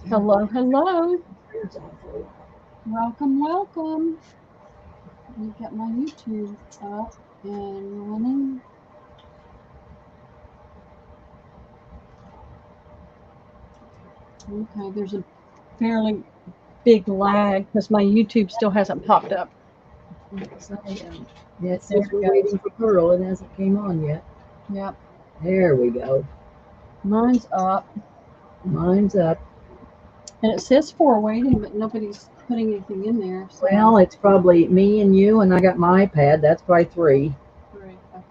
Hello, hello. Welcome, welcome. Let me get my YouTube up and running. Okay, there's a fairly big lag because my YouTube still hasn't popped up. Yes, I am. Yeah, it says we're waiting for Pearl. It hasn't came on yet. Yep, There we go. mine's up. Mine's up. And it says 4 waiting, but nobody's putting anything in there. So. Well, it's probably me and you, and I got my iPad. That's probably 3. 3, okay.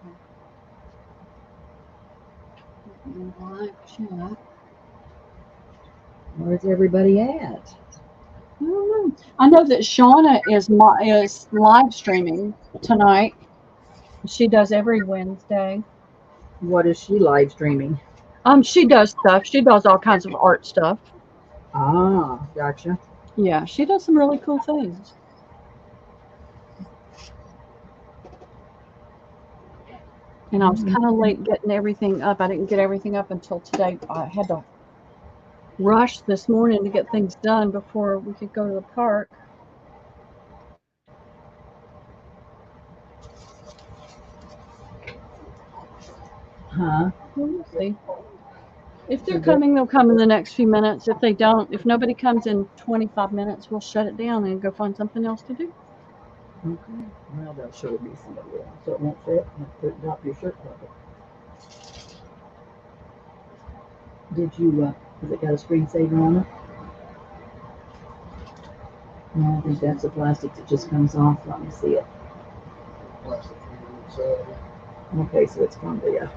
Live chat. Where's everybody at? I don't know. I know that Shauna is live streaming tonight. She does every Wednesday. What is she live streaming? She does stuff. She does all kinds of art stuff. Ah, gotcha. Yeah, she does some really cool things. And I was kind of late getting everything up. I didn't get everything up until today. I had to rush this morning to get things done before we could go to the park. Huh? We'll see. If they're coming, they'll come in the next few minutes. If they don't, if nobody comes in 25 minutes, we'll shut it down and go find something else to do. Okay. Well, that'll surely be somebody else, so it won't fit. Drop your shirt pocket. Did you, has it got a screensaver on it? No, I think that's the plastic that just comes off. Let me see it. Okay, so it's going to, yeah.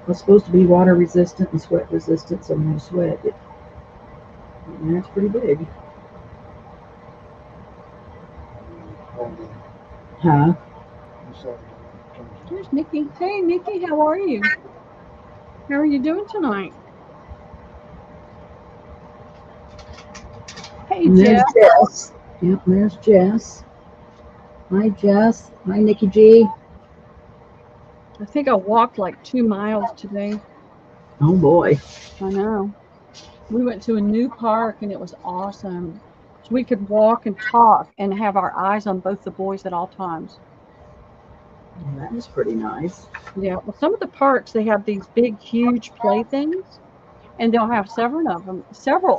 It's supposed to be water resistant and sweat resistant, so when you sweat it, and that's pretty big. Huh? Here's Nikki. Hey, Nikki, how are you? How are you doing tonight? Hey, And there's Jeff. Jess. Yep, there's Jess. Hi, Jess. Hi, Nikki G. I think I walked like 2 miles today. Oh, boy. I know. We went to a new park and it was awesome. So we could walk and talk and have our eyes on both the boys at all times. Well, that was pretty nice. Yeah. Well, some of the parks, they have these big, huge playthings and they'll have several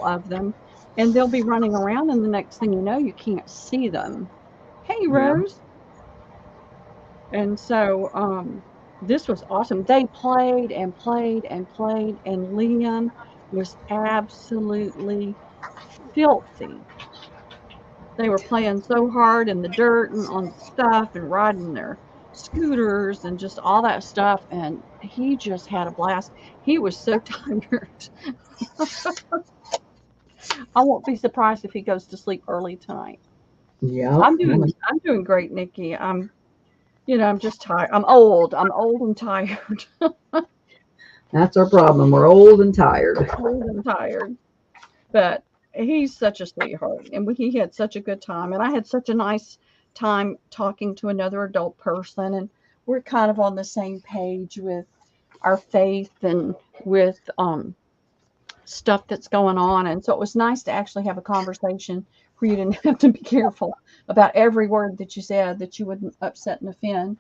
of them, and they'll be running around and the next thing you know, you can't see them. Hey, Yeah. Rose. And so this was awesome. They played and played and played, and Liam was absolutely filthy. They were playing so hard in the dirt and on stuff and riding their scooters and just all that stuff. And he just had a blast. He was so tired. I won't be surprised if he goes to sleep early tonight. Yeah. I'm doing great, Nikki. I'm just tired. I'm old. I'm old and tired. That's our problem. We're old and tired. Old and tired. But he's such a sweetheart, and he had such a good time, and I had such a nice time talking to another adult person, and we're kind of on the same page with our faith and with stuff that's going on, and so it was nice to actually have a conversation where you didn't have to be careful about every word that you said that you wouldn't upset and offend.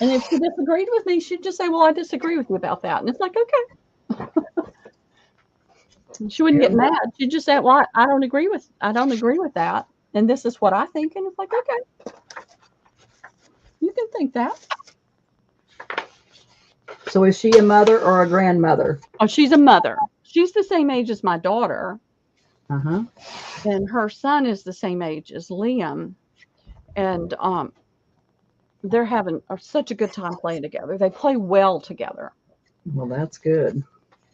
And if she disagreed with me, she'd just say, well, I disagree with you about that. And it's like, okay. She wouldn't get mad. She'd just say, well, I don't agree with that. And this is what I think. And it's like, okay, you can think that. So is she a mother or a grandmother? Oh, she's a mother. She's the same age as my daughter. Uh-huh. And her son is the same age as Liam. And they're having such a good time playing together. They play well together. Well, that's good.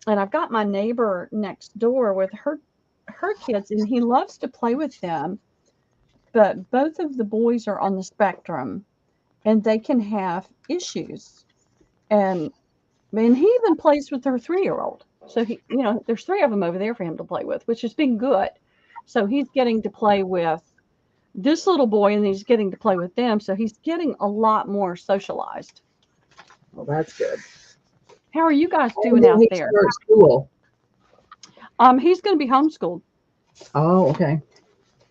And I've got my neighbor next door with her kids, and he loves to play with them. But both of the boys are on the spectrum, and they can have issues. And he even plays with their 3-year-old. So there's 3 of them over there for him to play with, which has been good. So he's getting to play with this little boy, and he's getting to play with them. So he's getting a lot more socialized. Well, that's good. How are you guys doing out there? Start school? He's going to be homeschooled. Oh, okay.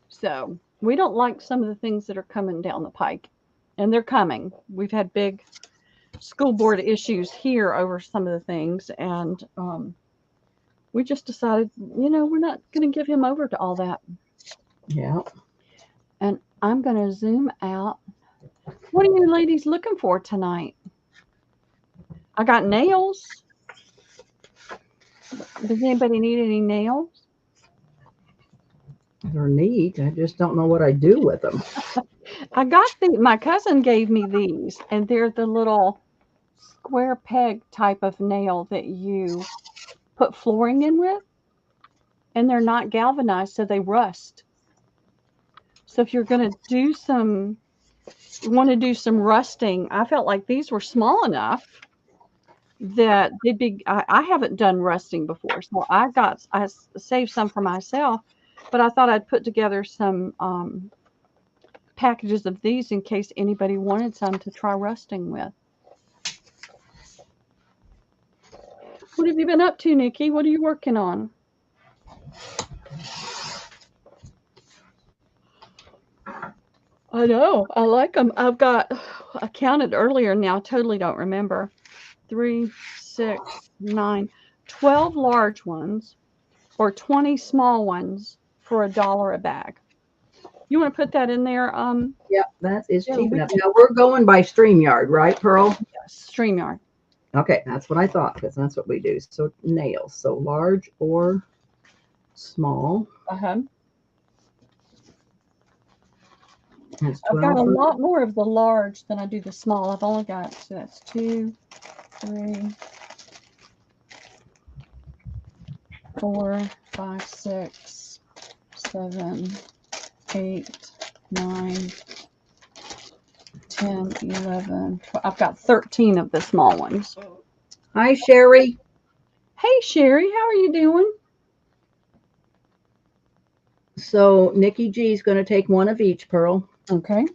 So we don't like some of the things that are coming down the pike, and they're coming. We've had big school board issues here over some of the things, and we just decided, we're not going to give him over to all that. Yeah. And I'm going to zoom out. What are you ladies looking for tonight? I got nails. Does anybody need any nails? They're neat. I just don't know what I do with them. I got my cousin gave me these, and they're the little square peg type of nail that you put flooring in with, and they're not galvanized, so they rust. So if you're going to want to do some rusting, I felt like these were small enough that they'd be. I haven't done rusting before, so I saved some for myself, but I thought I'd put together some packages of these in case anybody wanted some to try rusting with. What have you been up to, Nikki? What are you working on? I know. I like them. I counted earlier now. Totally don't remember. 3, 6, 9, 12 large ones or 20 small ones for $1 a bag. You want to put that in there? Yeah, that is Yeah, cheap enough. Now we're going by StreamYard, right, Pearl? Yes, StreamYard. Okay, that's what I thought, because that's what we do. So nails, so large or small. Uh-huh. I've 12 got a lot more of the large than I do the small. I've only got, so that's 2, 3, 4, 5, 6, 7, 8, 9, 10, 11. I've got 13 of the small ones. Hi, Sherry. Hey, Sherry, how are you doing? So Nikki G is going to take one of each, Pearl. Okay.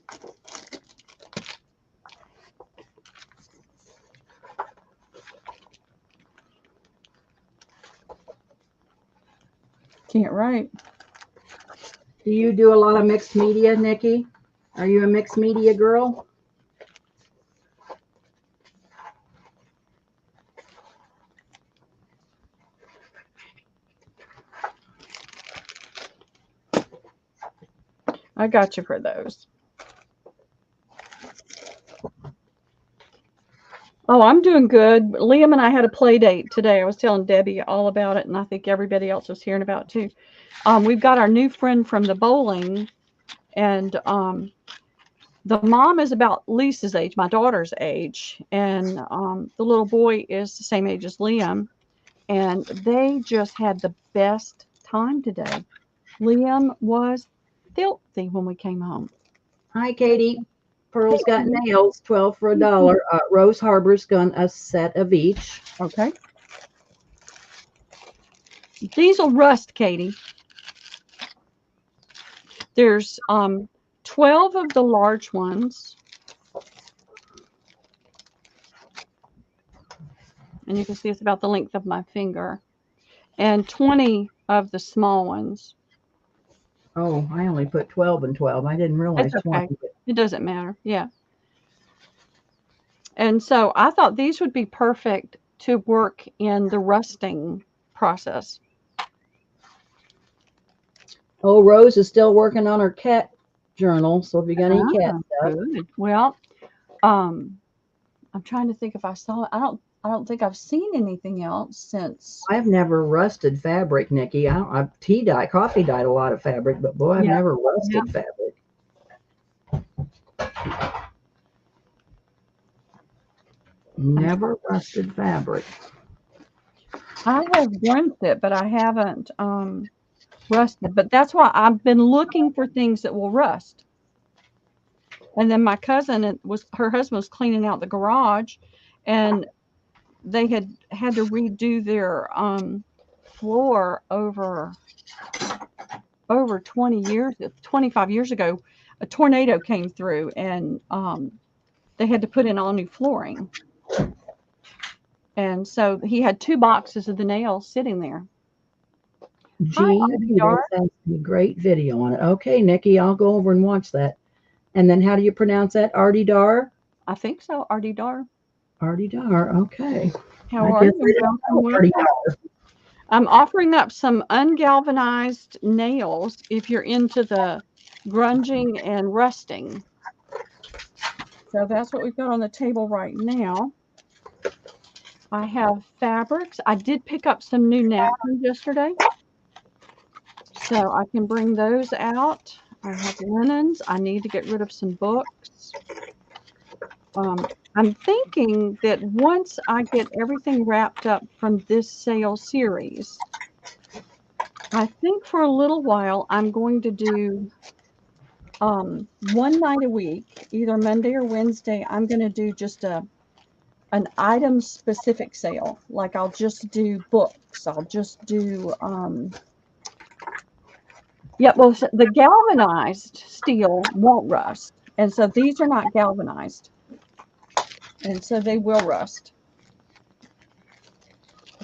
Can't write. Do you do a lot of mixed media, Nikki? Are you a mixed media girl? I got you for those. Oh, I'm doing good. Liam and I had a play date today. I was telling Debbie all about it, and I think everybody else was hearing about it too. We've got our new friend from the bowling, and the mom is about Lisa's age, my daughter's age, and the little boy is the same age as Liam, and they just had the best time today. Liam was filthy when we came home. Hi, Katie. Pearl's got nails, 12 for $1. Rose Harbor's got a set of each. Okay. These will rust, Katie. There's 12 of the large ones. And you can see it's about the length of my finger. And 20 of the small ones. Oh, I only put 12 and 12. I didn't realize That's okay. 20. It doesn't matter. Yeah. And so I thought these would be perfect to work in the rusting process. Oh, Rose is still working on her cat journal. So if you got any cat stuff. Good. Well, I'm trying to think if I saw it. I don't think I've seen anything else since. I've never rusted fabric, Nikki. I've coffee dyed a lot of fabric, but boy, I've never rusted fabric. Never rusted fabric. I have rinsed it, but I haven't rusted. But that's why I've been looking for things that will rust. And then my cousin, her husband was cleaning out the garage, and they had to redo their floor over 25 years ago. A tornado came through, and they had to put in all new flooring. And so he had 2 boxes of the nails sitting there. Hi, GB, Dar. that sounds a great video on it. Okay, Nikki, I'll go over and watch that. And then how do you pronounce that? Artie Dar? I think so, Artie Dar. Artie Dar, okay. How I are guess you? I didn't Welcome, know Artie welcome. Dar. I'm offering up some ungalvanized nails if you're into the grunging and rusting. So that's what we've got on the table right now. I have fabrics. I did pick up some new napkins yesterday, so I can bring those out. I have linens. I need to get rid of some books. I'm thinking that once I get everything wrapped up from this sale series, I think for a little while I'm going to do one night a week, either Monday or Wednesday. I'm going to do just an item specific sale. Like I'll just do books. I'll just do yeah. Well, the galvanized steel won't rust, and so these are not galvanized, and so they will rust.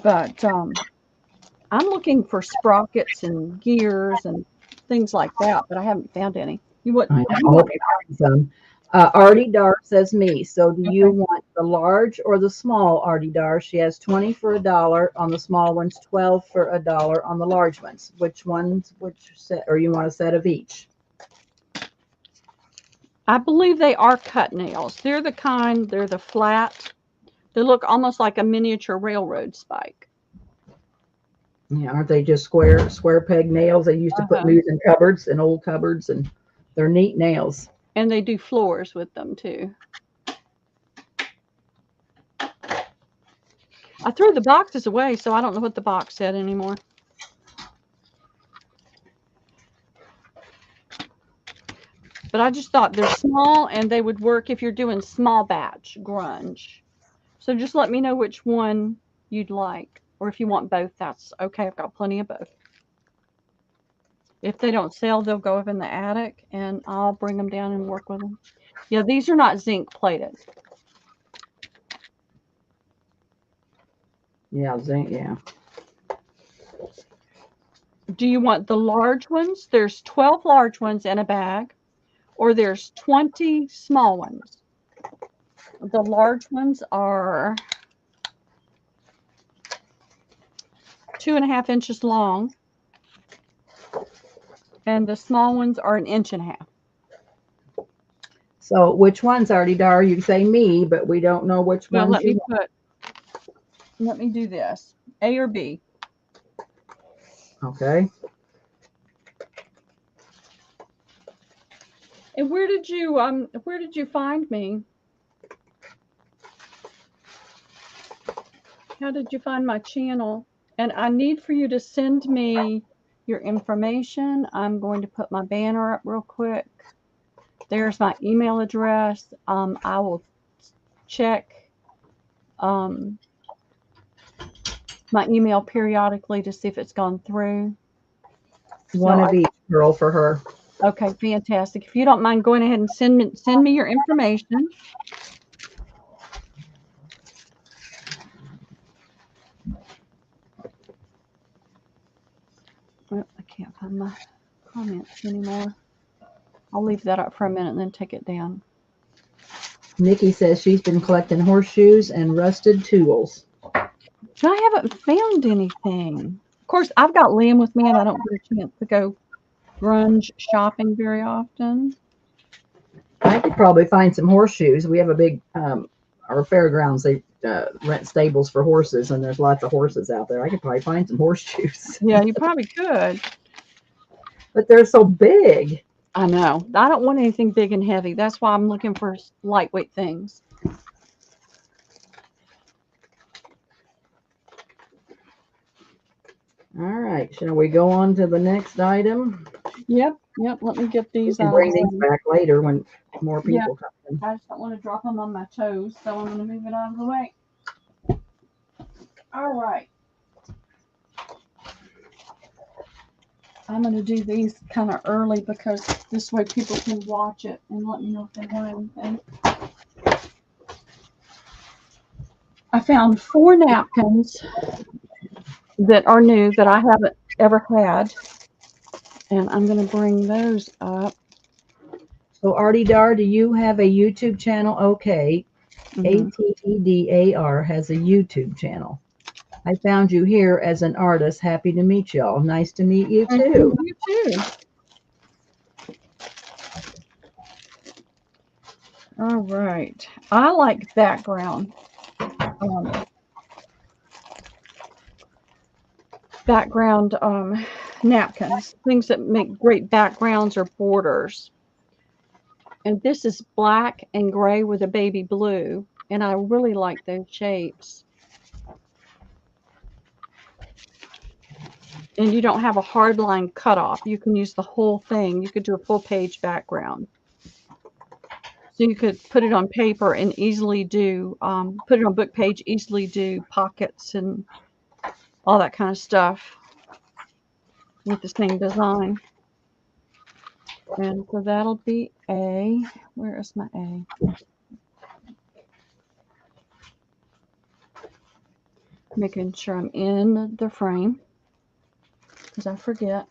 But I'm looking for sprockets and gears and things like that, but I haven't found any. You what? I You hope want? you find some. Artie Dar says me. So do you Okay. want the large or the small Artie Dar? She has 20 for $1 on the small ones, 12 for $1 on the large ones. Which ones, which set, or you want a set of each? I believe they are cut nails. They're the kind. They're the flat. They look almost like a miniature railroad spike. Yeah, aren't they just square peg nails? They used to put Uh-huh. these in cupboards, in old cupboards, and they're neat nails. And they do floors with them too. I threw the boxes away, so I don't know what the box said anymore. But I just thought they're small and they would work if you're doing small batch grunge. So just let me know which one you'd like. Or if you want both, that's okay. I've got plenty of both. If they don't sell, they'll go up in the attic and I'll bring them down and work with them. Yeah, these are not zinc plated. Yeah, zinc. Yeah. Do you want the large ones? There's 12 large ones in a bag, or there's 20 small ones. The large ones are 2.5 inches long, and the small ones are 1.5 inches. So which ones, Artie Dar? You say me, but we don't know which Well, ones you want. let me do this. A or B. Okay. And where did you find me? How did you find my channel? And I need for you to send me your information. I'm going to put my banner up real quick. There's my email address. I will check my email periodically to see if it's gone through. One of each, girl, for her. Okay, fantastic. If you don't mind going ahead and send me your information. Oh, I can't find my comments anymore. I'll leave that up for a minute and then take it down. Nikki says she's been collecting horseshoes and rusted tools. I haven't found anything. Of course, I've got Liam with me, and I don't get a chance to go grunge shopping very often. I could probably find some horseshoes. We have a big, our fairgrounds, they rent stables for horses, and there's lots of horses out there. I could probably find some horseshoes. Yeah, you probably could. But they're so big. I know. I don't want anything big and heavy. That's why I'm looking for lightweight things. All right. Shall we go on to the next item? Yep. Let me get We these can out bring of the these way. back later when more Yeah. people come in. I just don't want to drop them on my toes, so I'm going to move it out of the way. All right. I'm going to do these kind of early because this way people can watch it and let me know if they want anything. I found 4 napkins that are new that I haven't ever had. And I'm going to bring those up. So Artie Dar, do you have a YouTube channel? Okay. ATEDAR has a YouTube channel. I found you here as an artist. Happy to meet y'all. Nice to meet you too. You too. All right. I like background. Background napkins, things that make great backgrounds or borders. And this is black and gray with a baby blue. And I really like those shapes. And you don't have a hard line cutoff. You can use the whole thing. You could do a full page background. So you could put it on paper and easily do, put it on book page, easily do pockets and all that kind of stuff with the same design. And so that'll be A. Where is my A? Making sure I'm in the frame because I forget.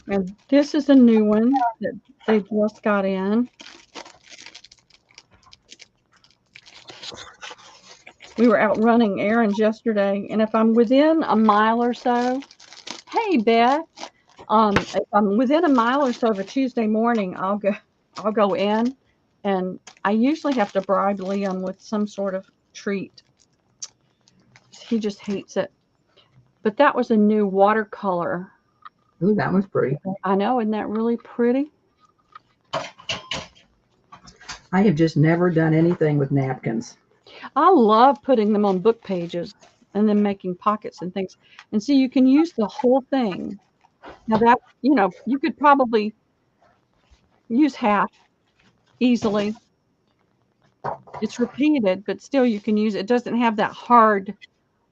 And this is a new one that they just got in. We were out running errands yesterday, and if I'm within a mile or so, hey Beth, if I'm within a mile or so of a Tuesday morning, I'll go in, and I usually have to bribe Liam with some sort of treat. He just hates it. But that was a new watercolor. Ooh, that was pretty. I know, isn't that really pretty? I have just never done anything with napkins. I love putting them on book pages and then making pockets and things. And see, you can use the whole thing. Now that, you could probably use half easily. It's repeated, but still you can use it. It doesn't have that hard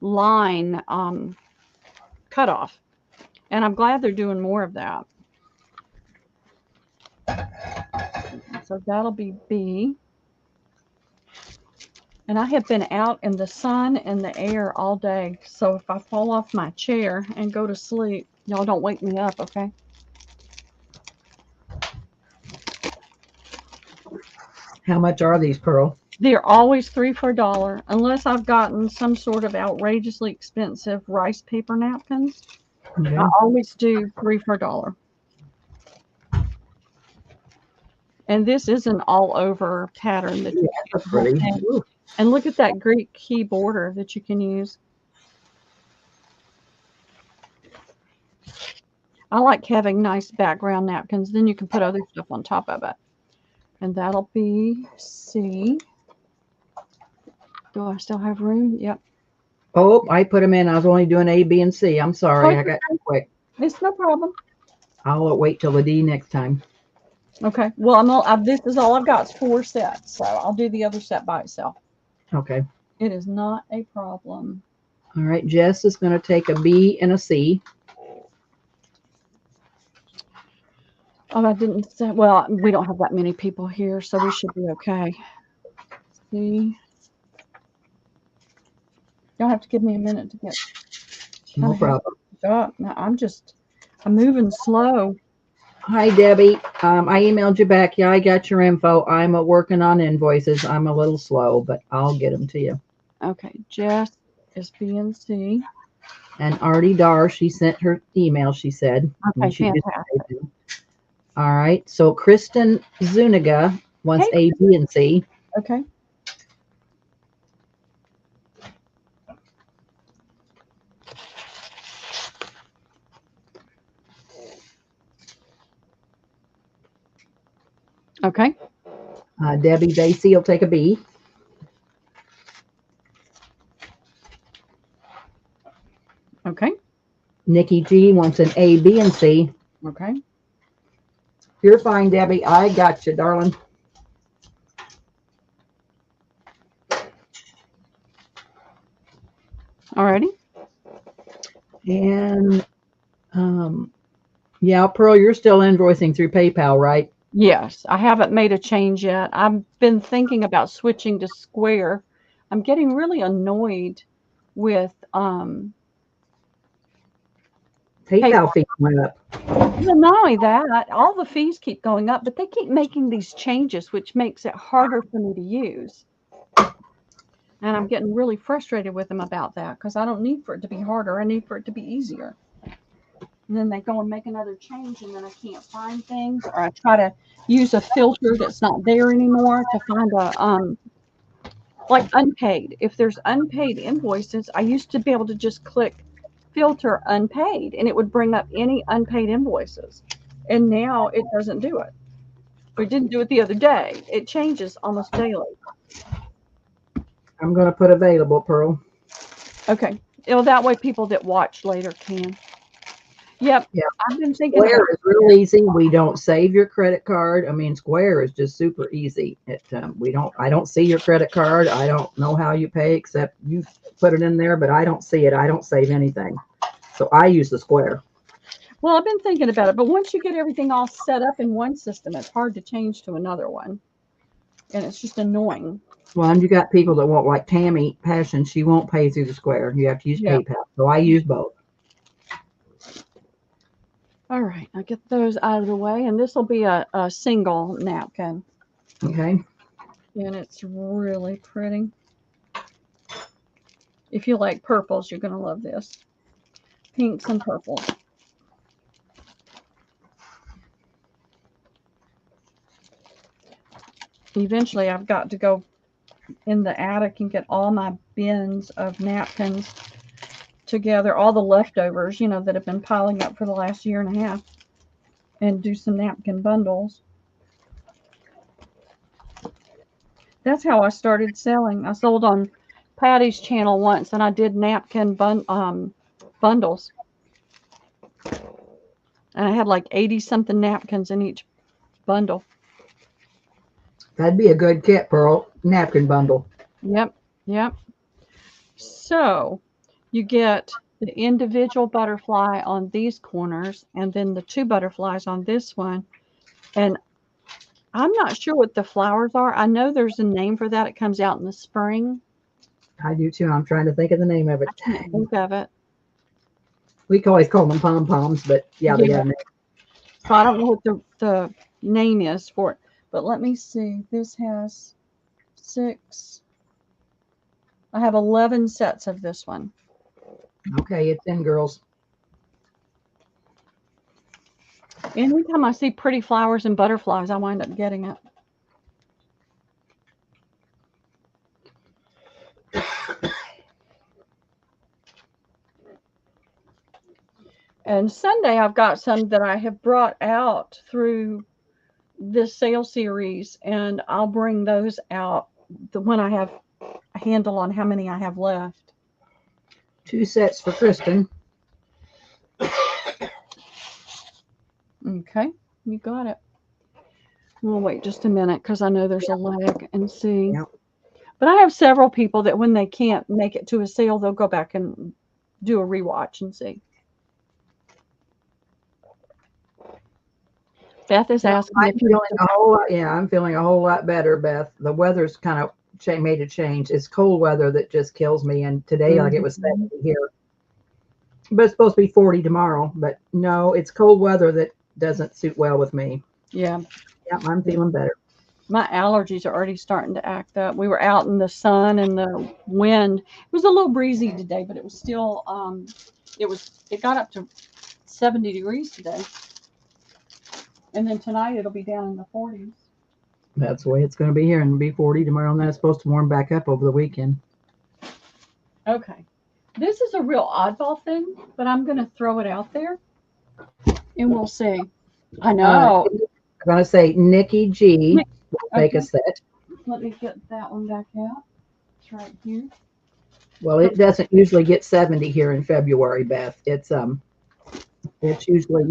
line cutoff. And I'm glad they're doing more of that. So that'll be B. And I have been out in the sun and the air all day. So if I fall off my chair and go to sleep, y'all don't wake me up, okay? How much are these, Pearl? They're always 3 for $1, unless I've gotten some sort of outrageously expensive rice paper napkins. Okay. I always do 3 for $1. And this is an all-over pattern that you that's pretty. And look at that Greek key border that you can use. I like having nice background napkins. Then you can put other stuff on top of it. And that'll be C. Do I still have room? Yep. Oh, I put them in. I was only doing A, B, and C. I'm sorry. I got too quick. It's no problem. I'll wait till the D next time. Okay. Well, this is all I've got. It's 4 sets. So I'll do the other set by itself. Okay. It is not a problem. All right. Jess is going to take a B and a C. Oh, I didn't say. Well, we don't have that many people here, so we should be okay. C. You'll have to give me a minute to get. No problem. Now I'm moving slow. Hi, Debbie. I emailed you back. Yeah, I got your info. I'm working on invoices. I'm a little slow, but I'll get them to you. Okay. Jess is B and C. And Artie Dar, she sent her email, she said. Okay, fantastic. All right. So Kristen Zuniga wants A, B, and C. Okay. Okay. Debbie Basie will take a B. Okay. Nikki G wants an A, B, and C. Okay. You're fine, Debbie. I got you, darling. Alrighty. And yeah, Pearl, you're still invoicing through PayPal, right? Yes, I haven't made a change yet. I've been thinking about switching to Square. I'm getting really annoyed with PayPal fee went up. Well, not only that, all the fees keep going up, but they keep making these changes, which makes it harder for me to use. And I'm getting really frustrated with them about that because I don't need for it to be harder. I need for it to be easier. And then they go and make another change, and then I can't find things, or I try to use a filter that's not there anymore to find like unpaid. If there's unpaid invoices, I used to be able to just click filter unpaid, and it would bring up any unpaid invoices. And now it doesn't do it. It didn't do it the other day. It changes almost daily. I'm going to put available, Pearl. Okay. That way people that watch later can. Yep. Yeah. I've been thinking Square about is real easy. We don't save your credit card. I mean, Square is just super easy. I don't see your credit card. I don't know how you pay except you put it in there, but I don't see it. I don't save anything. So I use the Square. Well, I've been thinking about it, but once you get everything all set up in one system, it's hard to change to another one. And it's just annoying. Well, and you got people that won't, like Tammy Passion, she won't pay through the Square. You have to use PayPal. So I use both. All right, I'll get those out of the way, and this will be a single napkin. Okay. And it's really pretty. If you like purples, you're going to love this. Pinks and purples. Eventually, I've got to go in the attic and get all my bins of napkins together, all the leftovers, that have been piling up for the last year and a half, and do some napkin bundles. That's how I started selling. I sold on Patty's channel once, and I did napkin bundles. And I had like 80-something napkins in each bundle. That'd be a good kit, Pearl. Napkin bundle. Yep. So you get the individual butterfly on these corners, and then the 2 butterflies on this one. And I'm not sure what the flowers are. I know there's a name for that. It comes out in the spring. I do too. I'm trying to think of the name of it. I can't think of it. We always call them pom-poms, but yeah, they got a name. So I don't know what the name is for it. But let me see. This has 6. I have 11 sets of this one. Okay, it's in, girls. Anytime I see pretty flowers and butterflies, I wind up getting it. And Sunday, I've got some that I have brought out through this sale series, and I'll bring those out when I have a handle on how many I have left. 2 sets for Kristen. Okay, you got it. We'll wait just a minute because I know there's a lag and see. Yep. But I have several people that when they can't make it to a sale, they'll go back and do a rewatch and see. Beth is asking if you're I'm feeling a whole lot better, Beth. The weather's kind of made a change. It's cold weather that just kills me. And today, like it was 70 here, but it's supposed to be 40 tomorrow. But no, it's cold weather that doesn't suit well with me. Yeah, I'm feeling better. My allergies are already starting to act up. We were out in the sun and the wind. It was a little breezy today, but it was still it got up to 70 degrees today. And then tonight it'll be down in the 40s. That's the way it's going to be here, and it'll be 40 tomorrow, and then it's supposed to warm back up over the weekend. Okay. This is a real oddball thing, but I'm going to throw it out there, and we'll see. I know. I'm going to say Nikki G will take a set. Let me get that one back out. It's right here. Well, it doesn't usually get 70 here in February, Beth. It's usually,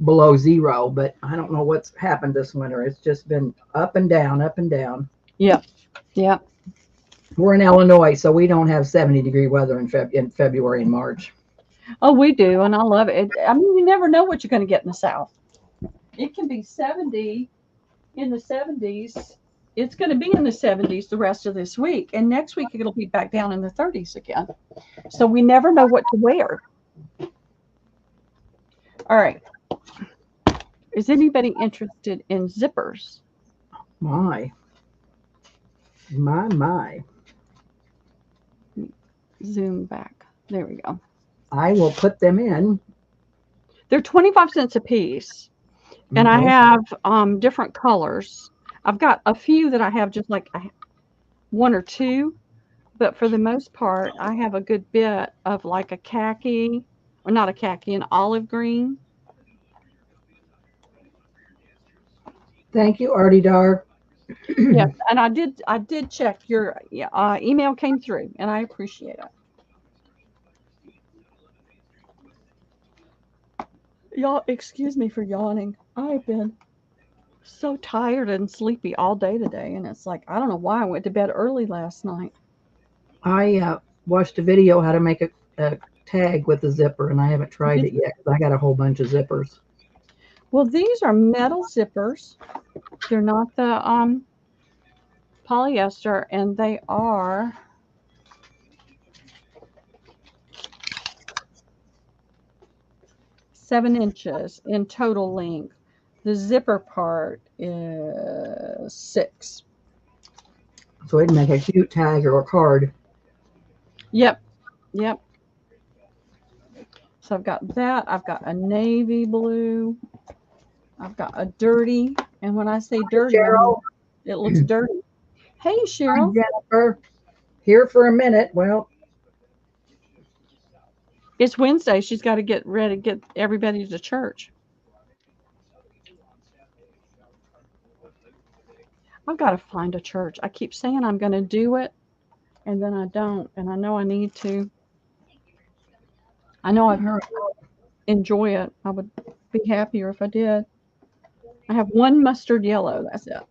below 0, but I don't know what's happened this winter. It's just been up and down, up and down. Yep. We're in Illinois, so we don't have 70-degree weather in February and March. Oh, we do, and I love it. I mean, you never know what you're going to get in the South. It can be 70 in the 70s. It's going to be in the 70s the rest of this week, and next week it'll be back down in the 30s again. So we never know what to wear. All right. Is anybody interested in zippers? My. Zoom back. There we go. I will put them in. They're 25 cents a piece. And I Okay. have different colors. I've got a few that I have just like one or two, but for the most part, I have a good bit of like a khaki, or not a khaki, an olive green. Thank you, Artie Dar. Yes, and I did check your email came through, and I appreciate it. Y'all, excuse me for yawning. I've been so tired and sleepy all day today, and it's like I don't know why I went to bed early last night. I watched a video how to make a tag with a zipper, and I haven't tried it yet because I got a whole bunch of zippers. Well, these are metal zippers. They're not the polyester, and they are 7 inches in total length. The zipper part is 6. So it'd make a cute tag or a card. Yep, yep. So I've got that. I've got a navy blue. I've got a dirty. And when I say dirty, I mean Cheryl. it looks dirty. Hey, Hi, Cheryl. Jennifer. Here for a minute. Well, It's Wednesday. She's got to get ready, get everybody to church. I've got to find a church. I keep saying I'm going to do it, and then I don't. And I know I need to. I know I enjoy it. I would be happier if I did. I have one mustard yellow. That's it.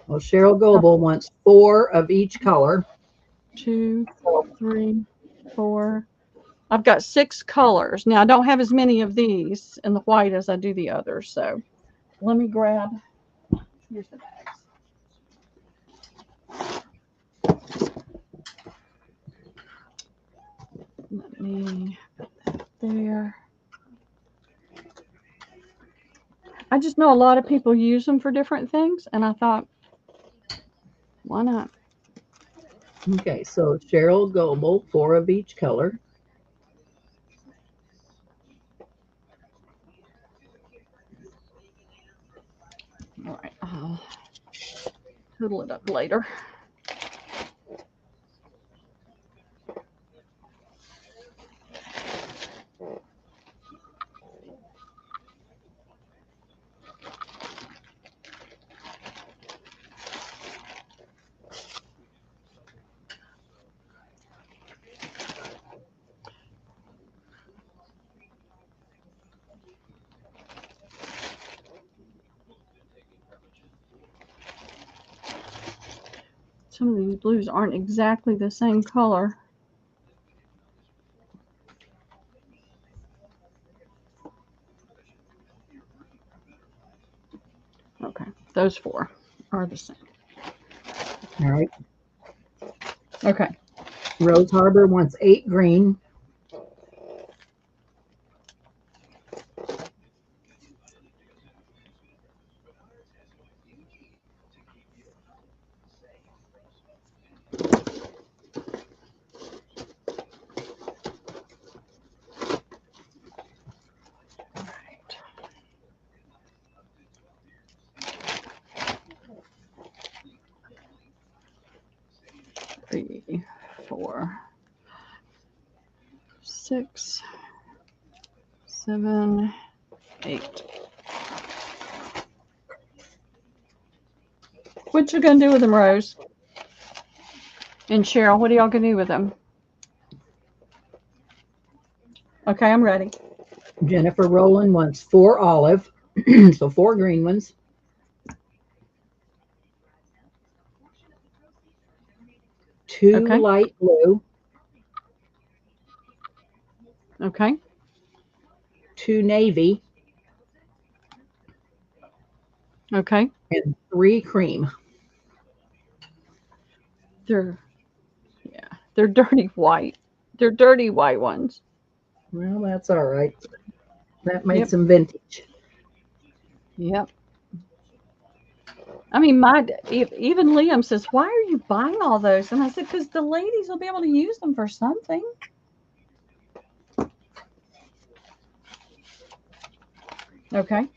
well, Cheryl Goebel wants 4 of each color. 2, 3, 4. I've got 6 colors. Now, I don't have as many of these in the white as I do the others. So let me grab. Here's the bags. Let me put that there. I just know a lot of people use them for different things, and I thought, why not? Okay, so Cheryl Goebel, 4 of each color. All right, I'll total it up later. Some of these blues aren't exactly the same color. Okay, those 4 are the same. All right. Okay. Rose Harbor wants 8 green. All right. 3, 4, 6, 7, 8. What you gonna do with them, Rose? And Cheryl, what are y'all gonna do with them? Okay, I'm ready. Jennifer Rowland wants 4 olive, so 4 green ones. 2 Okay. light blue. Okay. 2 navy. Okay. And 3 cream. They're they're dirty white. They're dirty white ones. Well, that's all right. That made Yep. some vintage. Yep. I mean, even Liam says, "Why are you buying all those?" And I said, "Because the ladies will be able to use them for something." Okay.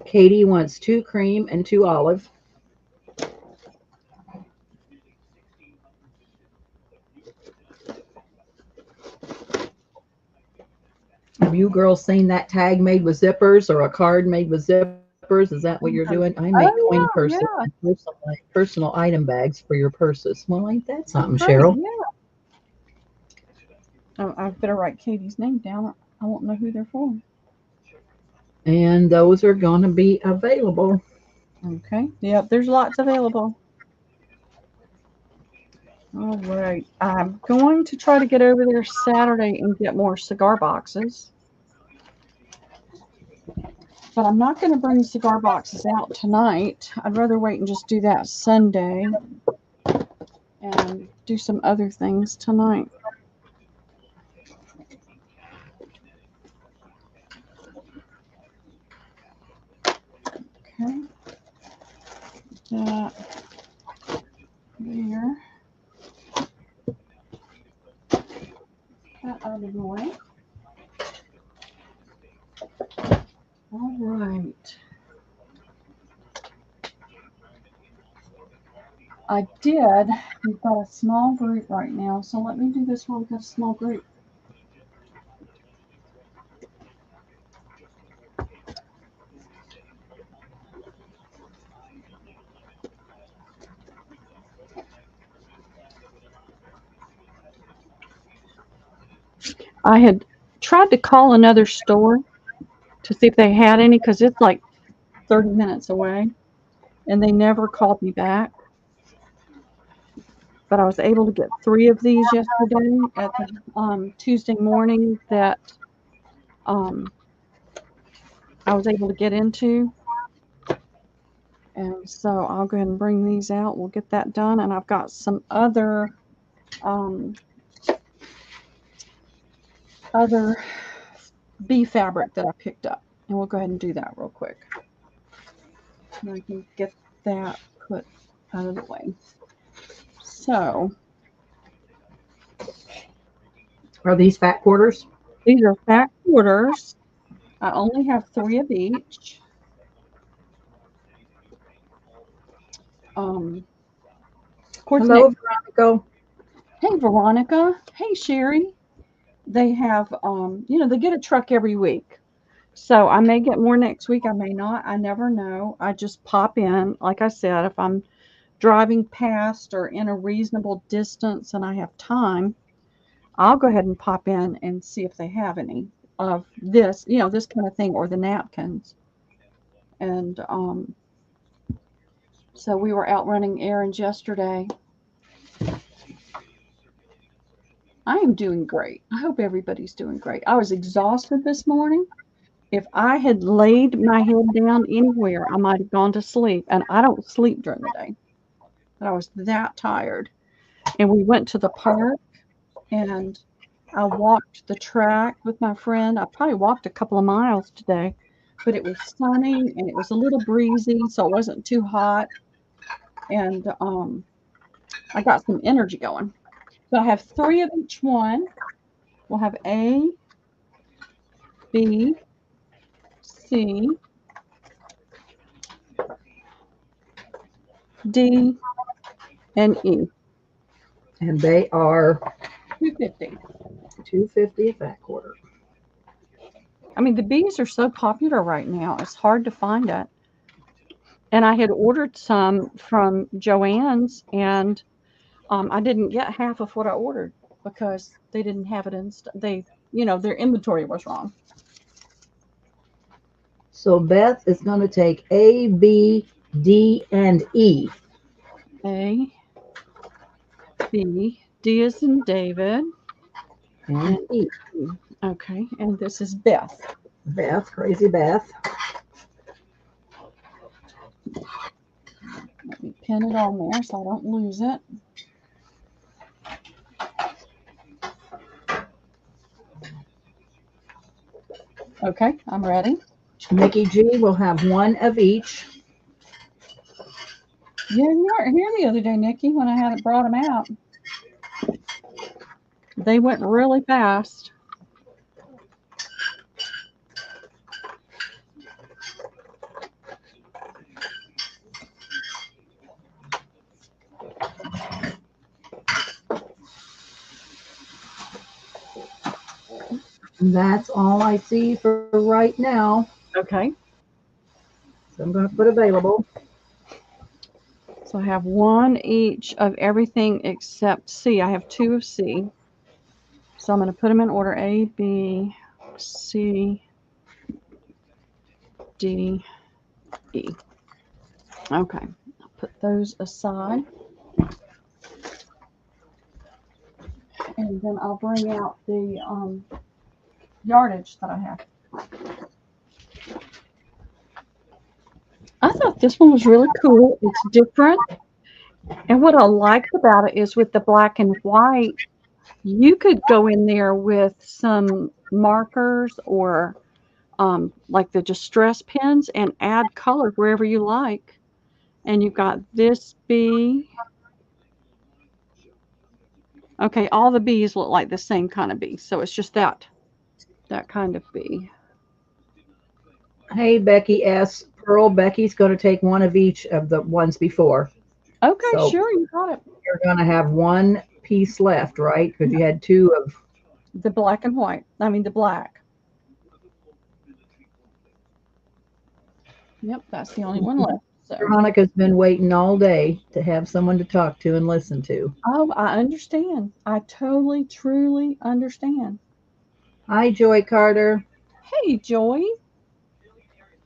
Katie wants 2 cream and 2 olive. Have you girls seen that tag made with zippers or a card made with zippers? Is that what you're doing? I make coin Oh purses yeah, and personal item bags for your purses. Well, ain't that yeah. something, Great. Cheryl? Yeah. Oh, I better write Katie's name down. I won't know who they're for. And those are going to be available. Okay. Yep. There's lots available. All right. I'm going to try to get over there Saturday and get more cigar boxes. But I'm not going to bring cigar boxes out tonight. I'd rather wait and just do that Sunday and do some other things tonight. Okay. That there. That out of the way. All right. I did. We've got a small group right now, so let me do this while we've got a small group. I had tried to call another store to see if they had any because it's like 30 minutes away, and they never called me back. But I was able to get 3 of these yesterday at the Tuesday morning that um, I was able to get into. And so I'll go ahead and bring these out. We'll get that done. And I've got some um, other bee fabric that I picked up. And we'll go ahead and do that real quick. And I can get that put out of the way. So Are these fat quarters? these are fat quarters. I only have 3 of each. Of course, Hello, next. Veronica. Hey, Veronica. Hey, Sherry. They have, they get a truck every week. So I may get more next week. I may not. I never know. I just pop in. Like I said, if I'm driving past or in a reasonable distance and I have time, I'll go ahead and pop in and see if they have any of this, this kind of thing, or the napkins. And so we were out running errands yesterday. I am doing great. I hope everybody's doing great. I was exhausted this morning. If I had laid my head down anywhere, I might have gone to sleep. And I don't sleep during the day. But I was that tired. And we went to the park and I walked the track with my friend. I probably walked a couple of miles today, but it was sunny and it was a little breezy, so it wasn't too hot. And I got some energy going. So I have 3 of each one. We'll have A, B, C, D, and E. And they are 250. $2.50 a fat quarter. I mean, the bees are so popular right now. It's hard to find it. And I had ordered some from Joann's, and I didn't get half of what I ordered because they didn't have it in. Their inventory was wrong. So Beth is going to take A, B, D, and E. A, B, D is in David, And E. E. Okay, and this is Beth. Beth, crazy Beth. Let me pin it on there so I don't lose it. Okay, I'm ready. Nikki G will have one of each. Yeah, you weren't here the other day, Nikki, when I had brought them out. They went really fast. That's all I see for right now. Okay, So I'm going to put available. so I have one each of everything except C. I have two of C. So I'm going to put them in order A, B, C, D, E. Okay, I'll put those aside. And then I'll bring out the yardage that I have. I thought this one was really cool. It's different. And what I liked about it is with the black and white, you could go in there with some markers or like the distress pens and add color wherever you like. And you've got this bee. Okay, all the bees look like the same kind of bee. So it's just that kind of bee. Hey, Becky S. Pearl, Becky's going to take one of each of the ones before. Okay, So sure, you got it. you're going to have one piece left, right? Because you had two of. The black and white. I mean the black. Yep, that's the only one left. So, Veronica's been waiting all day to have someone to talk to and listen to. oh, I understand. I totally, truly understand. Hi, Joy Carter. Hey, Joy,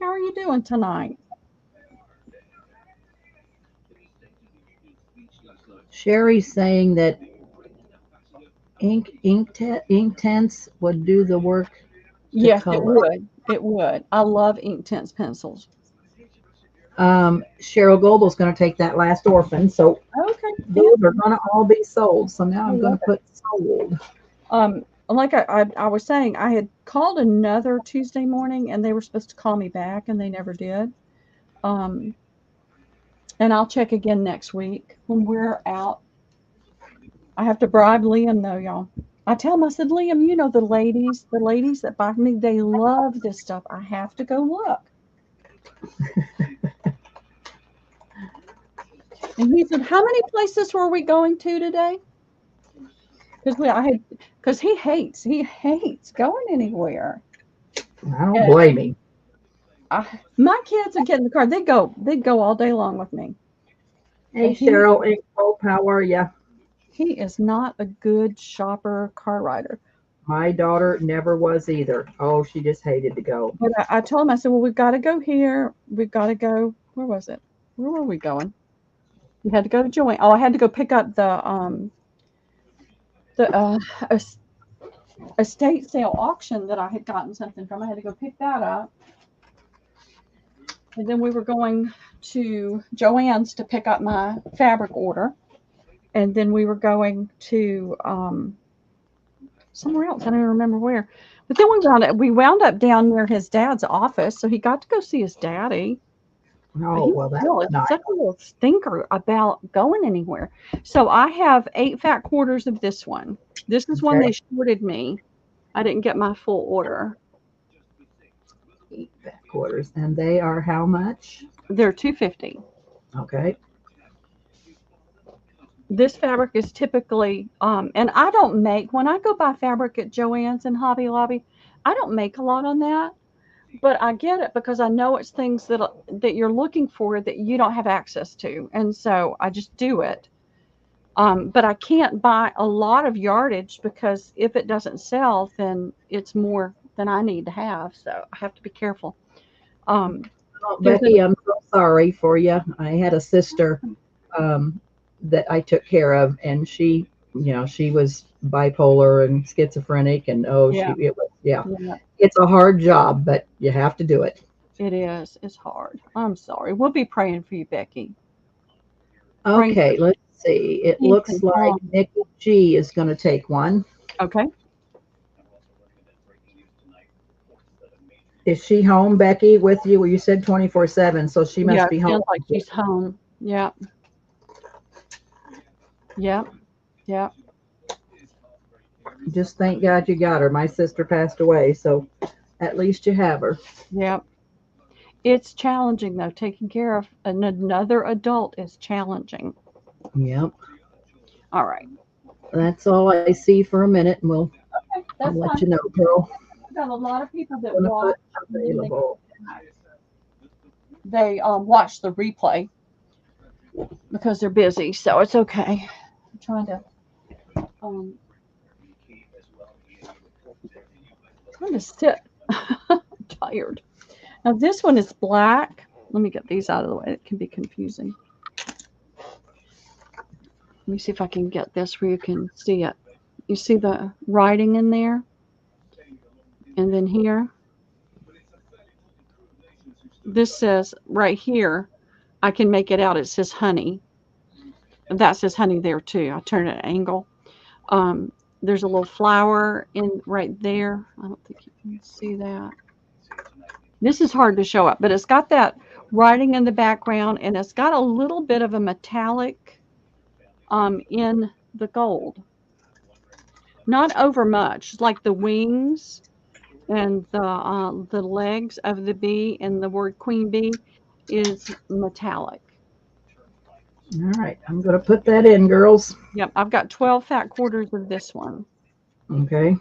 how are you doing tonight? Sherry's saying that ink tents would do the work to Yes, it color. would. It would. I love Inktense pencils. Cheryl Goble's going to take that last orphan, so Okay, yeah, those are going to all be sold. So now I I'm going love to put sold. like I was saying, I had called another Tuesday morning, and they were supposed to call me back, and they never did. Um, and I'll check again next week when we're out. I have to bribe Liam though, y'all. I tell him, I said, Liam, you know the ladies that buy from me, they love this stuff. I have to go look. And he said, how many places were we going to today? Because he hates going anywhere. I don't And blame him. my kids would get in the car. They'd go all day long with me. Hey, And he Cheryl Ink Pope, how are you? he is not a good shopper car rider. My daughter never was either. Oh, she just hated to go. But I told him, I said, well, we've got to go here. We've got to go. Where was it? Where were we going? We had to go to Joanne. Oh, I had to go pick up the estate sale auction that I had gotten something from. I had to go pick that up. And then we were going to Joann's to pick up my fabric order. And then we were going to somewhere else. I don't even remember where. But then we wound up down near his dad's office, so he got to go see his daddy. But Oh, he well, that's still is nice. such a little stinker about going anywhere. So I have 8 fat quarters of this one. This is one Okay. they shorted me. I didn't get my full order. 8 fat quarters. And they are how much? They're 250. Okay. This fabric is typically and I don't make when I go buy fabric at Joann's and Hobby Lobby, I don't make a lot on that. But I get it because I know it's things that you're looking for that you don't have access to. And so I just do it. But I can't buy a lot of yardage because if it doesn't sell, then it's more than I need to have. So I have to be careful. Um, Oh, there's Becky, I'm so sorry for you. I had a sister um, that I took care of, and she was bipolar and schizophrenic, and yeah, yeah, yeah, it's a hard job, but you have to do it. it is. It's hard. I'm sorry. We'll be praying for you, Becky. Praying for Okay, let's see. It peace looks and like calm. Nikki G is going to take one. Okay. Is she home, Becky, with you? Well, you said 24/7, so she Yeah, must it be home. sounds like she's home. Yeah. Yeah. Yeah. Just thank God you got her. My sister passed away, so at least you have her. Yeah. It's challenging though. Taking care of another adult is challenging. Yep. All right. That's all I see for a minute, and Okay, I'll that's let fine. you know, girl. I've got a lot of people that I'm gonna watch put and then available. they watch the replay because they're busy, so it's okay. I'm um trying to sit. I'm tired. Now this one is black. Let me get these out of the way. It can be confusing. Let me see if I can get this where you can see it. You see the writing in there? And then here, this says right here, I can make it out. It says honey. And that says honey there too. I turn it at an angle. Um, there's a little flower in right there. I don't think you can see that. This is hard to show up, but it's got that writing in the background and it's got a little bit of a metallic in the gold. Not over much, like the wings and the legs of the bee and the word queen bee is metallic. All right, I'm gonna put that in, girls. Yep, I've got 12 fat quarters of this one. Okay.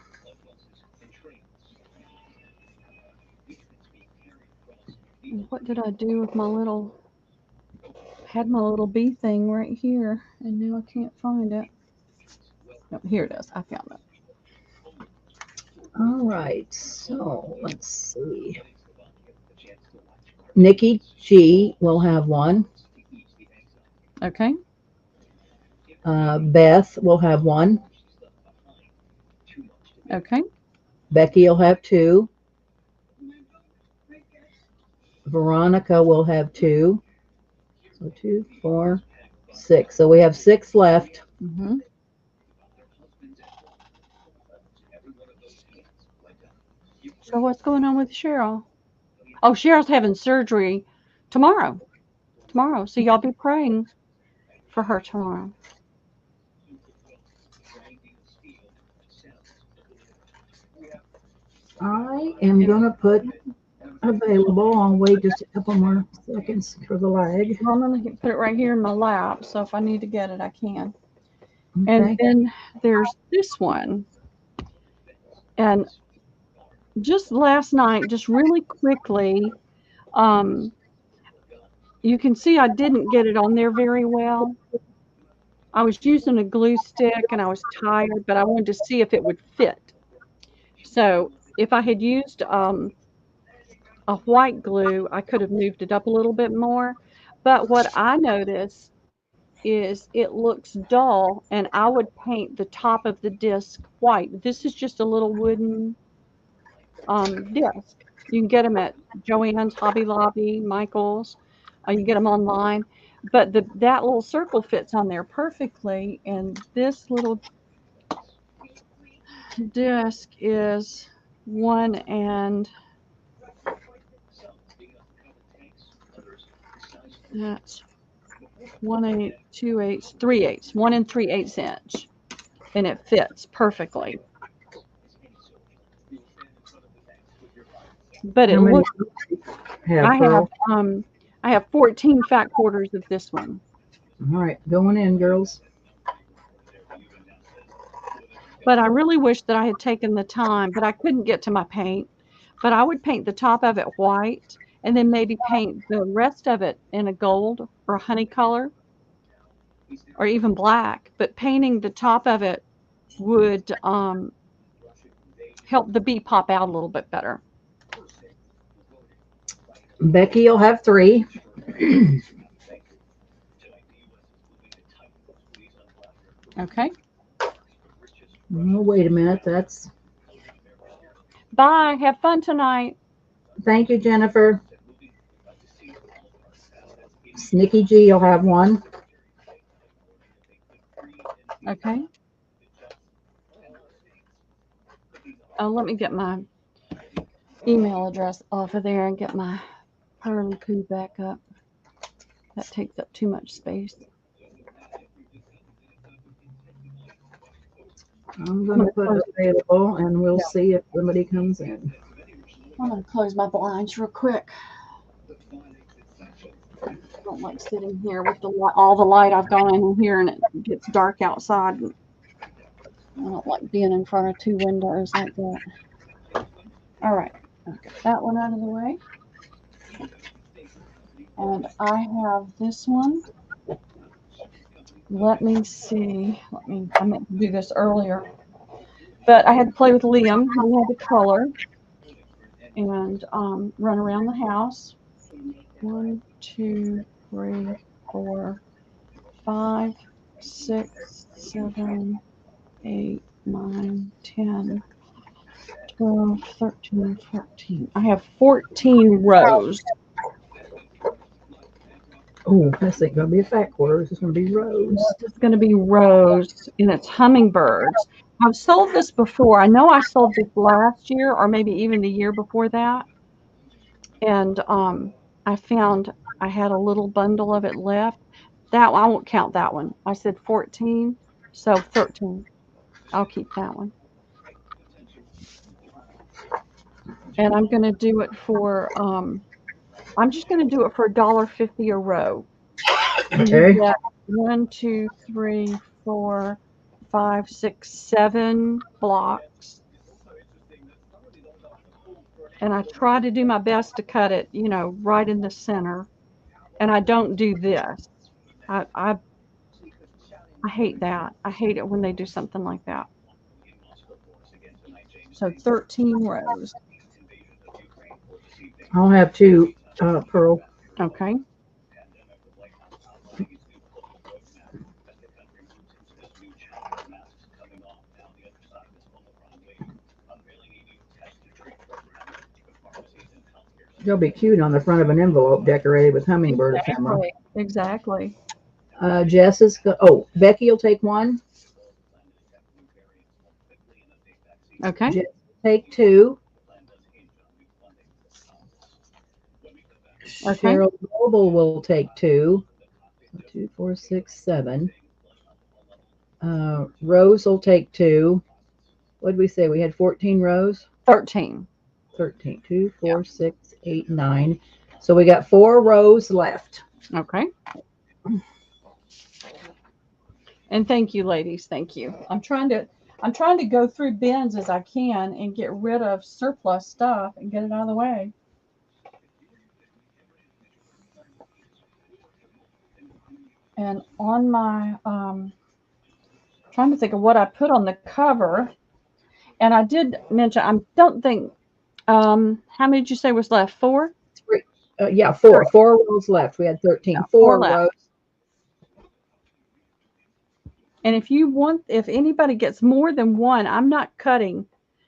What did I do with my little, had my little bee thing right here, and now I can't find it. No, here it is. I found it. All right. So let's see. Nikki G will have one. Okay. Beth will have one. Okay. Becky will have two. Veronica will have two. So 2, 4, 6. So we have 6 left. Mm-hmm. So what's going on with Cheryl? Oh, Cheryl's having surgery tomorrow. Tomorrow. So y'all be praying for her tomorrow. I am going to put available. I'll wait just a couple more seconds for the lag. Well, I'm going to put it right here in my lap, so if I need to get it, I can. And Okay. then there's this one. And just last night, just really quickly, um, you can see I didn't get it on there very well. I was using a glue stick and I was tired, but I wanted to see if it would fit. So if I had used a white glue, I could have moved it up a little bit more. But what I noticed is it looks dull, and I would paint the top of the disc white. This is just a little wooden disc. You can get them at Joann's, Hobby Lobby, Michael's. You can get them online. But that little circle fits on there perfectly, and this little disc is 1 and that's 1/8, 2/8, 3/8, 1 and 3/8 inch, and it fits perfectly. But it How many looks, have, I have girl? 14 fat quarters of this one. All right, going in, girls. But I really wish that I had taken the time, but I couldn't get to my paint. But I would paint the top of it white and then maybe paint the rest of it in a gold or a honey color or even black. But painting the top of it would help the bee pop out a little bit better. Becky will have 3. Okay. Oh, wait a minute. That's. Bye. Have fun tonight. Thank you, Jennifer. Nikki G will have 1. Okay. Oh, let me get my email address off of there and get my Pearly Poo back up. That takes up too much space. I'm going to put available, and we'll see if somebody comes in. I'm going to close my blinds real quick. I don't like sitting here with all the light I've gone in here and it gets dark outside. I don't like being in front of two windows like that. All right, I'll get that one out of the way. And I have this one. Let me see. I meant to do this earlier. But I had to play with Liam. He had to color and run around the house. 1, 2, 3, 4, 5, 6, 7, 8, 9, 10, 12, 13, 14. I have 14 rows. Oh, this ain't going to be a fat quarter. This is going to be rows. It's going to be rows, and it's hummingbirds. I've sold this before. I know I sold this last year or maybe even the year before that. And I found I had a little bundle of it left. That I won't count that one. I said 14, so 13. I'll keep that one. And I'm going to do it for, I'm just going to do it for $1.50 a row. Okay. 1, 2, 3, 4, 5, 6, 7 blocks. And I try to do my best to cut it, right in the center. And I don't do this. I hate that. I hate it when they do something like that. So 13 rows. I'll have 2, Pearl. Okay. They'll be cute on the front of an envelope decorated with hummingbird ephemera. Exactly. Jess is, Becky will take 1. Okay. Jess will take 2. Okay. Cheryl Noble will take 2. 2, 4, 6, 7. Rose will take 2. What did we say? We had 14 rows? 13. 13. 2, 4, 6, 8, 9. So we got 4 rows left. Okay. And thank you, ladies. Thank you. I'm trying to go through bins as I can and get rid of surplus stuff and get it out of the way. And on my trying to think of what I put on the cover, and I did mention I don't think how many did you say was left? 4? 3. Yeah, 4. 4 rows left. We had 13. Yeah, 4 left. rows. And if anybody gets more than 1, I'm not cutting.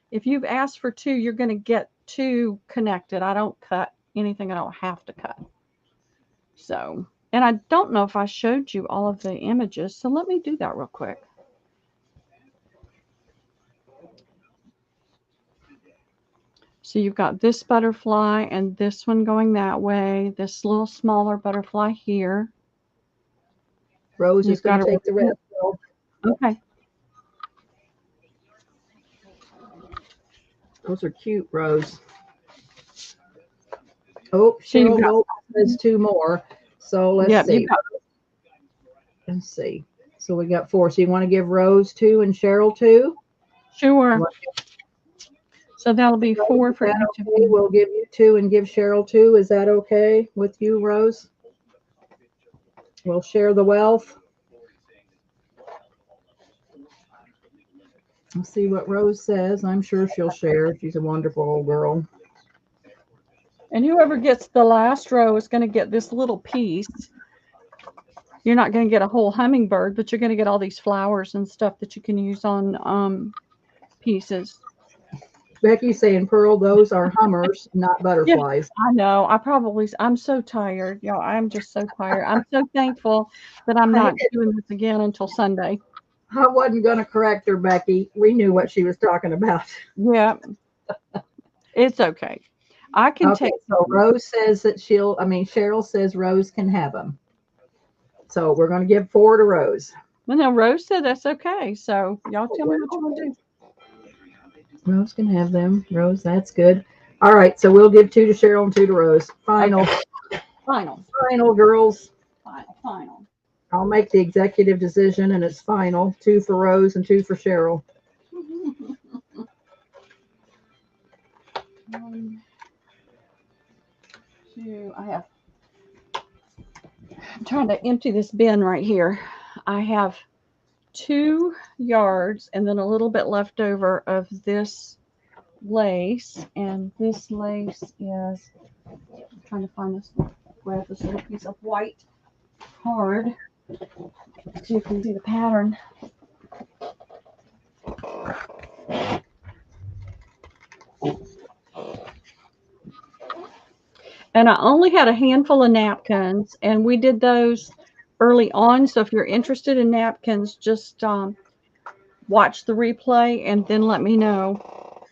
If you've asked for 2, you're going to get 2 connected. I don't cut anything I don't have to cut. So, and I don't know if I showed you all of the images, so let me do that real quick. So you've got this butterfly and this one going that way, this little smaller butterfly here. Rose is going to take the rest. Okay. Those are cute, Rose. Oh, Cheryl Gold has 2 more. So let's see. Let's see. So we got 4. So you want to give Rose 2 and Cheryl 2? Sure. So that'll be 4 for each of you. We'll give you 2 and give Cheryl 2. Is that okay with you, Rose? We'll share the wealth. Let's see what Rose says. I'm sure she'll share. She's a wonderful old girl. And whoever gets the last row is going to get this little piece. You're not going to get a whole hummingbird, but you're going to get all these flowers and stuff that you can use on pieces. Becky's saying, Pearl, those are hummers, not butterflies. Yeah, I know. I'm so tired. Y'all, I'm just so tired. I'm so thankful that I'm not doing this again until Sunday. I wasn't going to correct her, Becky. We knew what she was talking about. Yeah. It's okay. I can Okay, take so them. Rose says that Cheryl says Rose can have them. So we're going to give 4 to Rose. Well, no, Rose said that's okay. So y'all tell me what you want to do. Rose can have them. Rose, that's good. All right, so we'll give 2 to Cheryl and 2 to Rose. Final, Okay. Final. final, girls. Final. Final. I'll make the executive decision, and it's final. 2 for Rose and 2 for Cheryl. One, two. I'm trying to empty this bin right here. I have 2 yards and then a little bit left over of this lace. And this lace is, I'm trying to find this, grab this little piece of white card so you can see the pattern. And I only had a handful of napkins, and we did those early on. So if you're interested in napkins, just watch the replay and then let me know.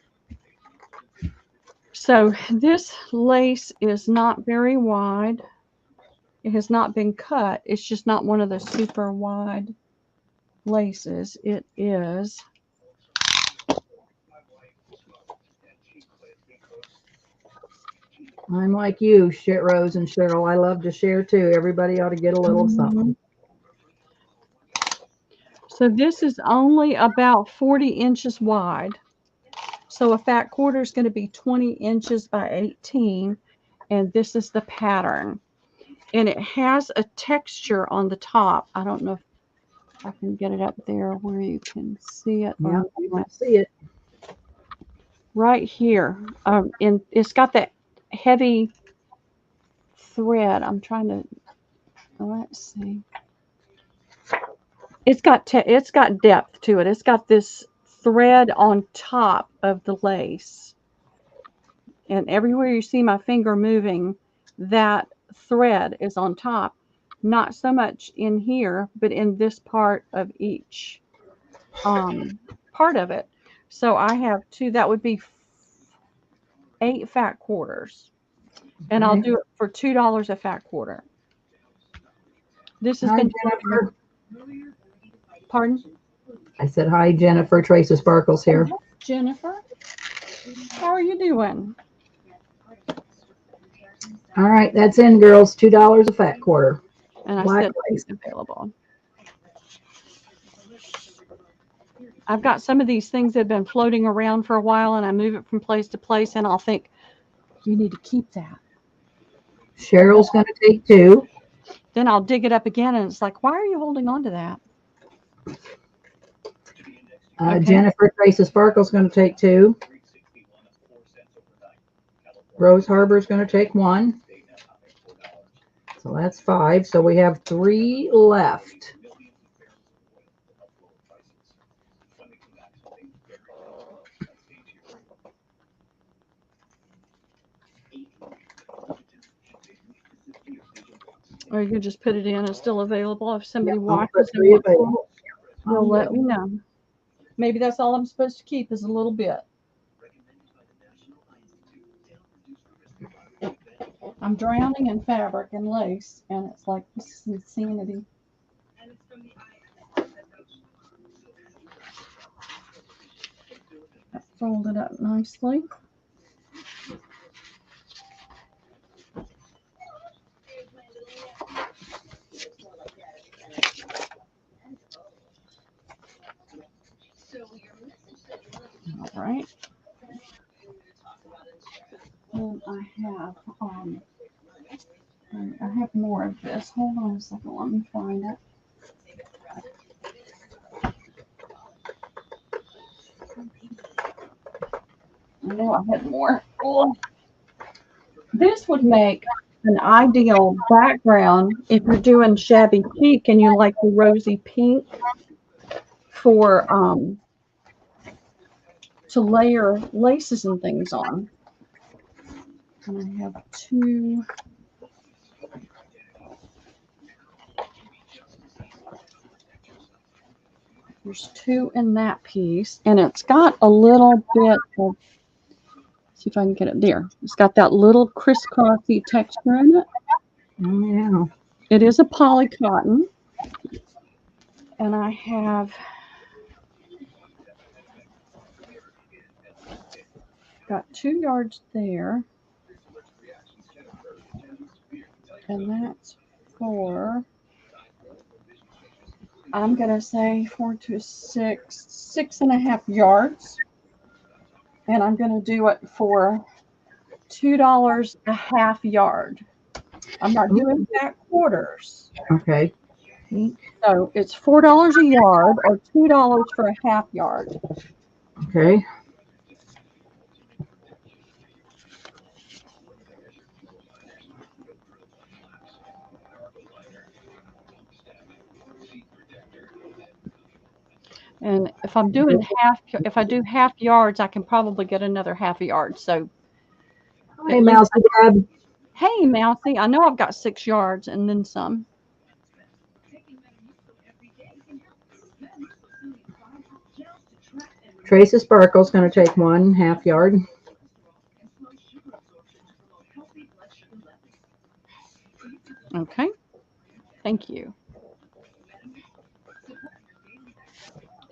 So this lace is not very wide. It has not been cut. It's just not one of the super wide laces. It is. I'm like you, Rose and Cheryl. I love to share too. Everybody ought to get a little something. So this is only about 40 inches wide. So a fat quarter is going to be 20 inches by 18. And this is the pattern. And it has a texture on the top. I don't know if I can get it up there where you can see it. Yeah, you can see it. Right here. And it's got that heavy thread. I'm trying to, let's see. It's got depth to it. It's got this thread on top of the lace. And everywhere you see my finger moving, that thread is on top. Not so much in here, but in this part of each part of it. So I have 2. That would be 8 fat quarters. And I'll do it for $2 a fat quarter. This has Hi, been Jennifer. Pardon? I said hi, Jennifer. Trace of Sparkles here. Oh, Jennifer, how are you doing? All right, that's in, girls. $2 a fat quarter. And I Black said lace. available. I've got some of these things that have been floating around for a while, and I move it from place to place, and I'll think, you need to keep that. Cheryl's going to take 2. Then I'll dig it up again, and it's like, why are you holding on to that? Okay. Jennifer Trace of Sparkle's going to take 2. Rose Harbor's going to take 1. So that's 5. So we have 3 left. Or you can just put it in. It's still available. If somebody Yep, watches and wants one, they'll let me know. Maybe that's all I'm supposed to keep is a little bit. I'm drowning in fabric and lace, and it's like, this is insanity. Fold it up nicely. All right. And I have more of this. Hold on a second. Let me find it. I know I had more. Oh. This would make an ideal background if you're doing shabby chic and you like the rosy pink for to layer laces and things on. And I have 2. There's 2 in that piece, and it's got a little bit of See if I can get it there. It's got that little crisscrossy texture in it. Oh, yeah. It is a poly cotton. And I have got 2 yards there. And that's for, I'm going to say 4 to 6, 6.5 yards. And I'm going to do it for $2 a half yard. I'm not doing back quarters. Okay. So it's $4 a yard or $2 for a half yard. Okay. And if I'm doing if I do half yards, I can probably get another half a yard. So, Hey, Mousy Dad. Hey, Mousy, I know I've got 6 yards and then some. Tracy Sparkle's going to take 1.5 yard. Okay. Thank you.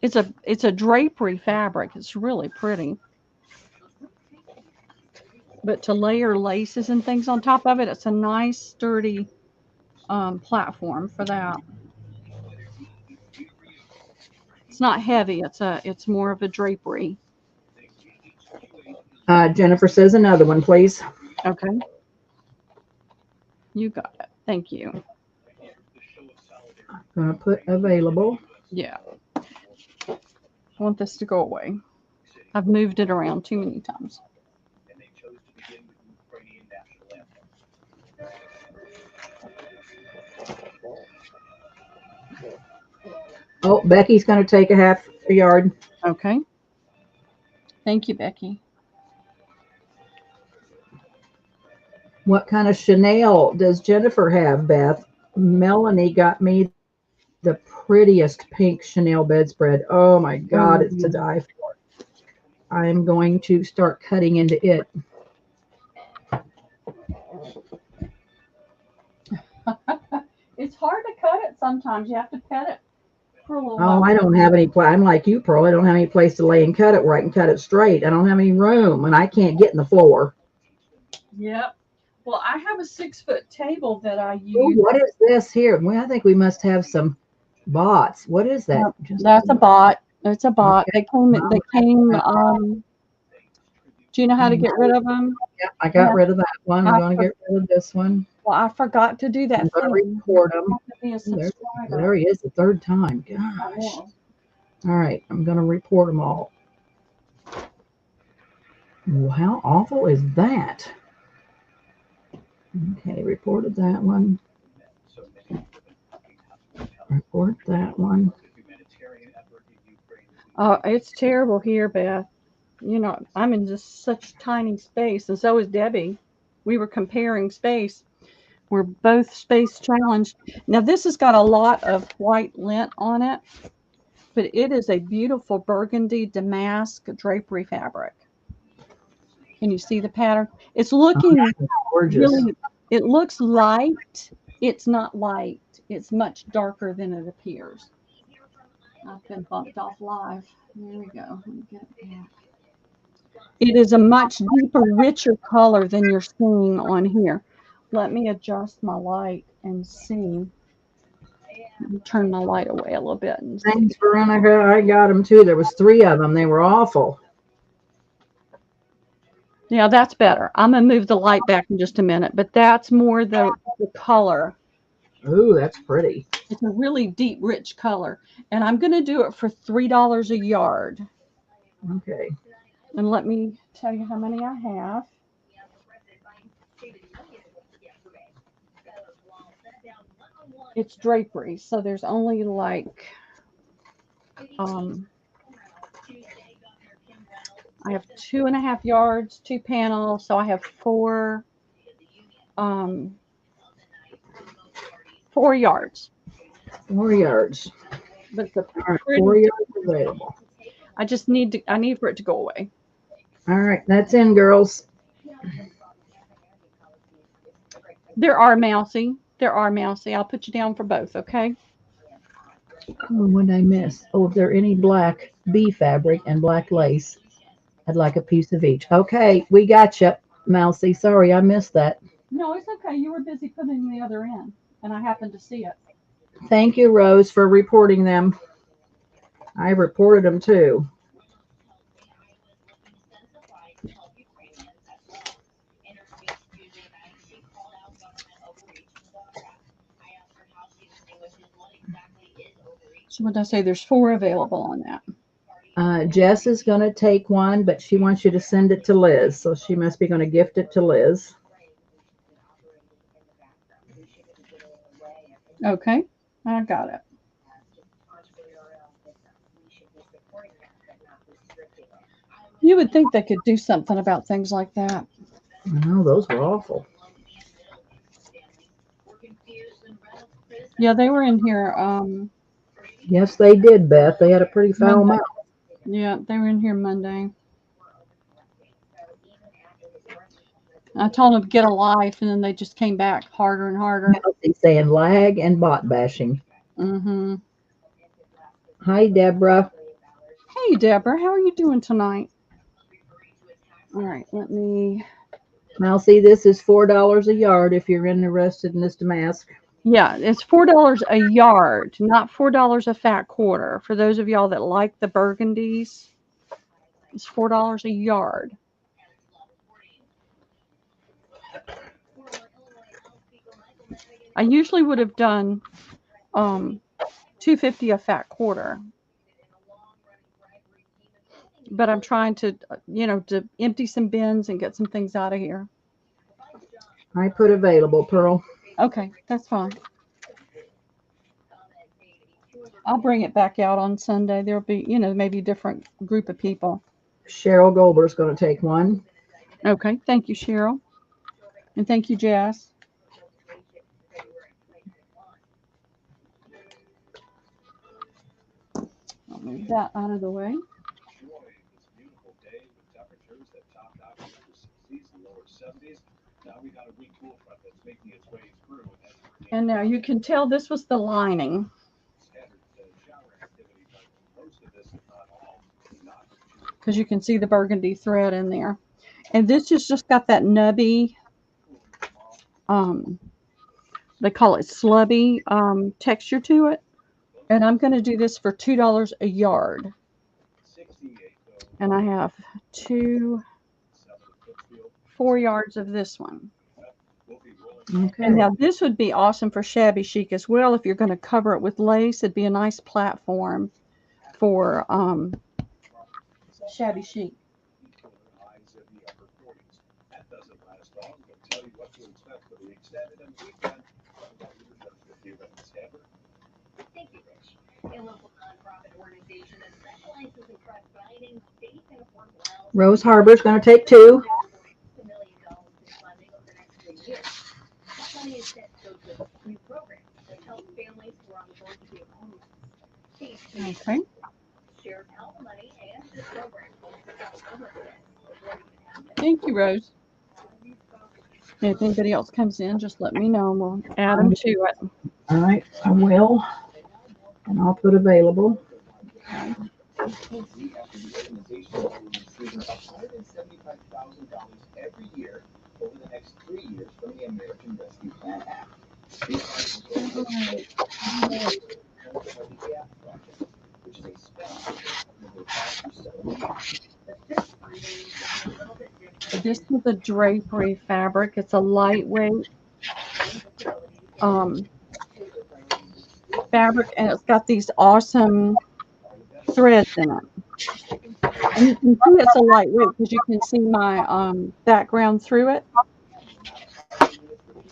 It's a drapery fabric. It's really pretty. But to layer laces and things on top of it, it's a nice sturdy platform for that. It's not heavy. It's more of a drapery. Jennifer says another one, please. Okay. You got it. Thank you. I'm going to put available. Yeah. I want this to go away. I've moved it around too many times. Oh, Becky's going to take a half a yard. Okay. Thank you, Becky. What kind of Chanel does Jennifer have, Beth? Melanie got me the prettiest pink Chanel bedspread. Oh my God, it's to die for. I'm going to start cutting into it. It's hard to cut it sometimes. You have to pet it for a little while. Oh, I don't have any place. I'm like you, Pearl. I don't have any place to lay and cut it where I can cut it straight. I don't have any room, and I can't get in the floor. Yep. Well, I have a 6-foot table that I use. Ooh, what is this here? Well, I think we must have some bots. What is that? That's a bot. It's a bot. Okay. They came. Do you know how to get rid of them? Yeah, I got rid of that one. I'm going to get rid of this one. Well, I forgot to do that. I'm going to report them. There he is the third time. Gosh. All right, I'm going to report them all. Well, how awful is that? Okay, reported that one. Report that one. Oh, it's terrible here, Beth. You know, I'm in just such tiny space, and so is Debbie. We were comparing space. We're both space challenged. Now, this has got a lot of white lint on it, but it is a beautiful burgundy damask drapery fabric. Can you see the pattern? It's looking gorgeous. Really, it looks light. It's not light. It's much darker than it appears. I've been bumped off live. There we go. Let me get it back. It is a much deeper, richer color than you're seeing on here. Let me adjust my light and see. Turn my light away a little bit. And thanks, Veronica. I got them too. There was 3 of them. They were awful. Yeah, that's better. I'm going to move the light back in just a minute, but that's more the color. Ooh, that's pretty. It's a really deep, rich color. And I'm going to do it for $3 a yard. Okay. And let me tell you how many I have. It's drapery, so there's only like I have 2.5 yards, 2 panels, so I have 4 yards. 4 yards. But the all right, 4 yards available. I need for it to go away. All right, that's in, girls. There are Mousy. There are Mousy. I'll put you down for both, okay? Oh, what did I miss? Oh, if there any black bee fabric and black lace, I'd like a piece of each. Okay, we got you, Mousy. Sorry, I missed that. No, it's okay. You were busy putting the other in, and I happened to see it. Thank you, Rose, for reporting them. I reported them too. So what did I say? There's 4 available on that. Jess is going to take one, but she wants you to send it to Liz. So she must be going to gift it to Liz. Okay, I got it. You would think they could do something about things like that. No, those were awful. Yeah, they were in here. Yes, they did, Beth. They had a pretty foul Monday. mouth. Yeah, they were in here Monday. I told them to get a life, and then they just came back harder and harder. He's saying lag and bot bashing. Mm-hmm. Hi, Deborah. Hey, Deborah, how are you doing tonight? All right, let me. Mousy, this is $4 a yard if you're interested in this damask. Yeah, it's $4 a yard, not $4 a fat quarter. For those of y'all that like the burgundies, it's $4 a yard. I usually would have done $2.50 a fat quarter, but I'm trying to, to empty some bins and get some things out of here. I put available, Pearl. Okay, that's fine. I'll bring it back out on Sunday. There'll be, maybe a different group of people. Cheryl Goldberg's going to take one. Okay, thank you, Cheryl. And thank you, Jess. I'll move that out of the way. And now you can tell this was the lining. Because you can see the burgundy thread in there. And this has just got that nubby, they call it slubby texture to it. And I'm going to do this for $2 a yard. And I have 4 yards of this one. Okay. And now this would be awesome for shabby chic as well. If you're going to cover it with lace, it'd be a nice platform for shabby chic. Rose Harbor's going to take two. Okay. Thank you, Rose. If anybody else comes in, just let me know and we'll add them to it. All right, I will. And I'll put available. This is a drapery fabric. It's a lightweight fabric, and it's got these awesome threads in it. And you can see it's a lightweight because you can see my background through it.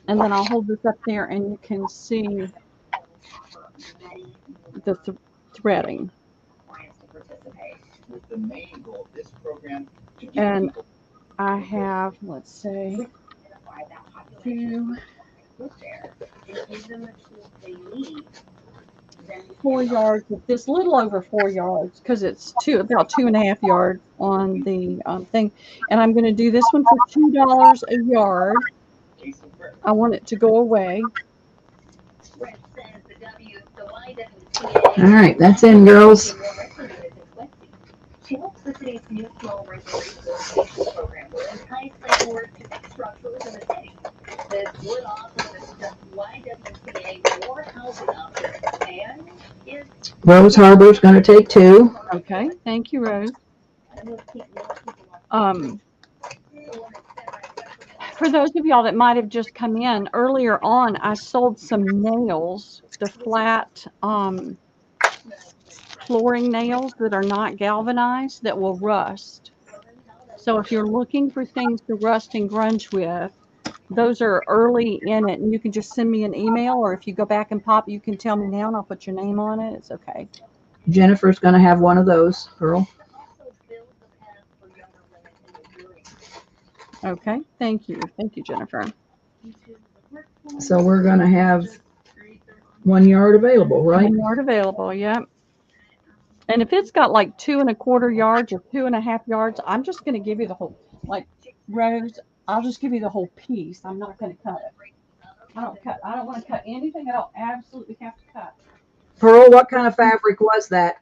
And then I'll hold this up there and you can see the threading. And I have, let's say, 2, 4 yards, this little over 4 yards, because it's about 2.5 yards on the thing. And I'm going to do this one for $2 a yard. I want it to go away. All right, that's in, girls. She hopes the city's new small rental resource program will entice landlords to construct in the city. This would offer the YWCA more housing options and is Rose Harbor's going to take 2. Okay, thank you, Rose. For those of y'all that might have just come in, earlier on, I sold some nails, the flat flooring nails that are not galvanized that will rust. So if you're looking for things to rust and grunge with, those are early in it, and you can just send me an email, or if you go back and pop, you can tell me now and I'll put your name on it. It's okay. Jennifer's going to have one of those, Pearl. Okay, thank you. Thank you, Jennifer. So we're going to have 1 yard available, right? 1 yard available, yep. And if it's got like 2.25 yards or 2.5 yards, I'm just going to give you the whole, like Rose, I'll just give you the whole piece. I'm not going to cut it. I don't want to cut anything. I don't absolutely have to cut. Pearl, what kind of fabric was that?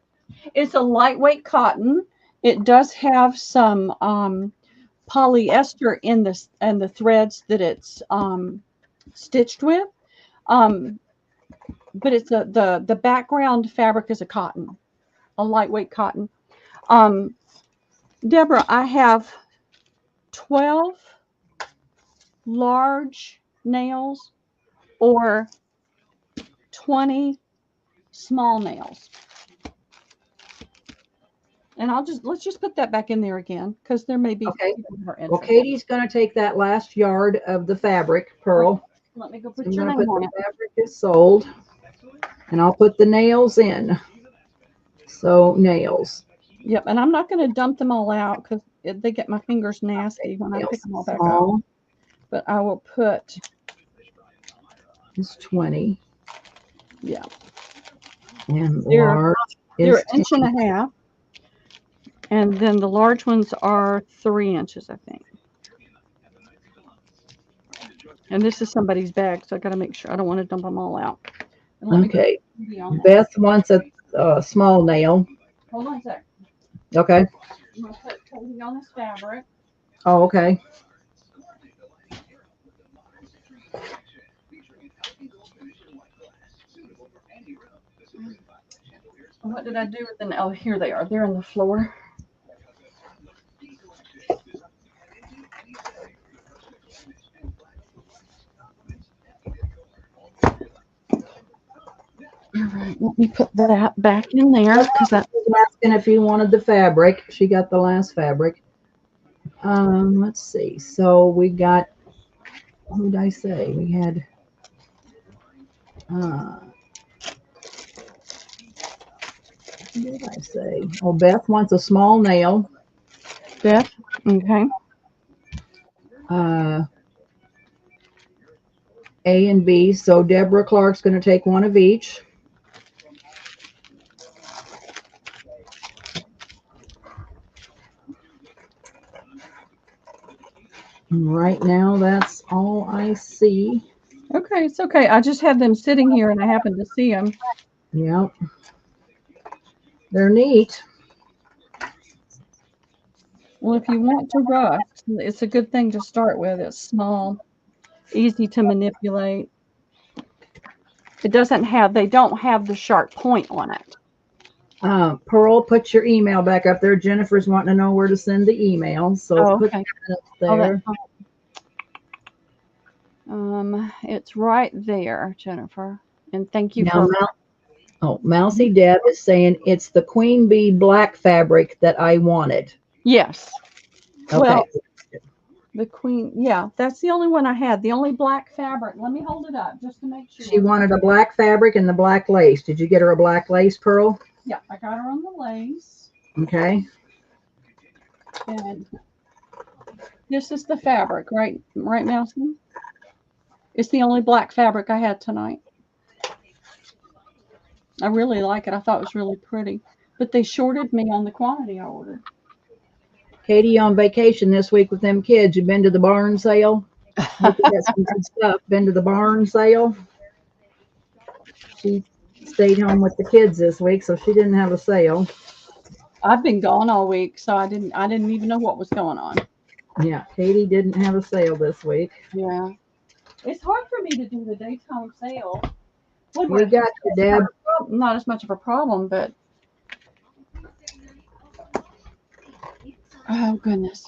It's a lightweight cotton. It does have some polyester in this and the threads that it's stitched with. But it's the background fabric is a cotton, a lightweight cotton. Deborah, I have 12 large nails or 20 small nails. And let's just put that back in there again, because there may be Okay. people who are interested. Well, Katie's going to take that last yard of the fabric, Pearl. Let me go So put I'm your going to name put on the it. fabric is sold, and I'll put the nails in. So nails. Yep, and I'm not going to dump them all out because they get my fingers nasty when I pick them all back up. But I will put. It's 20. Yeah. And They're large an is inch 10. and a half. And then the large ones are 3 inches, I think. And this is somebody's bag, so I got to make sure. I don't want to dump them all out. Okay. Beth wants a small nail. Hold on a sec. Okay. I'm going to put Katie on this fabric. Oh, okay. What did I do with them? Oh, here they are. They're on the floor. All right, let me put that back in there because that was asking if you wanted the fabric. She got the last fabric. Let's see. So we got, who did I say? We had what did I say? Oh, Beth wants a small nail. Beth, okay. A and B. So Deborah Clark's going to take one of each. Right now, that's all I see. Okay, it's okay. I just had them sitting here and I happened to see them. Yep. They're neat. Well, if you want to rust, it's a good thing to start with. It's small, easy to manipulate. They don't have the sharp point on it. Pearl, put your email back up there. Jennifer's wanting to know where to send the email. So put okay. that up there. It's right there, Jennifer. And thank you Now, for. Mousy Deb is saying it's the Queen Bee black fabric that I wanted. Yes. Okay. Well, the Queen, yeah, that's the only one I had. The only black fabric. Let me hold it up just to make sure. She wanted a black fabric and the black lace. Did you get her a black lace, Pearl? Yeah, I got her on the lace. Okay. And this is the fabric, right, Mousy? It's the only black fabric I had tonight. I really like it. I thought it was really pretty. But they shorted me on the quantity I ordered. Katie on vacation this week with them kids. You been to the barn sale? Looking at some good stuff. Been to the barn sale? She stayed home with the kids this week, so she didn't have a sale. I've been gone all week, so I didn't even know what was going on. Yeah, Katie didn't have a sale this week. Yeah. It's hard for me to do the daytime sale. When We got you, Deb. not as much of a problem, but oh goodness.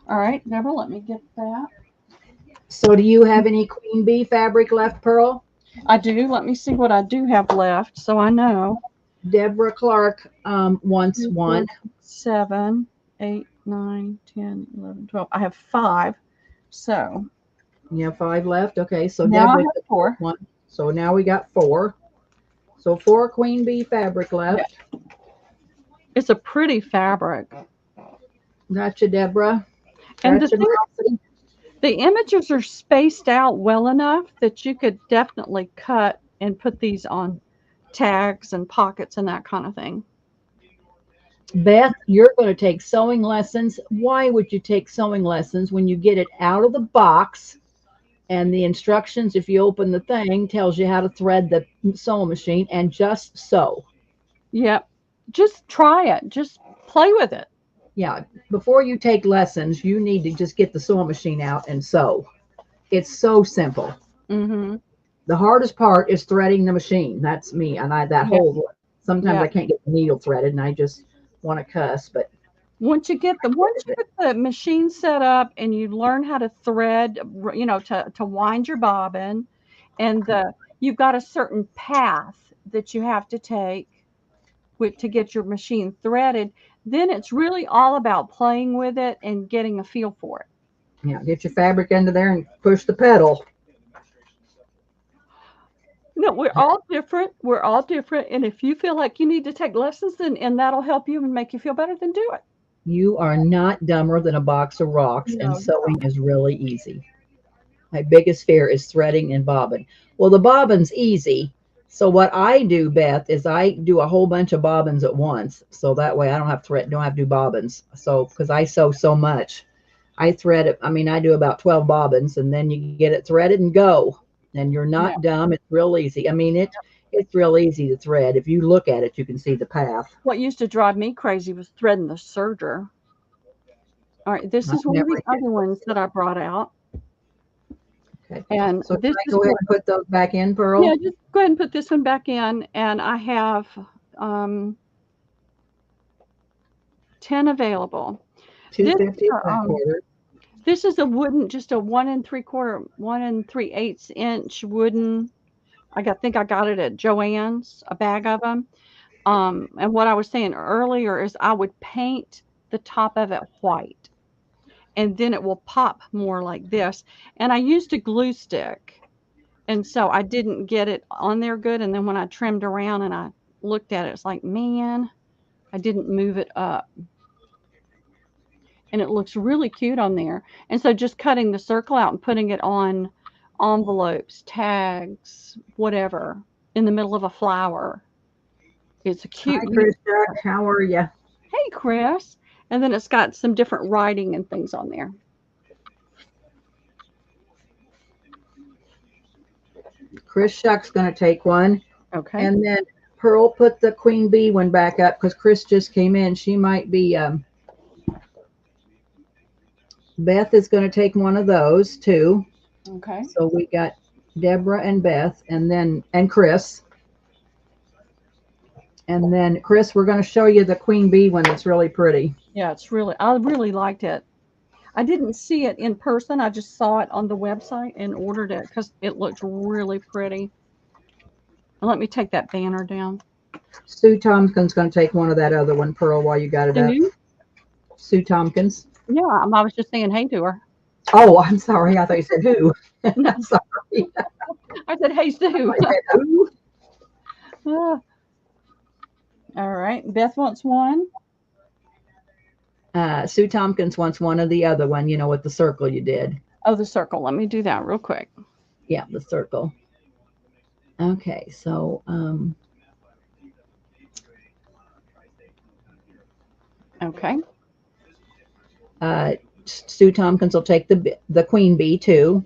All right, Deborah, let me get that. So do you have any queen bee fabric left, Pearl? I do. Let me see what I do have left, so I know. Deborah Clark wants 2, one. 4, 7, 8, 9, 10, 11, 12. I have 5. So You have 5 left. Okay, so now I Deborah have 4. one. So now we got 4. So 4 queen bee fabric left. Yeah. It's a pretty fabric. Gotcha, Deborah. And Gotcha, the images are spaced out well enough that you could definitely cut and put these on tags and pockets and that kind of thing. Beth, you're going to take sewing lessons. Why would you take sewing lessons when you get it out of the box and the instructions, if you open the thing, tells you how to thread the sewing machine and just sew? Yep. Just try it. Just play with it. Yeah. Before you take lessons, you need to just get the sewing machine out and sew. It's so simple. Mm-hmm. The hardest part is threading the machine. That's me. And whole, sometimes I can't get the needle threaded and I just want to cuss, but once you get the machine set up and you learn how to thread, to wind your bobbin, and you've got a certain path that you have to take to get your machine threaded, then it's really all about playing with it and getting a feel for it. Yeah, get your fabric into there and push the pedal. No, we're all different. We're all different. And if you feel like you need to take lessons and that'll help you and make you feel better, then do it. You are not dumber than a box of rocks, No, and sewing is really easy. My biggest fear is threading and bobbin. Well, the bobbin's easy. So what I do, Beth, is I do a whole bunch of bobbins at once. So that way I don't have to do bobbins. So because I sew so much, I thread it. I mean, I do about 12 bobbins, and then you get it threaded and go. And you're not dumb. It's real easy. I mean, it's real easy to thread. If you look at it, you can see the path. What used to drive me crazy was threading the serger. All right, this is one of the other ones that I brought out. Okay. And so this go ahead and put those back in, Pearl? Yeah, just go ahead and put this one back in. And I have 10 available. $2.50 this is a wooden, just a 1 3/8 inch wooden. I think I got it at Joann's, a bag of them. And what I was saying earlier is I would paint the top of it white, and then it will pop more like this. And I used a glue stick, and so I didn't get it on there good. And then when I trimmed around and I looked at it, it's like, man, I didn't move it up. And it looks really cute on there. And so just cutting the circle out and putting it on envelopes, tags, whatever, in the middle of a flower. It's a cute. Hi, Chris. How are you? Hey, Chris. And then it's got some different writing and things on there. Chris Shuck's going to take one. Okay. And then Pearl, put the queen bee one back up because Chris just came in. She might be... Beth is going to take one of those too. Okay. So we got Deborah and Beth, and Chris. And then Chris, we're going to show you the queen bee one that's really pretty. Yeah, I really liked it. I didn't see it in person. I just saw it on the website and ordered it because it looked really pretty. And let me take that banner down. Sue Tompkins going to take one of that other one, Pearl, while you got it up. Sue Tompkins. Yeah, I was just saying hey to her. Oh, I'm sorry. I thought you said who. I'm sorry. I said, hey, Sue. I said, who? All right. Beth wants one. Sue Tompkins wants one of the other one, with the circle you did. Oh, the circle. Let me do that real quick. Yeah, the circle. Okay, so Okay. Sue Tompkins will take the queen bee too.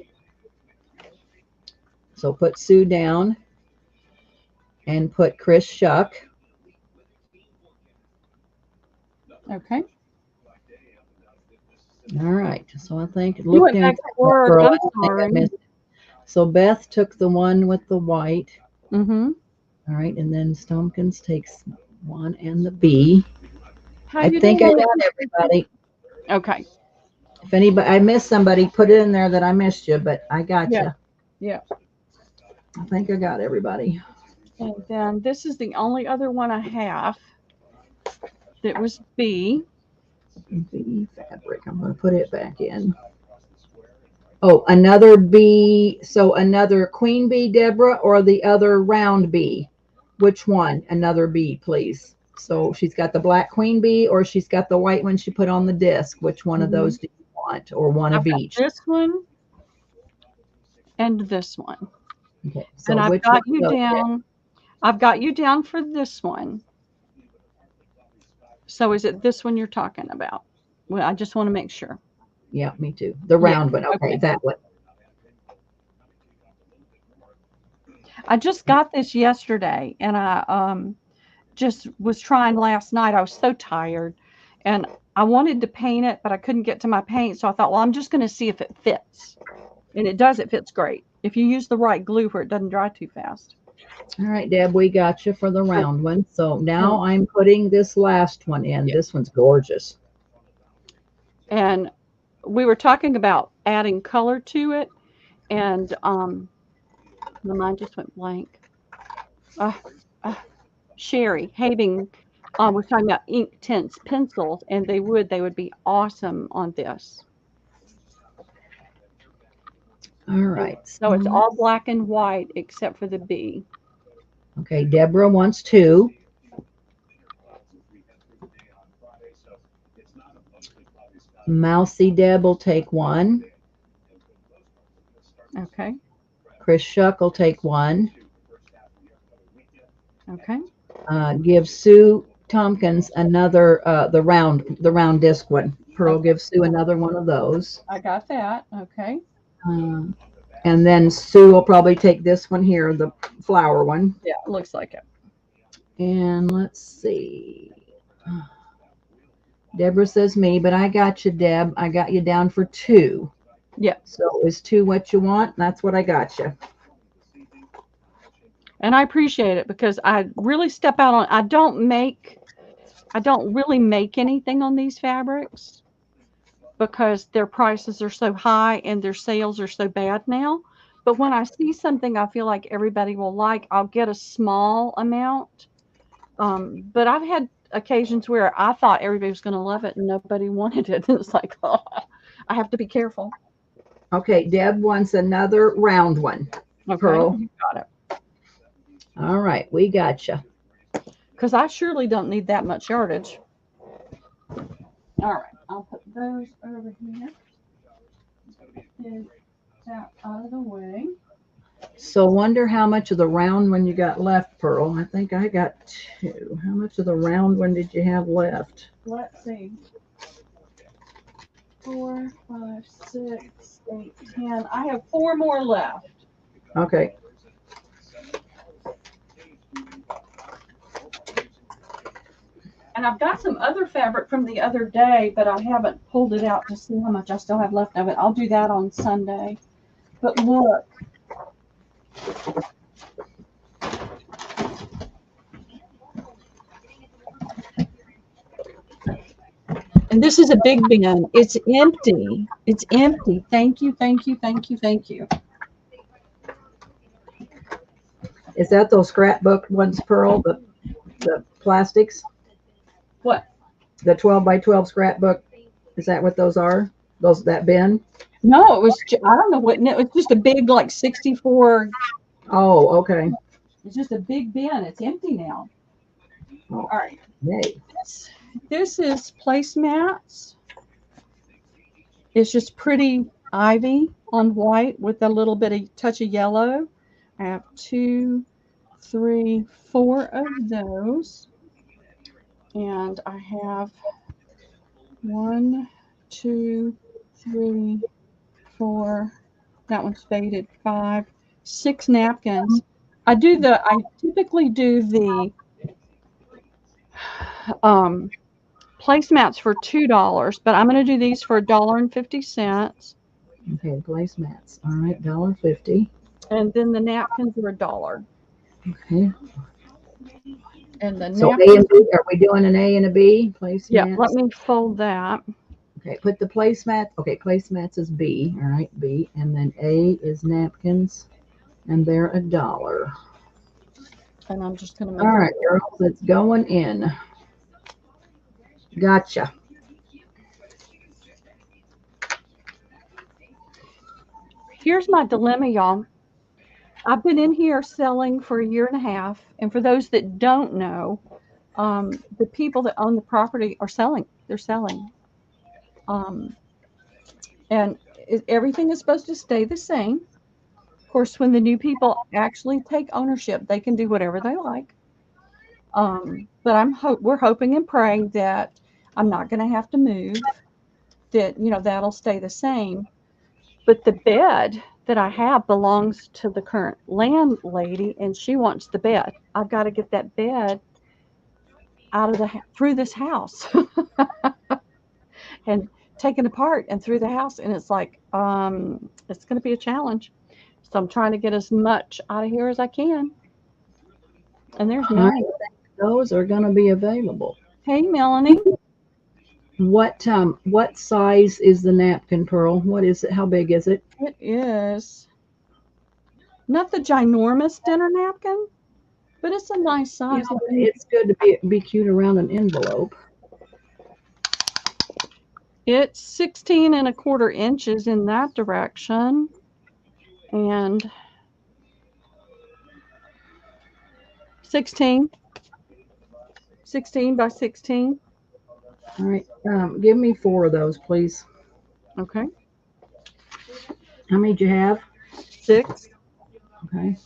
So put Sue down and put Chris Shuck. Okay. All right. So I think You went down back to work. girl, I'm I think I sorry. missed it. So Beth took the one with the white. Mm-hmm. All right, and then Tompkins takes one and the bee. How I you think I doing? got everybody. Okay. If anybody I missed somebody, put it in there that I missed you, but I got Yeah. you. Yeah. I think I got everybody. And then this is the only other one I have that was B. Bee fabric. I'm going to put it back in. Oh, another bee. So another queen bee, Deborah, or the other round bee? Which one? Another bee, please. So she's got the black queen bee, or she's got the white one she put on the disc. Which one of those do you want, or one I've of got each? this one and this one. Okay. So And I've which got one you goes down. I've got you down for this one. So is it this one you're talking about? Well, I just want to make sure. Yeah, me too. The Yeah. round one. Okay, that one. I just got this yesterday, and I just was trying last night. I was so tired, and I wanted to paint it, but I couldn't get to my paint. So I thought, well, I'm just going to see if it fits, and it does. It fits great if you use the right glue where it doesn't dry too fast. All right, Deb, we got you for the round one. So now I'm putting this last one in. Yeah. This one's gorgeous. And we were talking about adding color to it, and my mind just went blank. Uh, Sherry Having was talking about ink tints pencils, and they would be awesome on this. All right. So it's all black and white except for the B. Okay, Deborah wants two. Mousy Deb will take one. Okay. Chris Shuck will take one. Okay. Give Sue Tompkins another the round disc one. Pearl, give Sue another one of those. I got that. Okay. And then Sue will probably take this one here, the flower one. Yeah, it looks like it. And let's see. Deborah says me, but I got you, Deb. I got you down for two. Yeah. So is two what you want? That's what I got you. And I appreciate it because I really step out on. I don't really make anything on these fabrics because their prices are so high and their sales are so bad now. But when I see something I feel like everybody will like, I'll get a small amount. But I've had occasions where I thought everybody was going to love it and nobody wanted it. And it's like, oh, I have to be careful. Okay, Deb wants another round one. Okay, Pearl. you got it. All right, we got you. Because I surely don't need that much yardage. All right, I'll put those over here. Get that out of the way. So wonder how much of the round one you got left, Pearl. I think I got two. How much of the round one did you have left? Let's see. 4, 5, 6, 8, 10. I have 4 more left. Okay. And I've got some other fabric from the other day, but I haven't pulled it out to see how much I still have left of it. I'll do that on Sunday. But look. And this is a big bin. It's empty. It's empty. Thank you, thank you, thank you, thank you. Is that those scrapbook ones, Pearl? The plastics? What? The 12 by 12 scrapbook? Is that what those are? That bin? No, it was. I don't know what. It was just a big, like 64. Oh, okay. It's just a big bin. It's empty now. Oh, all right. Yay. This is placemats. It's just pretty ivy on white with a little bit of touch of yellow. I have 2, 3, 4 of those. And I have 1, 2, 3, 4. That one's faded. 5, 6 napkins. I typically do the placemats for $2, but I'm going to do these for $1.50. Okay, placemats. All right, $1.50. And then the napkins are $1. Okay. And the So A napkins, and B, are we doing an A and a B? Placemats. yeah, let me fold that. Okay, put the placemat. Okay, placemats is B. All right, B. And then A is napkins, and they're $1. And I'm just going to make All right, girls, it's going in. Gotcha. Here's my dilemma, y'all. I've been in here selling for a year and a half. And for those that don't know, the people that own the property are selling. They're selling. And everything is supposed to stay the same. Of course, when the new people actually take ownership, they can do whatever they like. But we're hoping and praying that I'm not going to have to move, that, that'll stay the same. But the bed that I have belongs to the current landlady, and she wants the bed. I've got to get that bed through this house and taken apart and through the house. And it's like, it's going to be a challenge. So I'm trying to get as much out of here as I can. And there's Melanie. Those are going to be available. Hey, Melanie. What size is the napkin, Pearl? What is it? How big is it? It is not the ginormous dinner napkin, but it's a nice size. Yeah, it's good to be cute around an envelope. It's 16 1/4 inches in that direction. And 16 by 16. All right. Give me 4 of those, please. Okay. How many do you have? 6. Okay.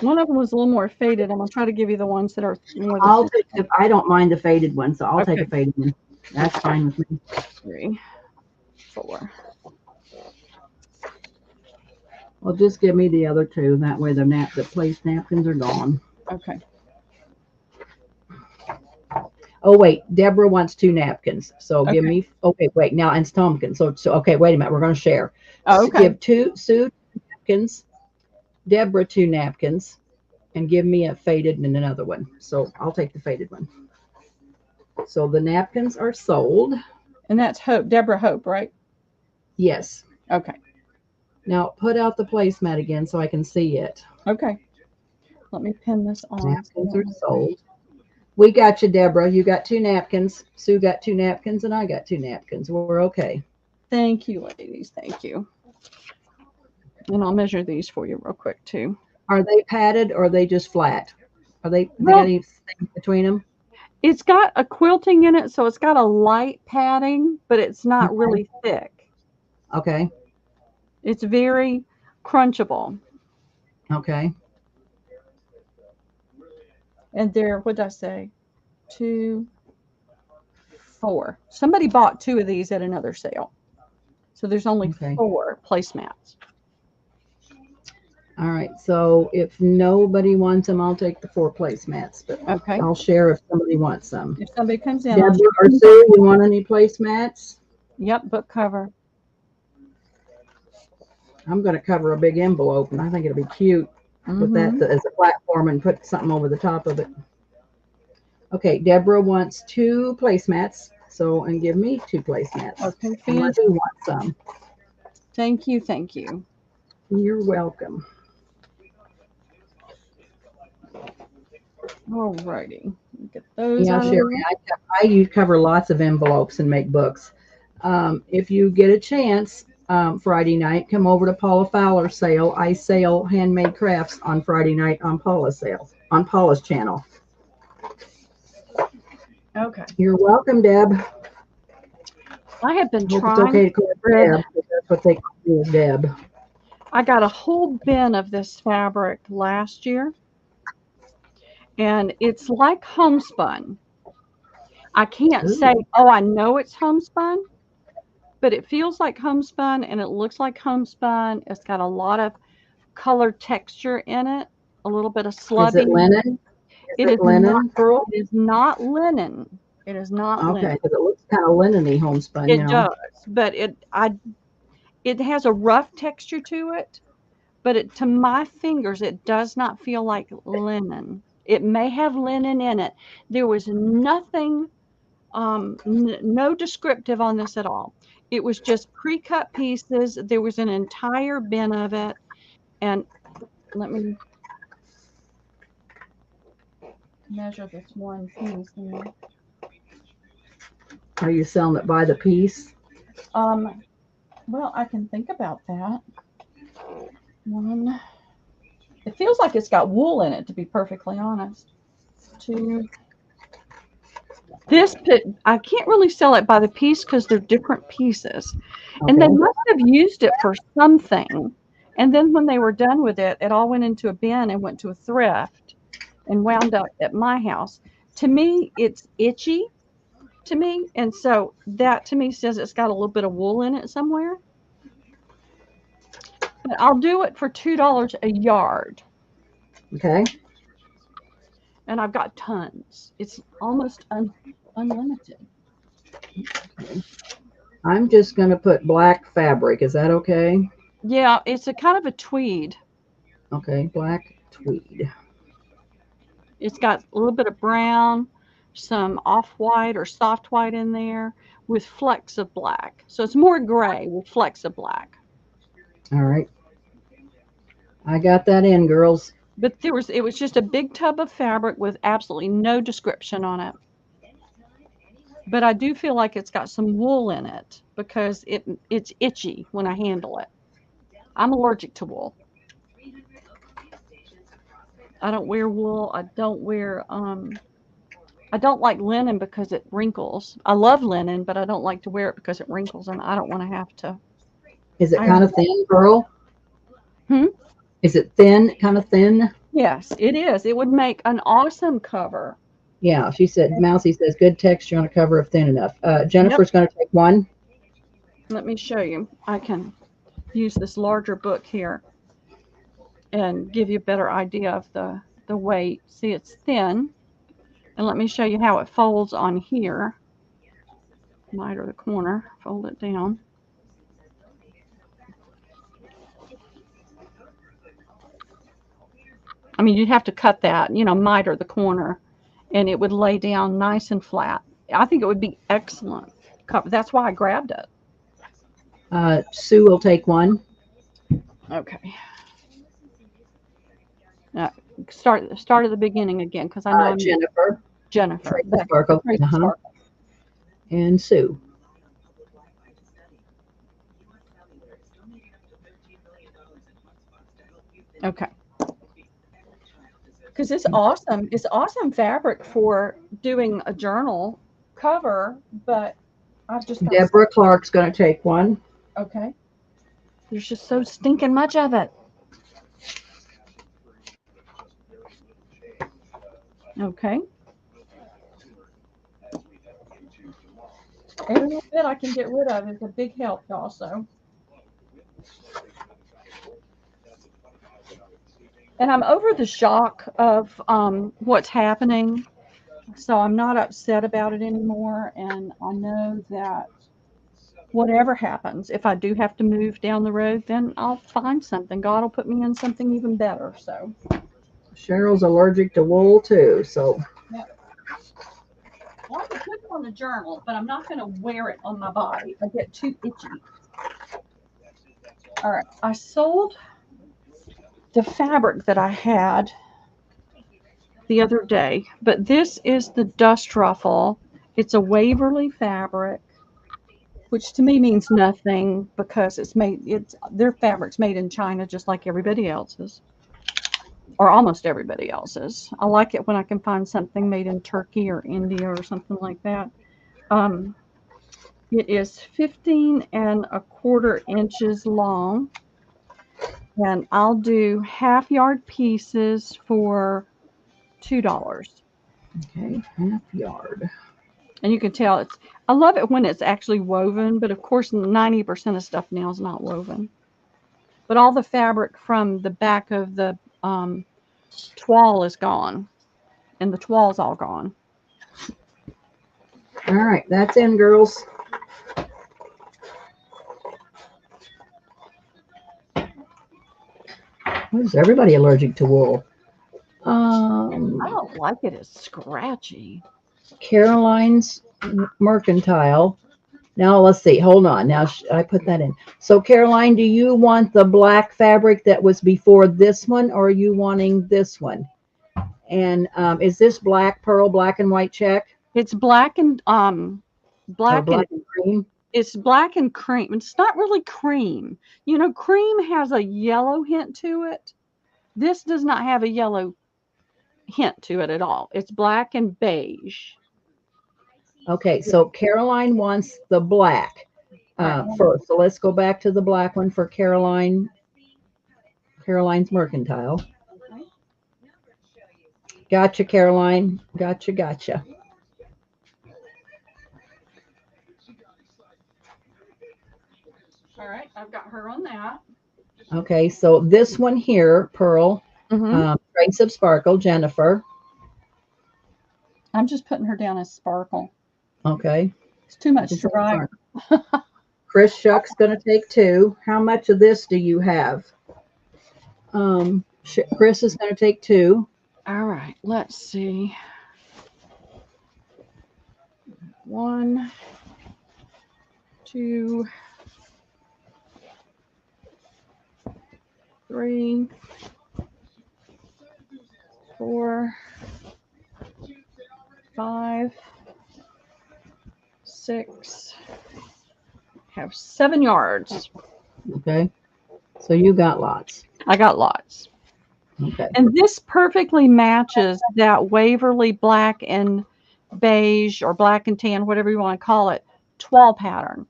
One of them was a little more faded. I'm going to try to give you the ones that are more than I don't mind the faded one, so I'll take a faded one. That's fine with me. 3, 4. Well, just give me the other 2. That way the place napkins are gone. Okay. Oh, wait. Deborah wants 2 napkins. So give Okay. me, okay, wait. Now it's Tompkins. So, okay, wait a minute. We're going to share. Oh, okay. Give Sue 2 napkins, Deborah 2 napkins, and give me a faded and another one. So I'll take the faded one. So the napkins are sold. And that's Hope, Deborah Hope, right? Yes. Okay. Now put out the placemat again so I can see it. Okay. Let me pin this on. Napkins are sold. We got you, Deborah. You got 2 napkins. Sue got 2 napkins, and I got 2 napkins. We're okay. Thank you, ladies. Thank you. And I'll measure these for you real quick, too. Are they padded or are they just flat? Are they Well, got anything between them? It's got a quilting in it, so it's got a light padding, but it's not really thick. Okay. It's very crunchable. Okay. And what did I say? 2, 4. Somebody bought 2 of these at another sale. So there's only 4 placemats. All right. So if nobody wants them, I'll take the 4 placemats. But okay. I'll share if somebody wants some. If somebody comes in. Deborah or Sue, you want any placemats? Yep, book cover. I'm going to cover a big envelope, and I think it'll be cute with that as a platform and put something over the top of it. Okay, Deborah wants 2 placemats, and give me 2 placemats. Okay, unless you want some. Thank you, thank you. You're welcome. All righty, get those. Yeah, Sherry, I cover lots of envelopes and make books. If you get a chance, Friday night, come over to Paula Fowler's sale. I sell handmade crafts on Friday night on Paula's channel. Okay. You're welcome, Deb. I have been trying. It's okay to call her Deb. That's what they call you, Deb. I got a whole bin of this fabric last year, and it's like homespun. I can't Ooh. say, oh, I know it's homespun, but it feels like homespun and it looks like homespun. It's got a lot of color texture in it, a little bit of Is it slubbing. linen? Is It it is not. linen, Pearl? It is not linen. It is not Okay, linen. because it looks kind of linen-y homespun, you It know. does, but it has a rough texture to it. But to my fingers, it does not feel like linen. It may have linen in it. There was nothing, no descriptive on this at all. It was just pre-cut pieces. There was an entire bin of it. And let me measure this one piece. Are you selling it by the piece? Well, I can think about that. One. It feels like it's got wool in it, to be perfectly honest. Two. I can't really sell it by the piece because they're different pieces. And they Okay. must have used it for something. And then when they were done with it, it all went into a bin and went to a thrift and wound up at my house. To me, it's itchy to me. And so that to me says it's got a little bit of wool in it somewhere. But I'll do it for $2 a yard. Okay. And I've got tons. It's almost unlimited. I'm just going to put black fabric. Is that okay? Yeah, it's a kind of a tweed. Okay, black tweed. It's got a little bit of brown, some off-white or soft white in there with flecks of black. So it's more gray with flecks of black. All right. I got that in, girls. But it was just a big tub of fabric with absolutely no description on it. But I do feel like it's got some wool in it because it's itchy when I handle it. I'm allergic to wool. I don't wear wool. I don't like linen because it wrinkles. I love linen, but I don't like to wear it because it wrinkles, and I don't want to have to. Is it I kind of thin, Pearl? Hmm? Is it thin, kind of thin? Yes, it is. It would make an awesome cover. Yeah, she said, Mousy says, good texture on a cover of thin enough. Jennifer's going to take one. Let me show you. I can use this larger book here and give you a better idea of the weight. See, it's thin. And let me show you how it folds on here. Miter the corner, fold it down. I mean, you'd have to cut that, miter the corner, and it would lay down nice and flat. I think it would be excellent cover. That's why I grabbed it. Sue will take one. Okay. Start at the beginning again because I know I'm Jennifer. Jennifer. Sparkle. And Sue. Okay. Because it's awesome. It's awesome fabric for doing a journal cover, but I've just got Deborah Clark's going to take one. Okay. There's just so stinking much of it. Okay. Every little bit I can get rid of is a big help also. And I'm over the shock of what's happening, so I'm not upset about it anymore. And I know that whatever happens, if I do have to move down the road, then I'll find something. God will put me in something even better. So Cheryl's allergic to wool too, so. Yep. Well, I could put it on the journal, but I'm not going to wear it on my body. I get too itchy. All right, I sold the fabric that I had the other day, but this is the dust ruffle. It's a Waverly fabric, which to me means nothing because their fabric's made in China just like everybody else's, or almost everybody else's. I like it when I can find something made in Turkey or India or something like that. It is 15¼ inches long, and I'll do half-yard pieces for $2. Okay, half yard. And you can tell I love it when it's actually woven, but of course 90% of stuff now is not woven. But all the fabric from the back of the toile is gone, and the toile's all gone. All right, that's in, girls. Why is everybody allergic to wool? I don't like it. It's scratchy. Caroline's Mercantile. Now let's see. Hold on. Now I put that in. So Caroline, do you want the black fabric that was before this one, or are you wanting this one? And is this black pearl, black and white check, It's black and or black black and and cream? it's black and cream. It's not really cream. You know, cream has a yellow hint to it. This does not have a yellow hint to it at all. It's black and beige. Okay, so Caroline wants the black first. So let's go back to the black one for Caroline's Mercantile. Okay. Gotcha, Caroline. Gotcha. All right, I've got her on that. Okay, so this one here, Pearl, Mm-hmm. Trace of Sparkle, Jennifer. I'm just putting her down as sparkle. Okay. It's too much to write. Chris Shuck's going to take 2. How much of this do you have? Chris is going to take 2. All right, let's see. 1, 2, 3, 4, 5, 6. Have 7 yards. Okay. So you got lots. I got lots. Okay. And this perfectly matches that Waverly black and beige or black and tan, whatever you want to call it, toile pattern.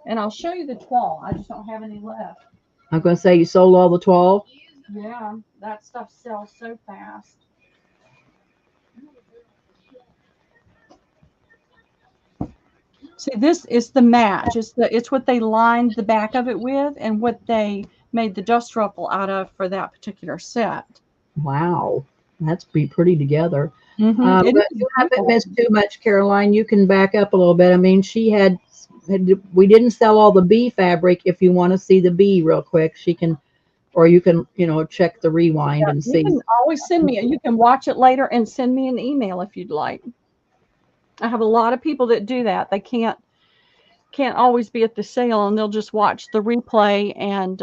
And I'll show you the toile. I just don't have any left. I'm going to say you sold all the 12. Yeah, that stuff sells so fast. See, this is the match. It's what they lined the back of it with and what they made the dust ruffle out of for that particular set. Wow. That's pretty together. Mm-hmm. But you haven't missed too much, Caroline. You can back up a little bit. I mean, we didn't sell all the bee fabric. If you want to see the bee real quick, she can, or you can, check the rewind and see. You can always send me, you can watch it later and send me an email if you'd like. I have a lot of people that do that. They can't always be at the sale, and they'll just watch the replay and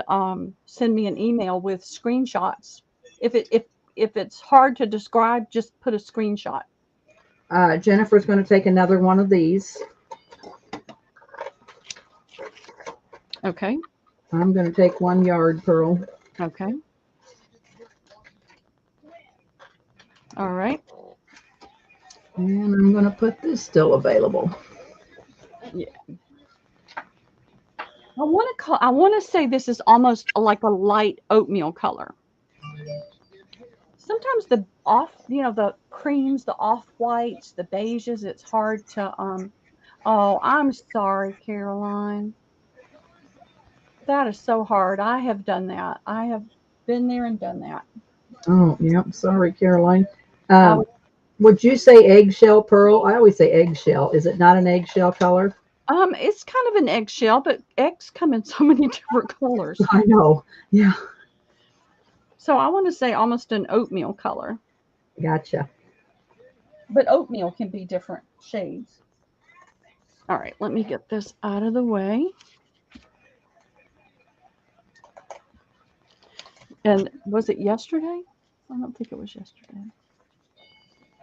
send me an email with screenshots. If it's hard to describe, just put a screenshot. Jennifer's going to take another one of these. Okay. I'm going to take 1 yard, Pearl. Okay. All right. And I'm going to put this still available. Yeah. I want to say this is almost like a light oatmeal color. Sometimes the creams, the off-whites, the beiges, it's hard to oh, I'm sorry, Caroline. That is so hard. I have done that. I have been there and done that. Oh, yeah. Sorry, Caroline. Would you say eggshell, Pearl? I always say eggshell. Is it not an eggshell color? It's kind of an eggshell, but eggs come in so many different colors. I know. Yeah. So I want to say almost an oatmeal color. Gotcha. But oatmeal can be different shades. All right, let me get this out of the way. And was it yesterday? I don't think it was yesterday.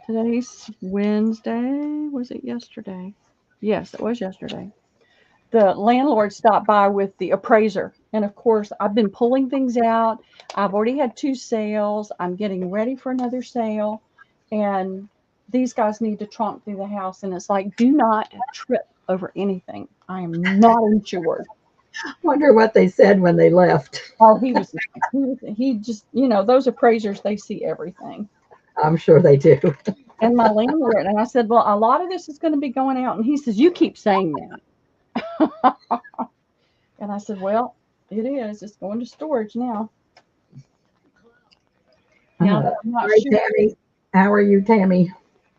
Today's Wednesday. Was it yesterday? Yes, it was yesterday. The landlord stopped by with the appraiser. And of course, I've been pulling things out. I've already had 2 sales. I'm getting ready for another sale. And these guys need to tromp through the house. And it's like, do not trip over anything. I am not insured. Wonder what they said when they left. Oh, he just, those appraisers, they see everything. I'm sure they do. And my landlord, and I said, well, a lot of this is going to be going out. And he says, you keep saying that. And I said, well, it is. It's going to storage now. Now that I'm not Hi, sure, Tammy. How are you, Tammy?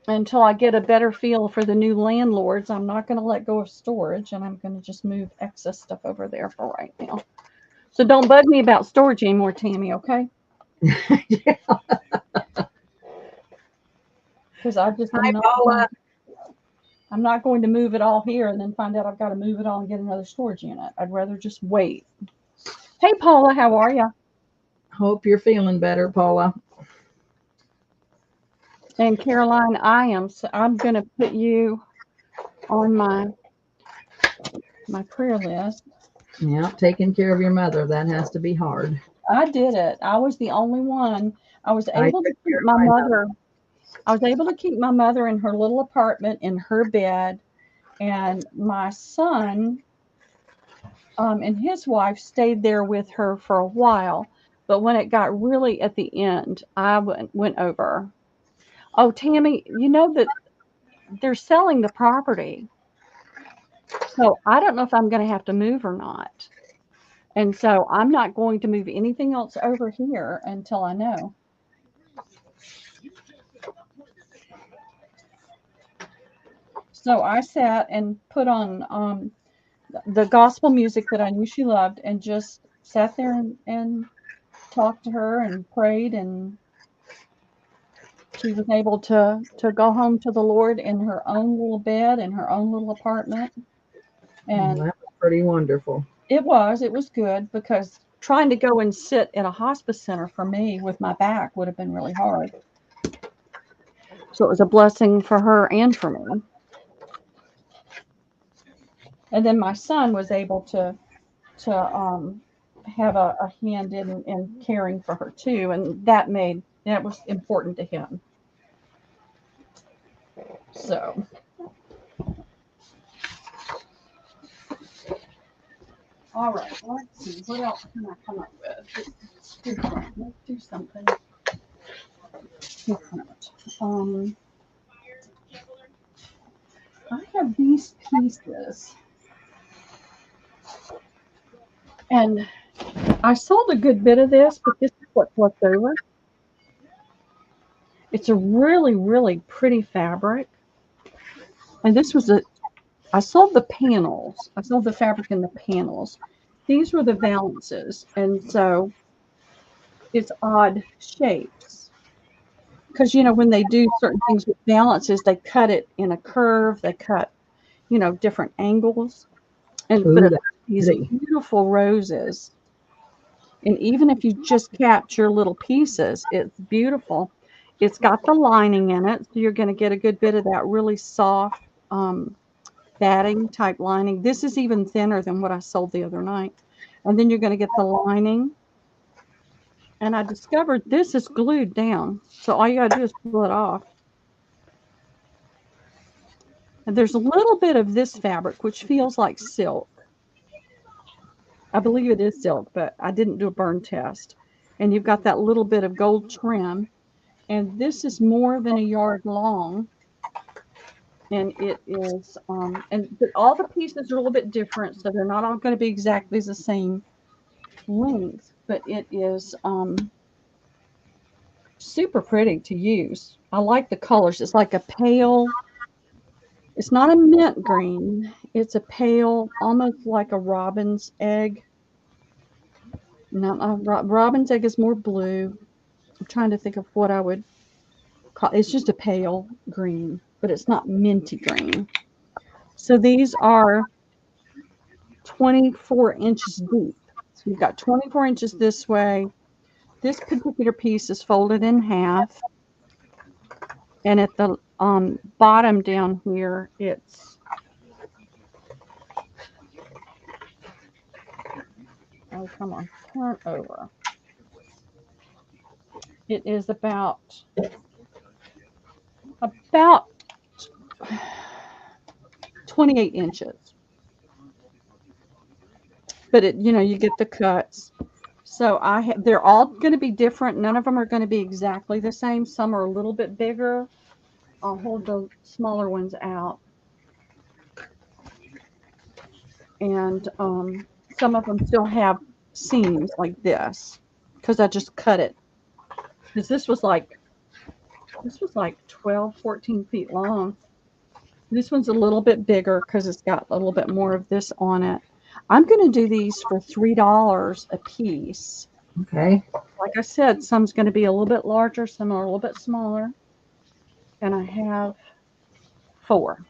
until I get a better feel for the new landlords, I'm not going to let go of storage, and I'm going to just move excess stuff over there for right now. So don't bug me about storage anymore, Tammy, okay? Yeah. Because I just Hi, Paula. I'm not going to move it all here and then find out I've got to move it all and get another storage unit. I'd rather just wait. Hey, Paula, how are you? Hope you're feeling better, Paula. And Caroline, I'm going to put you on my prayer list. Yeah, taking care of your mother, that has to be hard. I did it. I was the only one. I was I able to took keep care of my my mother. I was able to keep my mother in her little apartment in her bed, and my son and his wife stayed there with her for a while. But when it got really at the end, I went over. Oh, Tammy, you know that they're selling the property. So I don't know if I'm going to have to move or not. And so I'm not going to move anything else over here until I know. So I sat and put on the gospel music that I knew she loved and just sat there and talked to her and prayed, and she was able to go home to the Lord in her own little bed in her own little apartment. And That was pretty wonderful. it was good, because trying to go and sit in a hospice center for me with my back would have been really hard. So it was a blessing for her and for me. And then my son was able to have a hand in caring for her too, and that was important to him. So all right, let's see, what else can I come up with? Let's do something different. I have these pieces, and I sold a good bit of this, but this is what's left over. It's a really, really pretty fabric. And I sold the panels. I sold the fabric in the panels. These were the valances. And so it's odd shapes. Because, when they do certain things with valances, they cut it in a curve. They cut, different angles. But Ooh, it's that's these pretty. beautiful roses. And even if you just capture little pieces, it's beautiful. It's got the lining in it, so you're going to get a good bit of that really soft batting type lining. This is even thinner than what I sold the other night. And then you're going to get the lining. And I discovered this is glued down. So all you got to do is pull it off. And there's a little bit of this fabric, which feels like silk. I believe it is silk, but I didn't do a burn test. And you've got that little bit of gold trim. And this is more than a yard long. And it is, but all the pieces are a little bit different, so they're not all going to be exactly the same length, but it is super pretty to use. I like the colors. It's like a pale, it's not a mint green. It's a pale, almost like a robin's egg. No, robin's egg is more blue. I'm trying to think of what I would call. It's just a pale green, but it's not minty green. So these are 24 inches deep. So you've got 24 inches this way. This particular piece is folded in half. And at the bottom down here, it's, oh, come on, turn over. It is about 28 inches. But you get the cuts. So they're all going to be different. None of them are going to be exactly the same. Some are a little bit bigger. I'll hold the smaller ones out. And some of them still have seams like this because I just cut it. Because this was like 12, 14 feet long. This one's a little bit bigger because it's got a little bit more of this on it. I'm going to do these for $3 a piece. Okay. Like I said, some's going to be a little bit larger, some are a little bit smaller. And I have 4.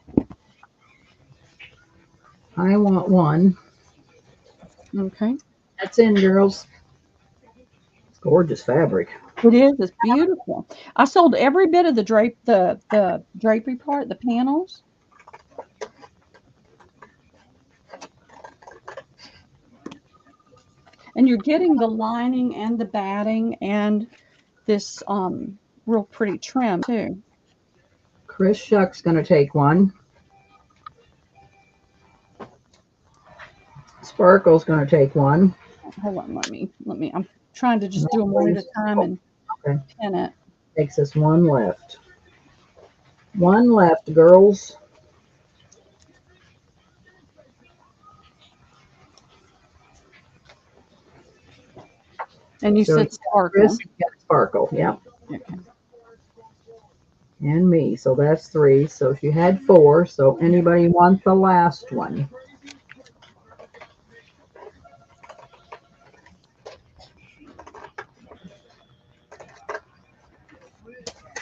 I want one. Okay. That's in, girls. It's gorgeous fabric. It is. It's beautiful. I sold every bit of the drapery part, the panels. And you're getting the lining and the batting and this real pretty trim too. Chris Shuck's going to take one. Sparkle's going to take one. Hold on, let me. I'm trying to just do them one at a time and pin it. Takes us one left. One left, girls. And you said Sparkle. Chris got Sparkle, yeah. Okay. And me, so that's 3. So she had 4. So anybody want the last one?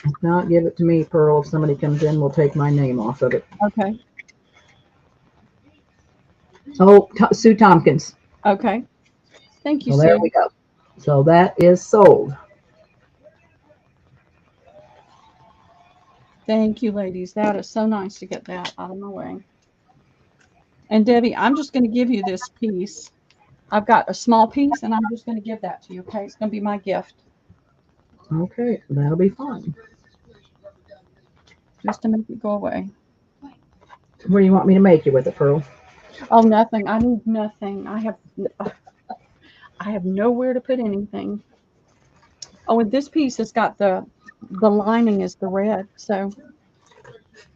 If not, give it to me, Pearl. If somebody comes in, we'll take my name off of it. Okay. Oh, Sue Tompkins. Okay. Thank you, So Sue. there we go. So that is sold. Thank you, ladies. That is so nice to get that out of my way. And Debbie, I'm just going to give you this piece. I've got a small piece, and I'm just going to give that to you, okay? It's going to be my gift. Okay, that'll be fun. Just to make it go away. What do you want me to make you with it, Pearl? Oh, nothing. I need nothing. I have nowhere to put anything. Oh, and this piece has got the lining is the red, so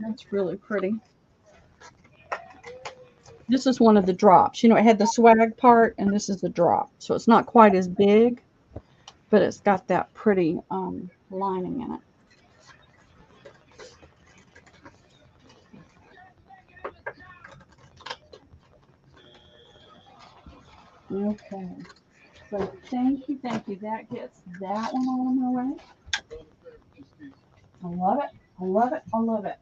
that's really pretty. This is one of the drops. You know, it had the swag part, and this is the drop. So it's not quite as big, but it's got that pretty lining in it. Okay. So thank you, thank you. That gets that one on my way. I love it. I love it. I love it.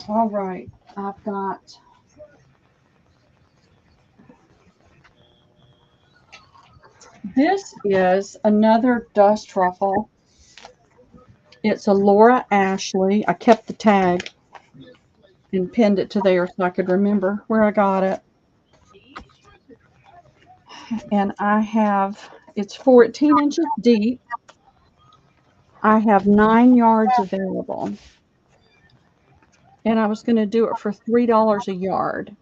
All right. I've got this is another dust ruffle. It's a Laura Ashley. I kept the tag and pinned it to there so I could remember where I got it. And I have, it's 14 inches deep. I have 9 yards available. And I was going to do it for $3 a yard.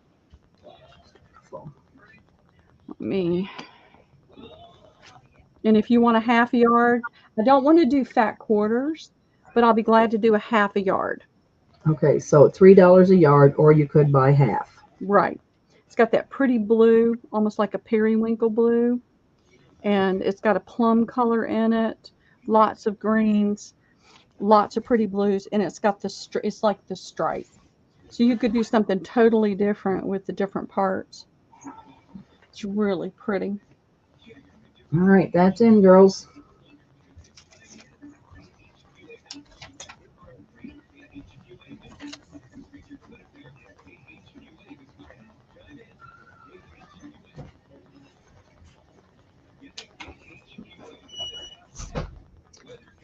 And if you want a half a yard, I don't want to do fat quarters, but I'll be glad to do a half a yard. Okay, so $3 a yard, or you could buy half. Right. It's got that pretty blue, almost like a periwinkle blue. And it's got a plum color in it, lots of greens, lots of pretty blues, and it's got it's like the stripe. So you could do something totally different with the different parts. It's really pretty. All right, that's in, girls.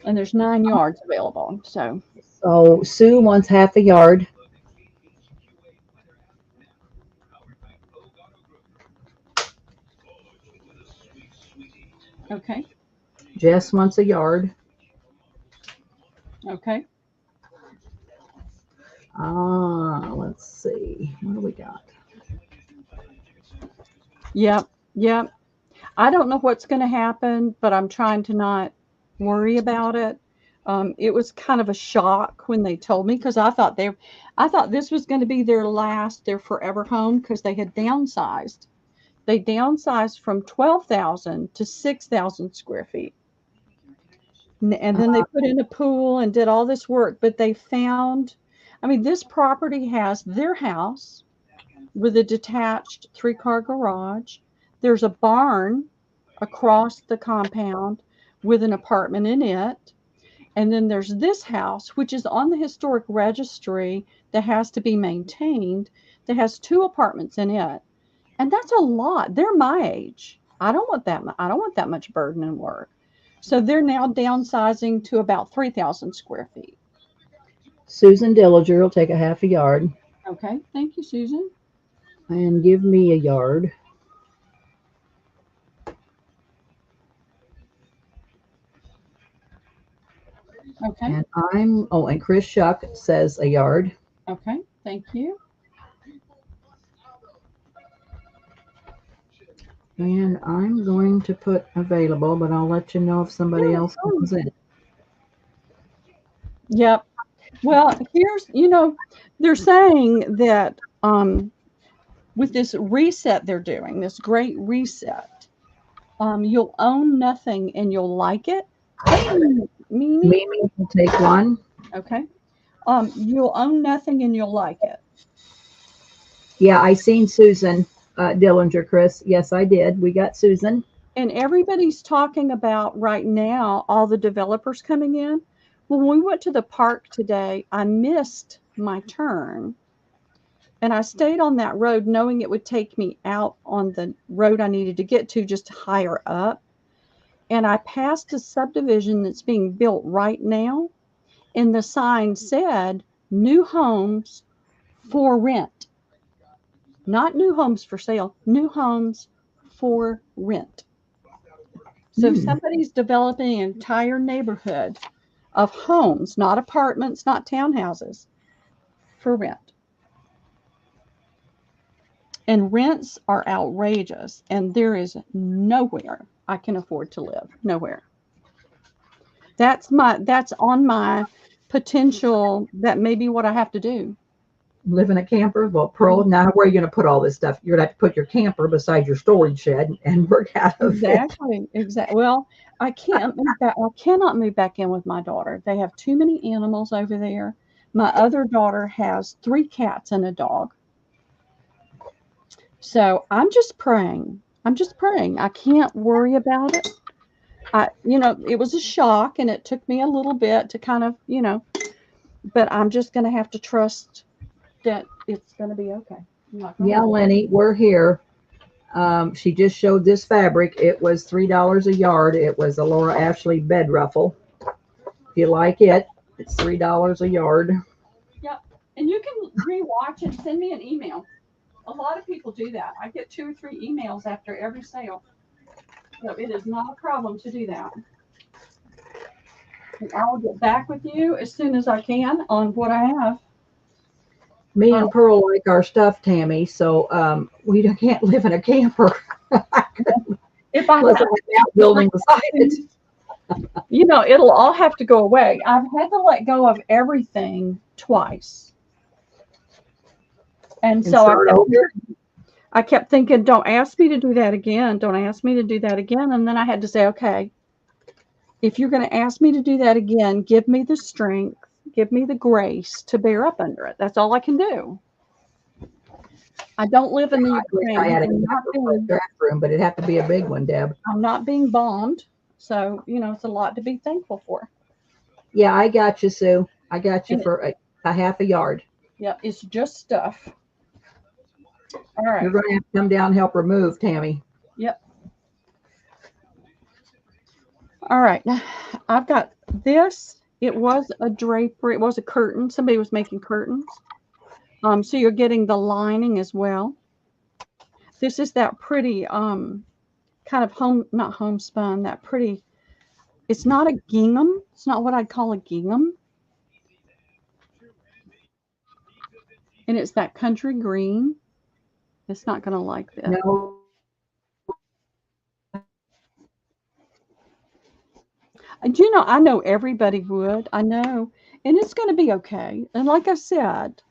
And there's 9 yards available. So Sue wants half a yard. okay. Jess wants a yard. Okay. Let's see. What do we got? Yep. Yep. I don't know what's going to happen, but I'm trying to not worry about it. It was kind of a shock when they told me because I thought this was going to be their forever home because they had downsized. They downsized from 12,000 to 6,000 square feet. And then they put in a pool and did all this work, but they found, I mean, this property has their house with a detached 3-car garage. There's a barn across the compound with an apartment in it. And then there's this house, which is on the historic registry that has to be maintained, that has 2 apartments in it. And that's a lot. They're my age. I don't want that much burden and work. So they're now downsizing to about 3,000 square feet. Susan Dillinger will take a half a yard. Okay. Thank you, Susan. And give me a yard. Okay. And Chris Shuck says a yard. Okay. Thank you. And I'm going to put available, but I'll let you know if somebody else comes in. Yep. Well, they're saying that with this reset they're doing, this great reset, you'll own nothing and you'll like it. Mimi will take one. Okay. You'll own nothing and you'll like it. Yeah, I seen Susan Dillinger, Chris. Yes, I did. We got Susan. And everybody's talking about right now all the developers coming in. When we went to the park today, I missed my turn. And I stayed on that road knowing it would take me out on the road I needed to get to just higher up. And I passed a subdivision that's being built right now. And the sign said, new homes for rent. Not new homes for sale, new homes for rent. So if somebody's developing an entire neighborhood of homes, not apartments, not townhouses, for rent. And rents are outrageous, and there is nowhere I can afford to live. Nowhere. That's on my potential. That may be what I have to do. Live in a camper? Well, Pearl, now where are you going to put all this stuff? You're going to have to put your camper beside your storage shed and work out of Exactly. Well, I can't move back. I cannot move back in with my daughter. They have too many animals over there. My other daughter has 3 cats and a dog. So I'm just praying. I can't worry about it. It was a shock and it took me a little bit to kind of, but I'm just going to have to trust that it's going to be okay. Yeah, Lenny, we're here. She just showed this fabric. It was $3 a yard. It was a Laura Ashley bed ruffle. If you like it, it's $3 a yard. Yep. And you can rewatch and send me an email. A lot of people do that. I get 2 or 3 emails after every sale. So it is not a problem to do that. And I'll get back with you as soon as I can on what I have. Me and Pearl like our stuff, Tammy, so we can't live in a camper. If I have an outbuilding beside it. It'll all have to go away. I've had to let go of everything twice. And so I kept thinking, don't ask me to do that again. Don't ask me to do that again. And then I had to say, okay, if you're going to ask me to do that again, give me the strength, give me the grace to bear up under it. That's all I can do. I don't live in the Ukraine. I had a bathroom, but it'd have to be a big one, Deb. I'm not being bombed. So, it's a lot to be thankful for. Yeah, I got you, Sue. I got you for a half a yard. Yep, it's just stuff. All right. You're going to have to come down and help remove, Tammy. Yep. All right. I've got this. It was a drapery. It was a curtain. Somebody was making curtains. So you're getting the lining as well. This is that pretty kind of not homespun, that pretty, it's not a gingham. It's not what I'd call a gingham. And it's that country green. It's not going to like this. No. And I know everybody would. I know. And it's going to be okay. And like I said,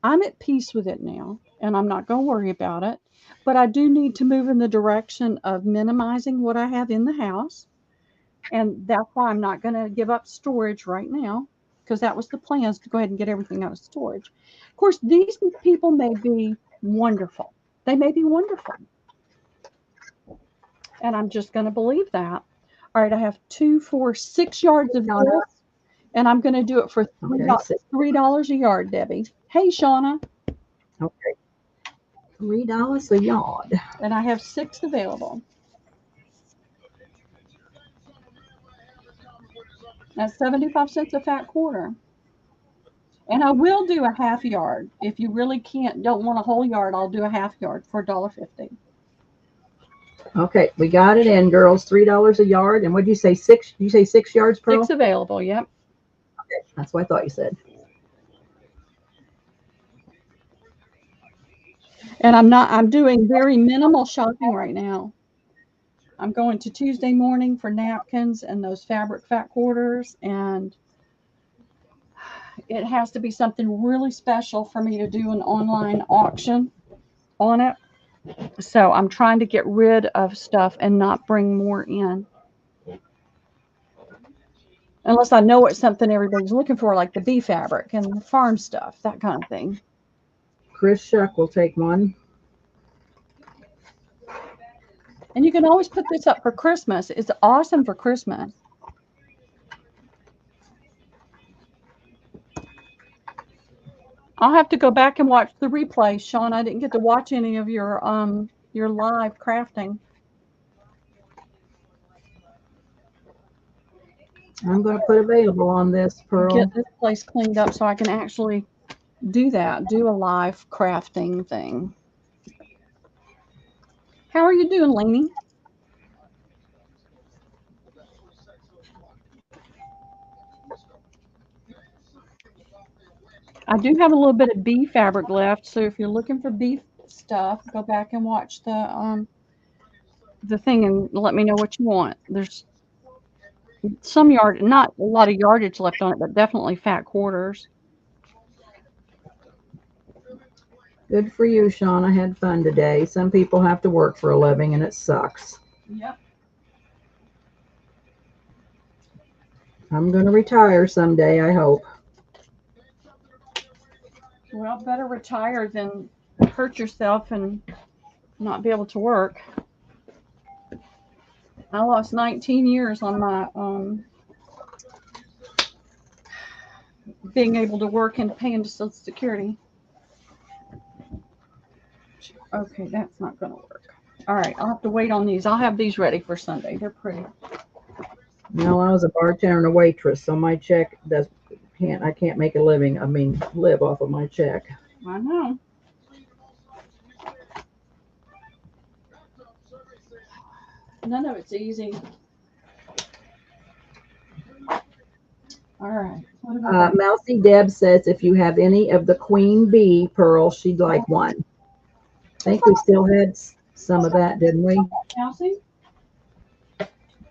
I'm at peace with it now, and I'm not going to worry about it. But I do need to move in the direction of minimizing what I have in the house. And that's why I'm not going to give up storage right now, because that was the plan, is to go ahead and get everything out of storage. Of course, these people may be wonderful. They may be wonderful. And I'm just going to believe that. All right, I have 2, 4, 6 yards of Shauna. this, and I'm going to do it for Okay, $3 a yard, Debbie. Hey, Shauna. okay. $3 a yard. And I have 6 available. That's 75 cents a fat quarter. And I will do a half yard. If you really don't want a whole yard, I'll do a half yard for $1.50. Okay, we got it in, girls. $3 a yard. And what did you say? 6? Did you say 6 yards, Pearl? 6 available, yep. Okay, that's what I thought you said. And I'm doing very minimal shopping right now. I'm going to Tuesday morning for napkins and those fabric fat quarters, and it has to be something really special for me to do an online auction on it. So I'm trying to get rid of stuff and not bring more in. Unless I know it's something everybody's looking for, like the bee fabric and the farm stuff, that kind of thing. Chris Shuck will take one. And you can always put this up for Christmas. It's awesome for Christmas. I'll have to go back and watch the replay, Sean. I didn't get to watch any of your live crafting. I'm going to put available on this, Pearl. Get this place cleaned up so I can actually do a live crafting thing. How are you doing, Lainey? I do have a little bit of bee fabric left, so if you're looking for bee stuff, go back and watch the thing and let me know what you want. There's not a lot of yardage left on it, but definitely fat quarters. Good for you, Sean. I had fun today. Some people have to work for a living, and it sucks. Yep. I'm going to retire someday, I hope. Well, better retire than hurt yourself and not be able to work. I lost 19 years on my being able to work and pay into Social Security. Okay, that's not going to work. All right, I'll have to wait on these. I'll have these ready for Sunday. They're pretty. No, I was a bartender and a waitress, so my check I can't make a living. I mean, live off of my check. I know. None of it's easy. All right. Mousy Deb says if you have any of the queen bee, Pearl, she'd like one. I think we still had some of that, didn't we? Mousy?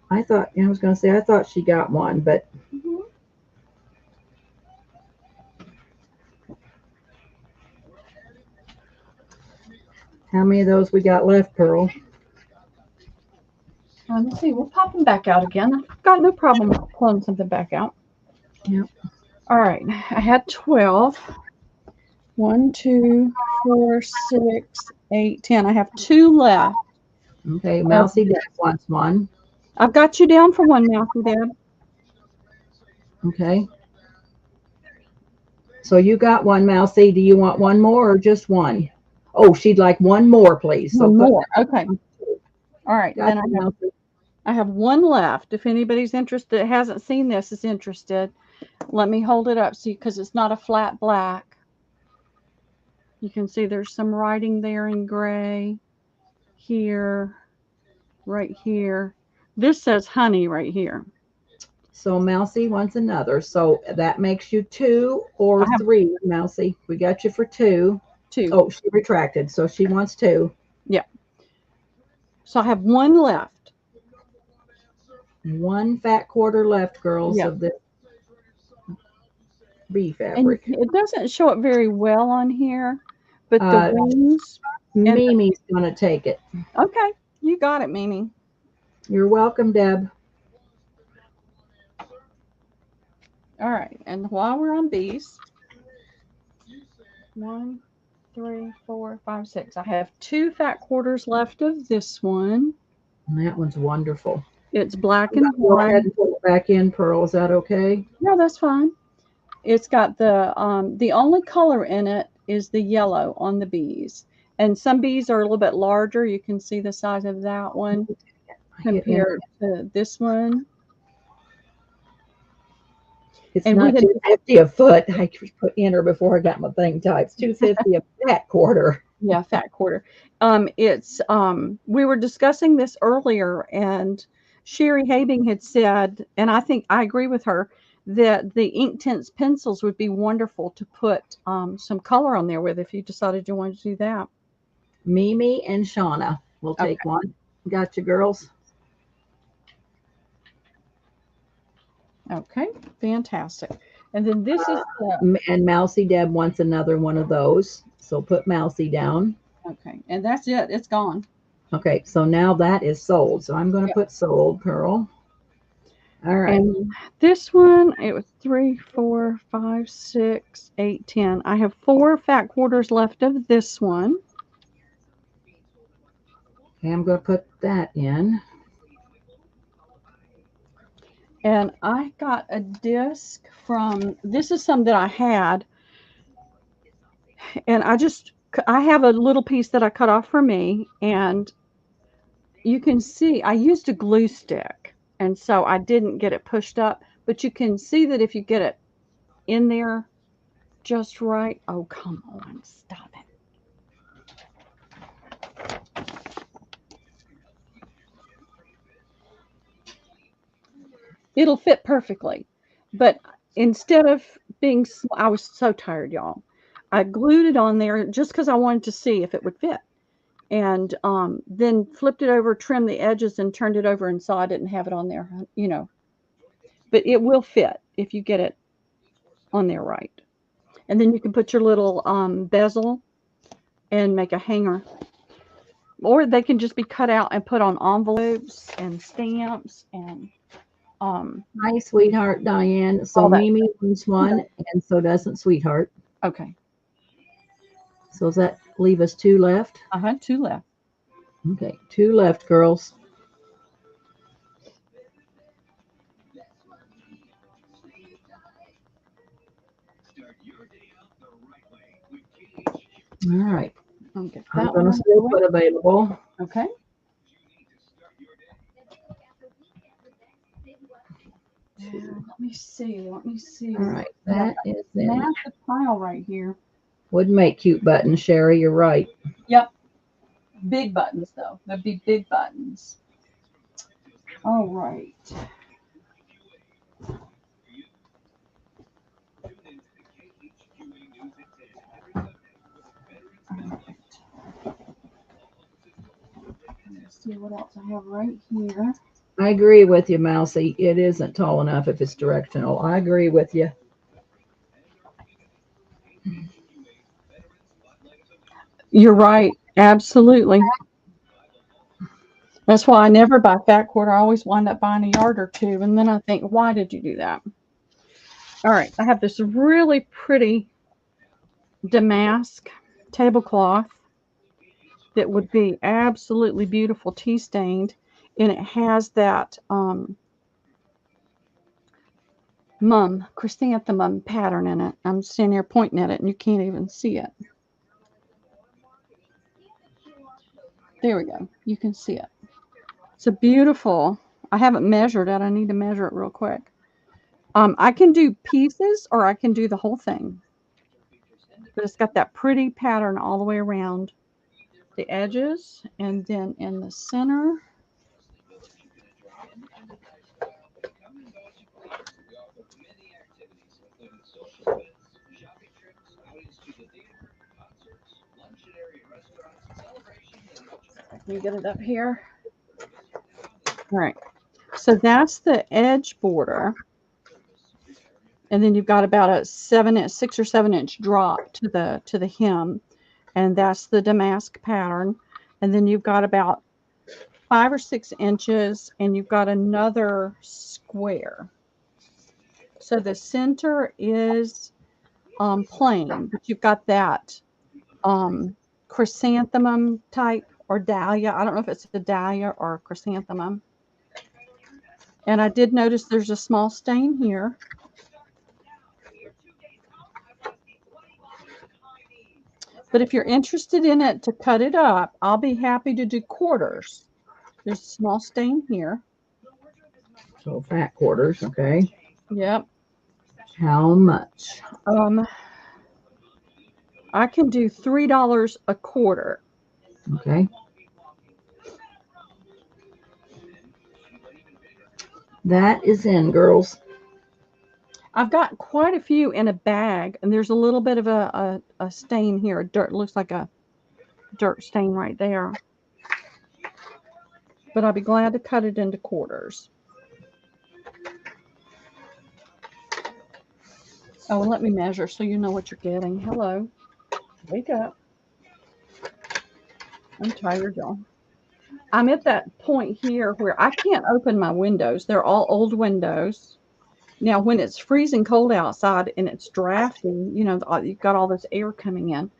I was going to say, I thought she got one, but. Mm-hmm. How many of those we got left, Pearl? Let's see. We'll pop them back out again. I've got no problem pulling something back out. Yep. All right. I had 12. 1, 2, 4, 6, 8, 10. I have 2 left. Okay. Mousy Deb wants one. I've got you down for one, Mousy Deb. Okay. So you got one, Mousy. Do you want one more or just one? Oh, she'd like one more, please. One more. Okay. All right. Then I have one left. If anybody's interested, hasn't seen this, is interested, let me hold it up. See, because it's not a flat black. You can see there's some writing there in gray. Here, right here. This says honey right here. So Mousy wants another. So that makes you 2 or 3, Mousy. We got you for 2. 2. Oh, she retracted. So she wants 2. Yeah. So I have one left. One fat quarter left, girls, Yeah. of this bee And fabric. it doesn't show up very well on here, but the Uh, wings and Mimi's going to take it. okay, you got it, Mimi. You're welcome, Deb. All right, and while we're on bees, 1, 3, 4, 5, 6. I have 2 fat quarters left of this one. And that one's wonderful. It's black I'm and gonna go white. ahead and put it back in, Pearl. Is that okay? No, that's fine. It's got the only color in it is the yellow on the bees. And some bees are a little bit larger. You can see the size of that one compared to this one. It's And we not had 250 a foot. I put enter before I got my thing typed. It's 250 a fat quarter. yeah, fat quarter. It's we were discussing this earlier, and Sherry Habing had said, and I think I agree with her, that the Inktense pencils would be wonderful to put some color on there with if you decided you wanted to do that. Mimi and Shauna will Okay. take one. Gotcha, girls. Okay, fantastic. And then this is the, And Mousy Deb wants another one of those. So put Mousy down. okay, and that's it. It's gone. Okay, so now that is sold. So I'm going to Yeah. put sold, Pearl. All right. And this one, it was 3, 4, 5, 6, 8, 10. I have 4 fat quarters left of this one. Okay, I'm going to put that in. And I got a disc from, this is some that I had. And I have a little piece that I cut off for me. And you can see, I used a glue stick. And so I didn't get it pushed up. But you can see that if you get it in there just right. Oh, come on. Stop it. It'll fit perfectly. But instead of being, I was so tired, y'all. I glued it on there just because I wanted to see if it would fit. And then flipped it over, trimmed the edges, and turned it over and saw I didn't have it on there, you know. But it will fit if you get it on there right. And then you can put your little bezel and make a hanger. Or they can just be cut out and put on envelopes and stamps and Hi, sweetheart Diane. So all that. Mimi wants one, and so doesn't sweetheart. Okay. So does that leave us 2 left? I had 2 left. Okay, 2 left, girls. All right. I'll get I'm that going to one. still put available. Okay. Let me see. Let me see. All right, that is in. Massive pile right here. Would make cute buttons, Sherry. You're right. Yep. Big buttons, though. There'd be big buttons. All right. Let's see what else I have right here. I agree with you, Mousy. It isn't tall enough if it's directional. I agree with you. You're right. Absolutely. That's why I never buy fat quarter. I always wind up buying a yard or 2. And then I think, why did you do that? All right. I have this really pretty damask tablecloth that would be absolutely beautiful tea stained. And it has that chrysanthemum pattern in it. I'm standing here pointing at it and you can't even see it. There we go. You can see it. It's a beautiful, I haven't measured it. I need to measure it real quick. I can do pieces or I can do the whole thing. But it's got that pretty pattern all the way around the edges and then in the center. Let me get it up here. All right. So that's the edge border. And then you've got about a 6 or 7 inch drop to the hem, and that's the damask pattern. And then you've got about 5 or 6 inches, and you've got another square. So the center is plain, but you've got that chrysanthemum type or dahlia. I don't know if it's a dahlia or a chrysanthemum. And I did notice there's a small stain here. But if you're interested in it to cut it up, I'll be happy to do quarters. There's a small stain here. So fat quarters, okay. Yep. How much? I can do $3 a quarter. Okay. That is in, girls. I've got quite a few in a bag, and there's a little bit of a stain here. A dirt, looks like a dirt stain right there. But I'll be glad to cut it into quarters. Oh, and let me measure so you know what you're getting. Hello. Wake up. I'm tired, y'all. I'm at that point here where I can't open my windows. They're all old windows. Now, when it's freezing cold outside and it's drafty, you know, you've got all this air coming in,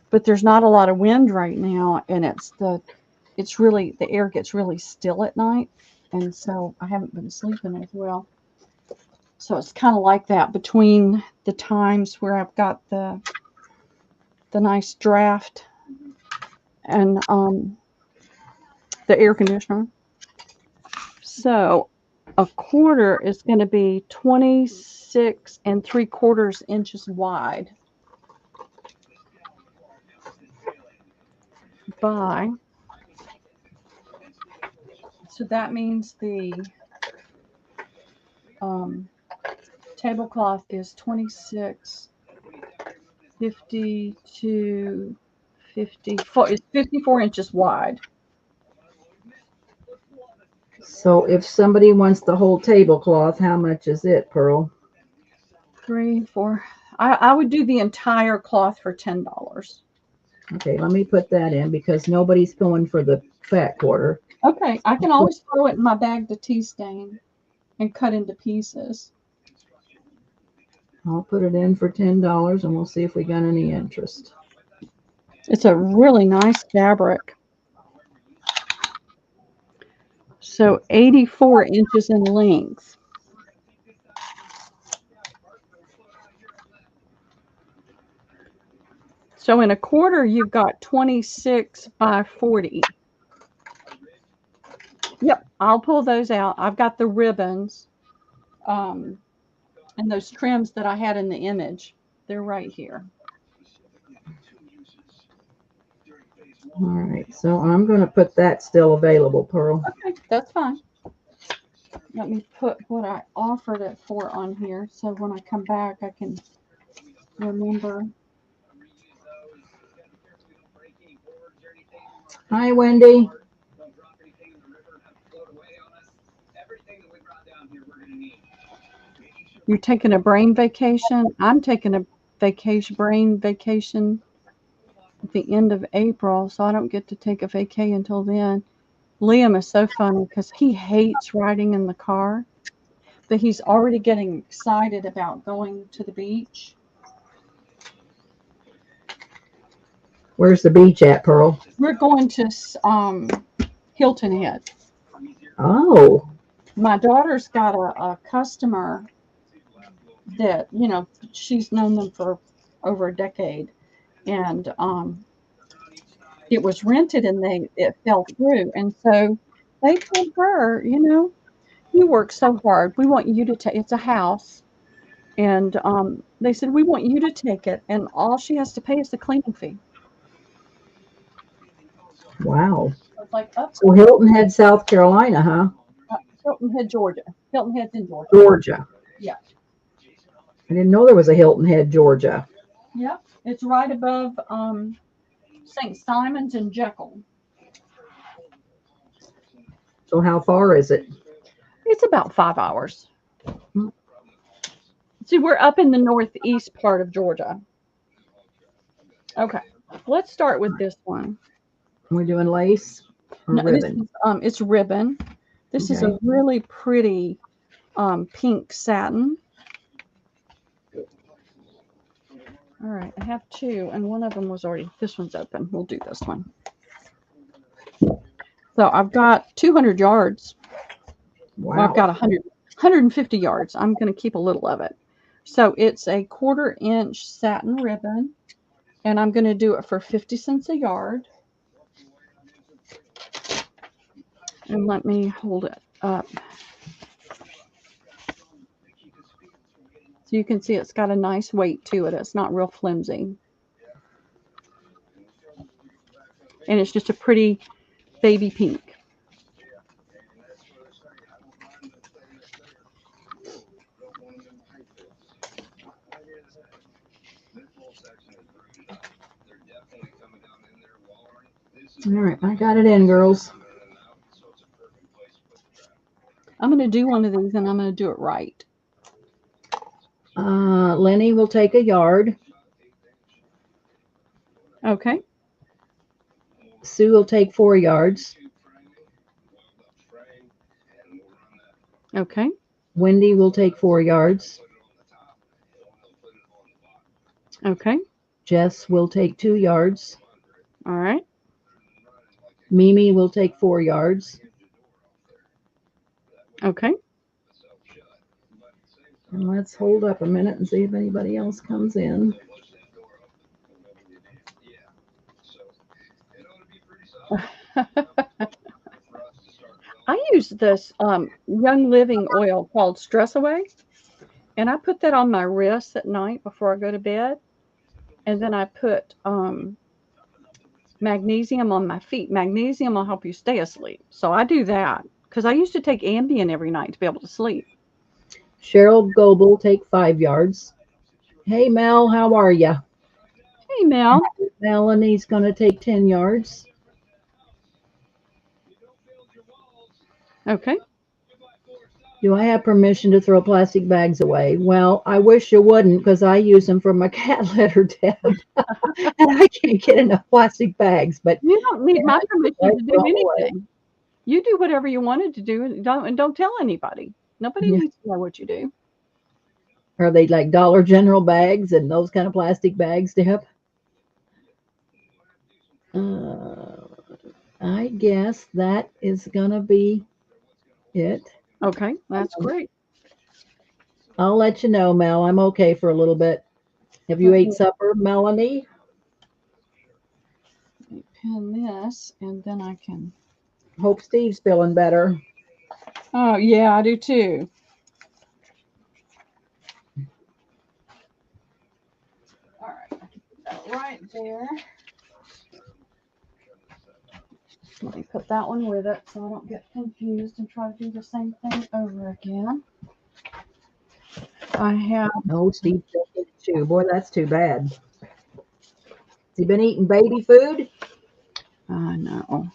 but there's not a lot of wind right now, and it's really, the air gets really still at night, and so I haven't been sleeping as well. So it's kind of like that between the times where I've got the nice draft and the air conditioner. So a quarter is going to be 26 3/4 inches wide by, so that means the tablecloth is 26, 50 to 54, it's 54 inches wide. So if somebody wants the whole tablecloth, how much is it, Pearl? 3, 4. I would do the entire cloth for $10. Okay, let me put that in because nobody's going for the fat quarter. Okay, I can always throw it in my bag to tea stain and cut into pieces. I'll put it in for $10 and we'll see if we got any interest. It's a really nice fabric. So 84 inches in length. So in a quarter, you've got 26 by 40. Yep, I'll pull those out. I've got the ribbons and those trims that I had in the image. They're right here. All right, so I'm going to put that still available, Pearl. Okay, that's fine. Let me put what I offered it for on here so when I come back, I can remember. Hi, Wendy. You're taking a brain vacation. I'm taking a brain vacation at the end of April, so I don't get to take a vacay until then. Liam is so funny because he hates riding in the car, but he's already getting excited about going to the beach. Where's the beach at, Pearl? We're going to Hilton Head. Oh. My daughter's got a customer that, you know, she's known them for over a decade, and it was rented and it fell through, and so they told her, you know, you work so hard, we want you to take, it's a house, and they said, we want you to take it, and all she has to pay is the cleaning fee. Wow. So it's like up. So Hilton Head, South Carolina, huh? Hilton Head, Georgia. Hilton Head's in Georgia. Georgia. Yeah. I didn't know there was a Hilton Head, Georgia. Yep. It's right above St. Simon's and Jekyll. So how far is it? It's It's about 5 hours. See, we're up in the northeast part of Georgia. Okay, let's start with this one. We're doing lace or No, ribbon? this is, it's ribbon. This is a really pretty pink satin. All right, I have two, and one of them was already, this one's open. We'll do this one. So I've got 200 yards. Wow. Well, I've got 150 yards. I'm going to keep a little of it. So it's a 1/4 inch satin ribbon, and I'm going to do it for 50 cents a yard. And let me hold it up. So you can see it's got a nice weight to it. It's not real flimsy. And it's just a pretty baby pink. All right, I got it in, girls. I'm going to do one of these, and I'm going to do it right. Lenny will take a yard. Okay. Sue will take 4 yards. Okay. Wendy will take 4 yards. Okay. Jess will take 2 yards. All right. Mimi will take 4 yards. Okay. And let's hold up a minute and see if anybody else comes in. I use this Young Living oil called Stress Away, and I put that on my wrists at night before I go to bed. And then I put magnesium on my feet. Magnesium will help you stay asleep. So I do that because I used to take Ambien every night to be able to sleep. Cheryl Goebel take 5 yards. Hey, Mel, how are you? Hey, Mel. Melanie's going to take 10 yards. Okay. Do I have permission to throw plastic bags away? Well, I wish you wouldn't, because I use them for my cat litter, Deb. And I can't get enough plastic bags. But you don't need my permission to do anything. Away. You do whatever you wanted to do, and don't tell anybody. Nobody needs to know what you do. Are they like Dollar General bags and those kind of plastic bags, Deb? I guess that is gonna be it. Okay, that's great. I'll let you know, Mel. I'm okay for a little bit. Have you ate supper, Melanie? Let me pin this, and then I can. Hope Steve's feeling better. Oh, yeah, I do too. All right, I can put that right there. Let me put that one with it so I don't get confused and try to do the same thing over again. I have. No, Steve too. Boy, that's too bad. Has he been eating baby food? I know.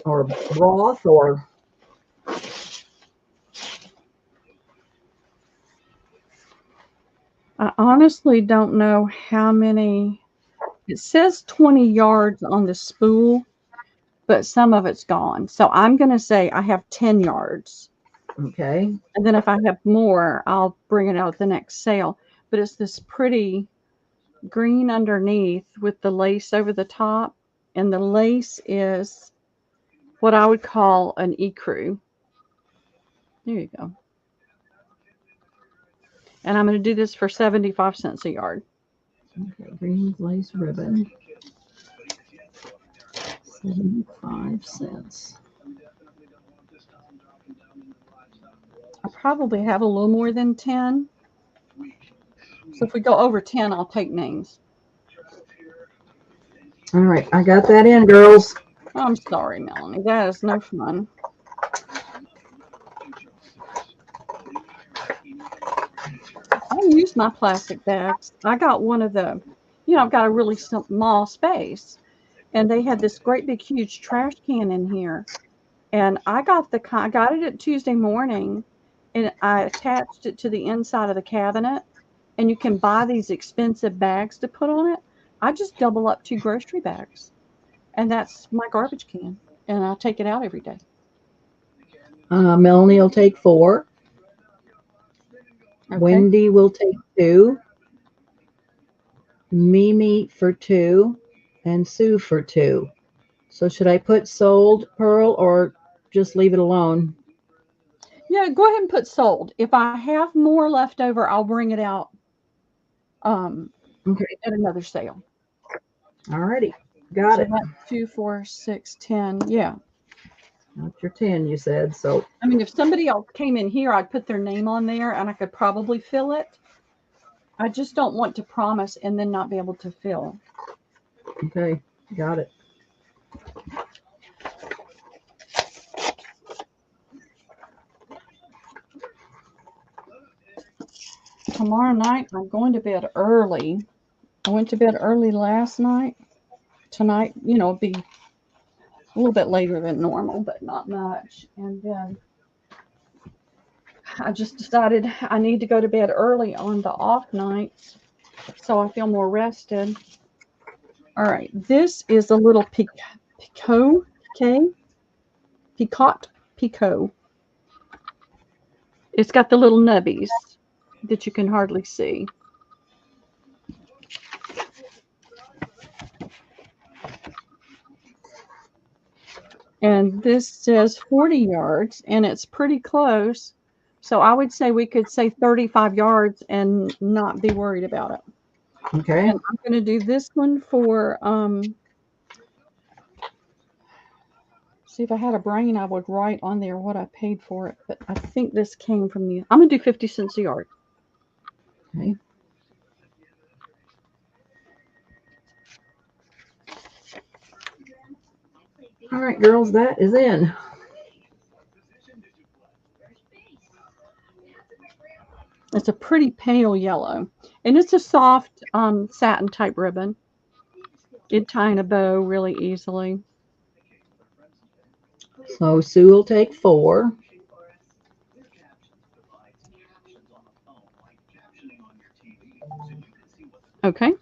Or broth or? I honestly don't know how many. It says 20 yards on the spool, but some of it's gone. So I'm going to say I have 10 yards. Okay. And then if I have more, I'll bring it out at the next sale. But it's this pretty green underneath with the lace over the top. And the lace is what I would call an ecru. There you go. And I'm going to do this for 75 cents a yard. Okay, green lace ribbon. 75 cents. I probably have a little more than 10. So if we go over 10, I'll take names. All right, I got that in, girls. I'm sorry, Melanie. That is no fun. I use my plastic bags. I got one of the, I've got a really small space. And they had this great big huge trash can in here. And I got it Tuesday morning, and I attached it to the inside of the cabinet. And you can buy these expensive bags to put on it. I just double up 2 grocery bags, and that's my garbage can, and I take it out every day. Melanie will take 4. Okay. Wendy will take 2. Mimi for 2, and Sue for 2. So should I put sold, Pearl, or just leave it alone? Yeah, go ahead and put sold. If I have more left over, I'll bring it out Okay. at another sale. Alrighty. Got it. That's 2, 4, 6, 10. Yeah. That's your 10, you said. So, I mean, if somebody else came in here, I'd put their name on there and I could probably fill it. I just don't want to promise and then not be able to fill. okay. Got it. Tomorrow night, I'm going to bed early. I went to bed early last night. Tonight, it'll be a little bit later than normal, but not much. And then I just decided I need to go to bed early on the off nights so I feel more rested. All right, this is a little Picot. It's got the little nubbies that you can hardly see. And this says 40 yards, and it's pretty close. So I would say we could say 35 yards and not be worried about it. Okay. And I'm going to do this one for, see if I had a brain, I would write on there what I paid for it. But I think this came from I'm going to do 50 cents a yard. Okay. All right, girls, that is in. It's a pretty pale yellow, and it's a soft satin type ribbon. It'd tie in a bow really easily. So Sue will take 4. Okay.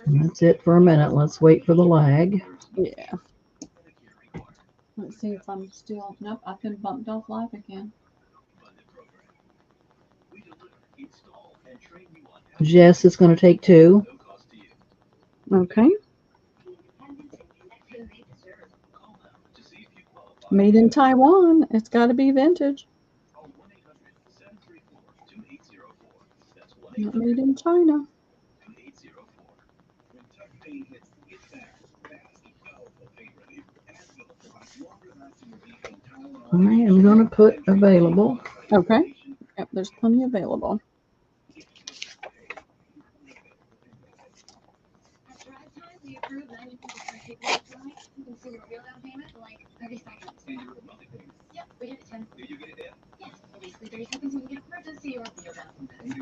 And that's it for a minute. Let's wait for the lag. Yeah. Let's see if I'm still. Nope, I've been bumped off live again. Jess is going to take 2. Okay. Made in Taiwan. It's got to be vintage. Not made in China. I am going to put available. Okay. Yep, there's plenty available.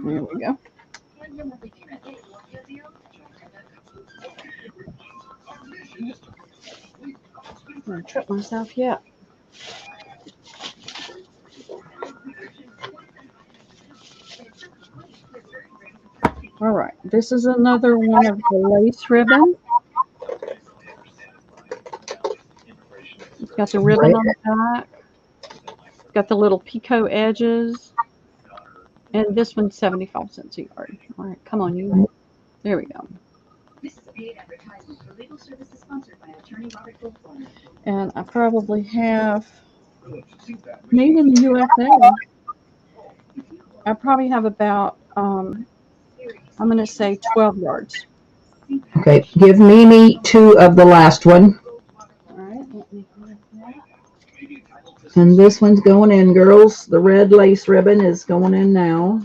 There we go. I'm going to trip myself yet. All right. This is another one of the lace ribbon. It's got the ribbon on the back. It's got the little picot edges. And this one's 75 cents a yard. All right, come on, you. There we go. This is a paid advertisement for legal services sponsored by attorney Robert Goldthorne. And I probably have made in the USA. I probably have about, I'm going to say 12 yards. Okay, give Mimi 2 of the last one. All right, let me grab that. And this one's going in, girls. The red lace ribbon is going in now.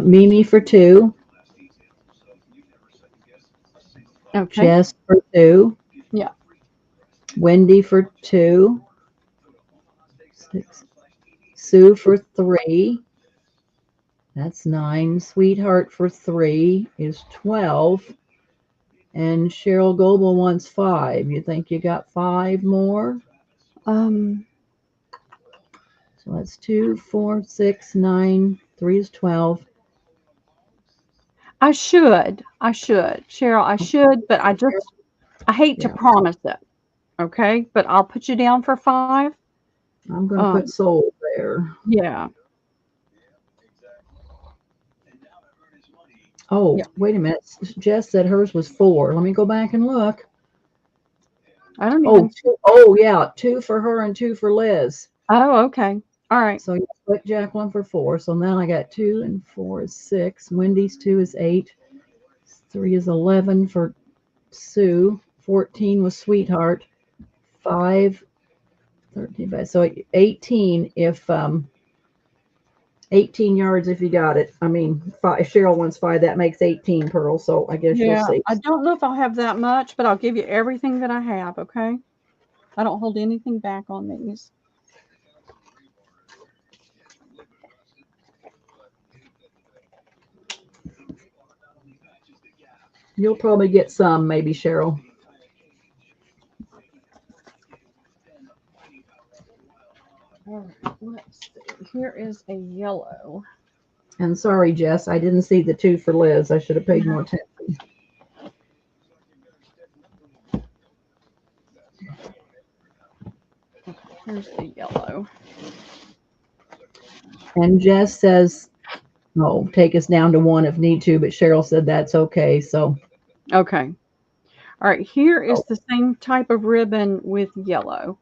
Mimi for 2. Okay. Jess for 2. Yeah. Wendy for 2. 6. Sue for 3. That's 9. Sweetheart for 3 is 12. And Cheryl Goebel wants 5. You think you got 5 more? Um, So that's 2, 4, 6, 9. 3 is 12. I should, Cheryl, I should, but I hate to Yeah. promise it. Okay, but I'll put you down for 5. I'm going to put sold there. Yeah. Oh, Yeah. wait a minute. Jess said hers was 4. Let me go back and look. I don't Oh, even. yeah. 2 for her and 2 for Liz. Oh, okay. All right. So you put Jacqueline for 4. So now I got 2 and 4 is 6. Wendy's 2 is 8. 3 is 11 for Sue. 14 was Sweetheart. 5, 13, 5. So 18 if 18 yards if you got it. I mean, 5, if Cheryl wants 5, that makes 18, Pearl. So I guess you'll Yeah, see. I don't know if I'll have that much, but I'll give you everything that I have, okay? I don't hold anything back on these. You'll probably get some, maybe, Cheryl. All right, let's see. Here is a yellow. And sorry, Jess, I didn't see the 2 for Liz. I should have paid more attention. Okay, here's the yellow. And Jess says, "Oh, take us down to 1 if need to," but Cheryl said that's okay. So, Okay. All right, here is oh, the same type of ribbon with yellow.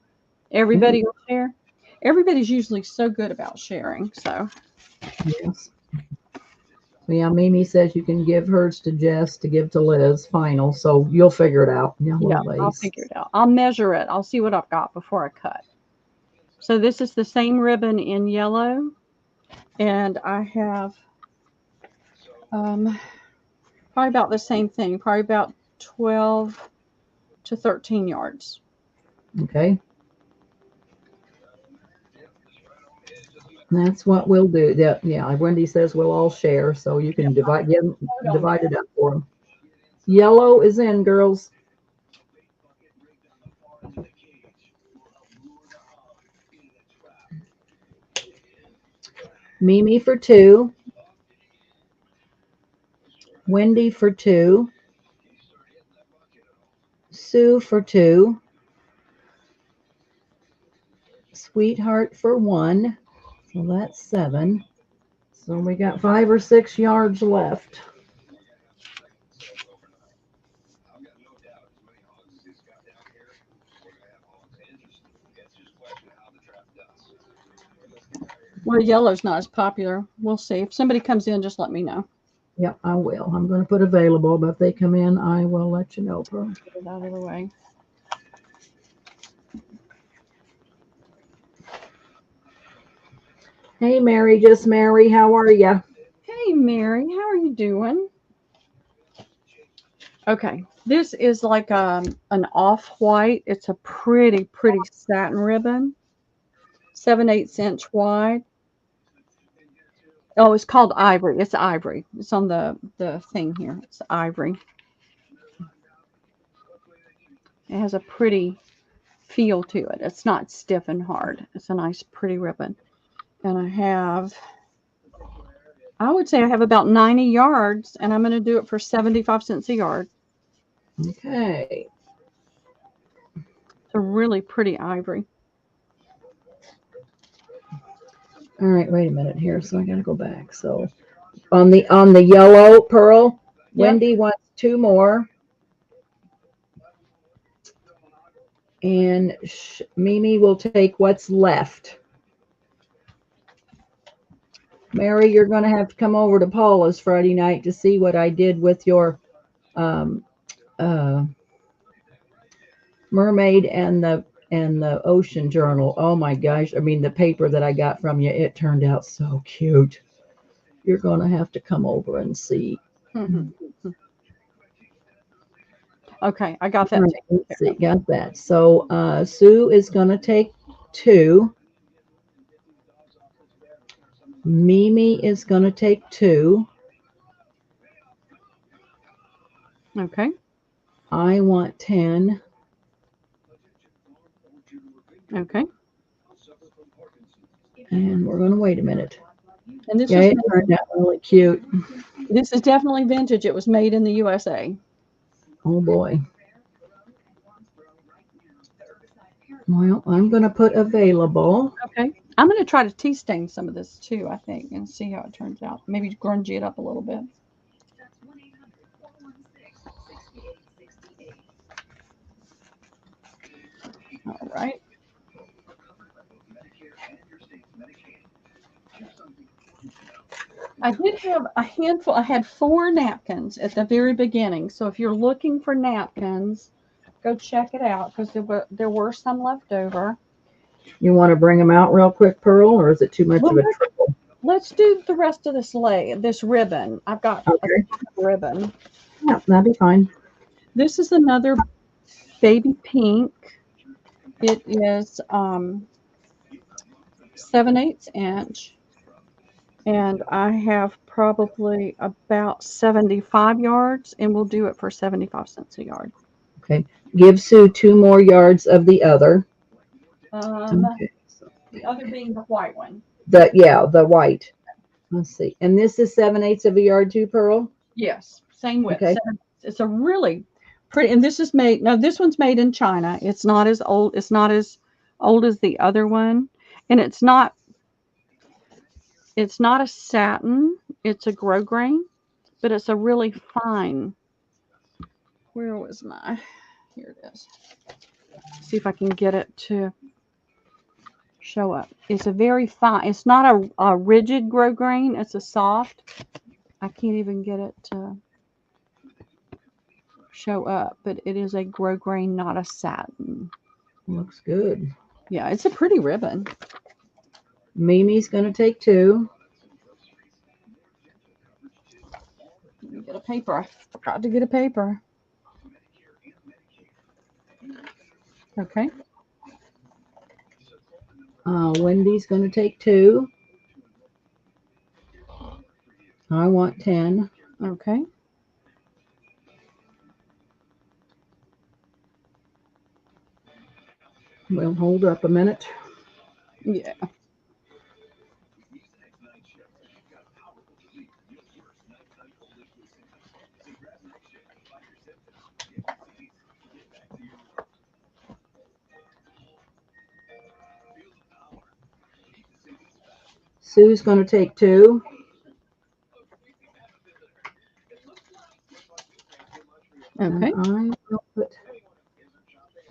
Everybody will share. Everybody's usually so good about sharing, so. yes. Yeah, Mimi says you can give hers to Jess to give to Liz final, so you'll figure it out. Yellow Yeah, I'll lace. figure it out. I'll measure it. I'll see what I've got before I cut. So this is the same ribbon in yellow, and I have probably about the same thing, probably about 12 to 13 yards. Okay. That's what we'll do. Yeah, Wendy says we'll all share, so you can divide it up for them. Yellow is in, girls. Mimi for 2. Wendy for 2. Sue for 2. Sweetheart for 1. So that's 7. So we got 5 or 6 yards left. Well, yellow's not as popular. We'll see. If somebody comes in, just let me know. Yep, I will. I'm going to put available, but if they come in, I will let you know, Pearl. Get it out of the way. Hey, Mary, just Mary. How are you? Hey, Mary, how are you doing? Okay, this is like an off-white. It's a pretty satin ribbon, 7/8 inch wide. Oh, it's called ivory. It's ivory. It's on the thing here. It's ivory. It has a pretty feel to it. It's not stiff and hard. It's a nice, pretty ribbon. And I would say I have about 90 yards, and I'm going to do it for 75 cents a yard. Okay. It's a really pretty ivory. All right, wait a minute here. So I got to go back. So on the yellow, Pearl, Yep. Wendy wants 2 more. And Mimi will take what's left. Mary, you're going to have to come over to Paula's Friday night to see what I did with your mermaid and the ocean journal. Oh my gosh. I mean, the paper that I got from you, it turned out so cute. You're going to have to come over and see. Mhm. Okay, I got that All right, taken let's care see, of. got that. So Sue is going to take 2. Mimi is going to take 2. Okay. I want 10. Okay. And we're going to wait a minute. And this Yeah, was it turned out really cute. this is definitely vintage. It was made in the USA. Oh boy. Well, I'm going to put available. Okay. I'm going to try to tea stain some of this too, I think, and see how it turns out. Maybe grungy it up a little bit. All right. I did have a handful. I had 4 napkins at the very beginning. So if you're looking for napkins, go check it out because there were some left over. You want to bring them out real quick, Pearl, or is it too much Well, of a trouble? let's do the rest of this ribbon. I've got a Okay. ribbon. Yeah, that'd be fine. This is another baby pink. It is 7/8 inch, and I have probably about 75 yards, and we'll do it for 75 cents a yard. Okay. Give Sue 2 more yards of the other. Um, Okay. the other being the white one. The white. Let's see. And this is 7/8 of a yard too, Pearl? Yes, same width. Okay. It's a really pretty, and this is made. No, this one's made in China. It's not as old. It's not as old as the other one, and it's not. It's not a satin. It's a grosgrain, but it's a really fine. Where was my? Here it is. See if I can get it to show up. It's a very fine. It's not a rigid grosgrain. It's a soft. I can't even get it to show up, but it is a grosgrain, not a satin. Looks good. Yeah, it's a pretty ribbon. Mimi's going to take 2. Let me get a paper. I forgot to get a paper. Okay. Wendy's going to take 2. I want 10. Okay. We'll hold up a minute. Yeah. Sue's going to take 2. Okay. And I will put.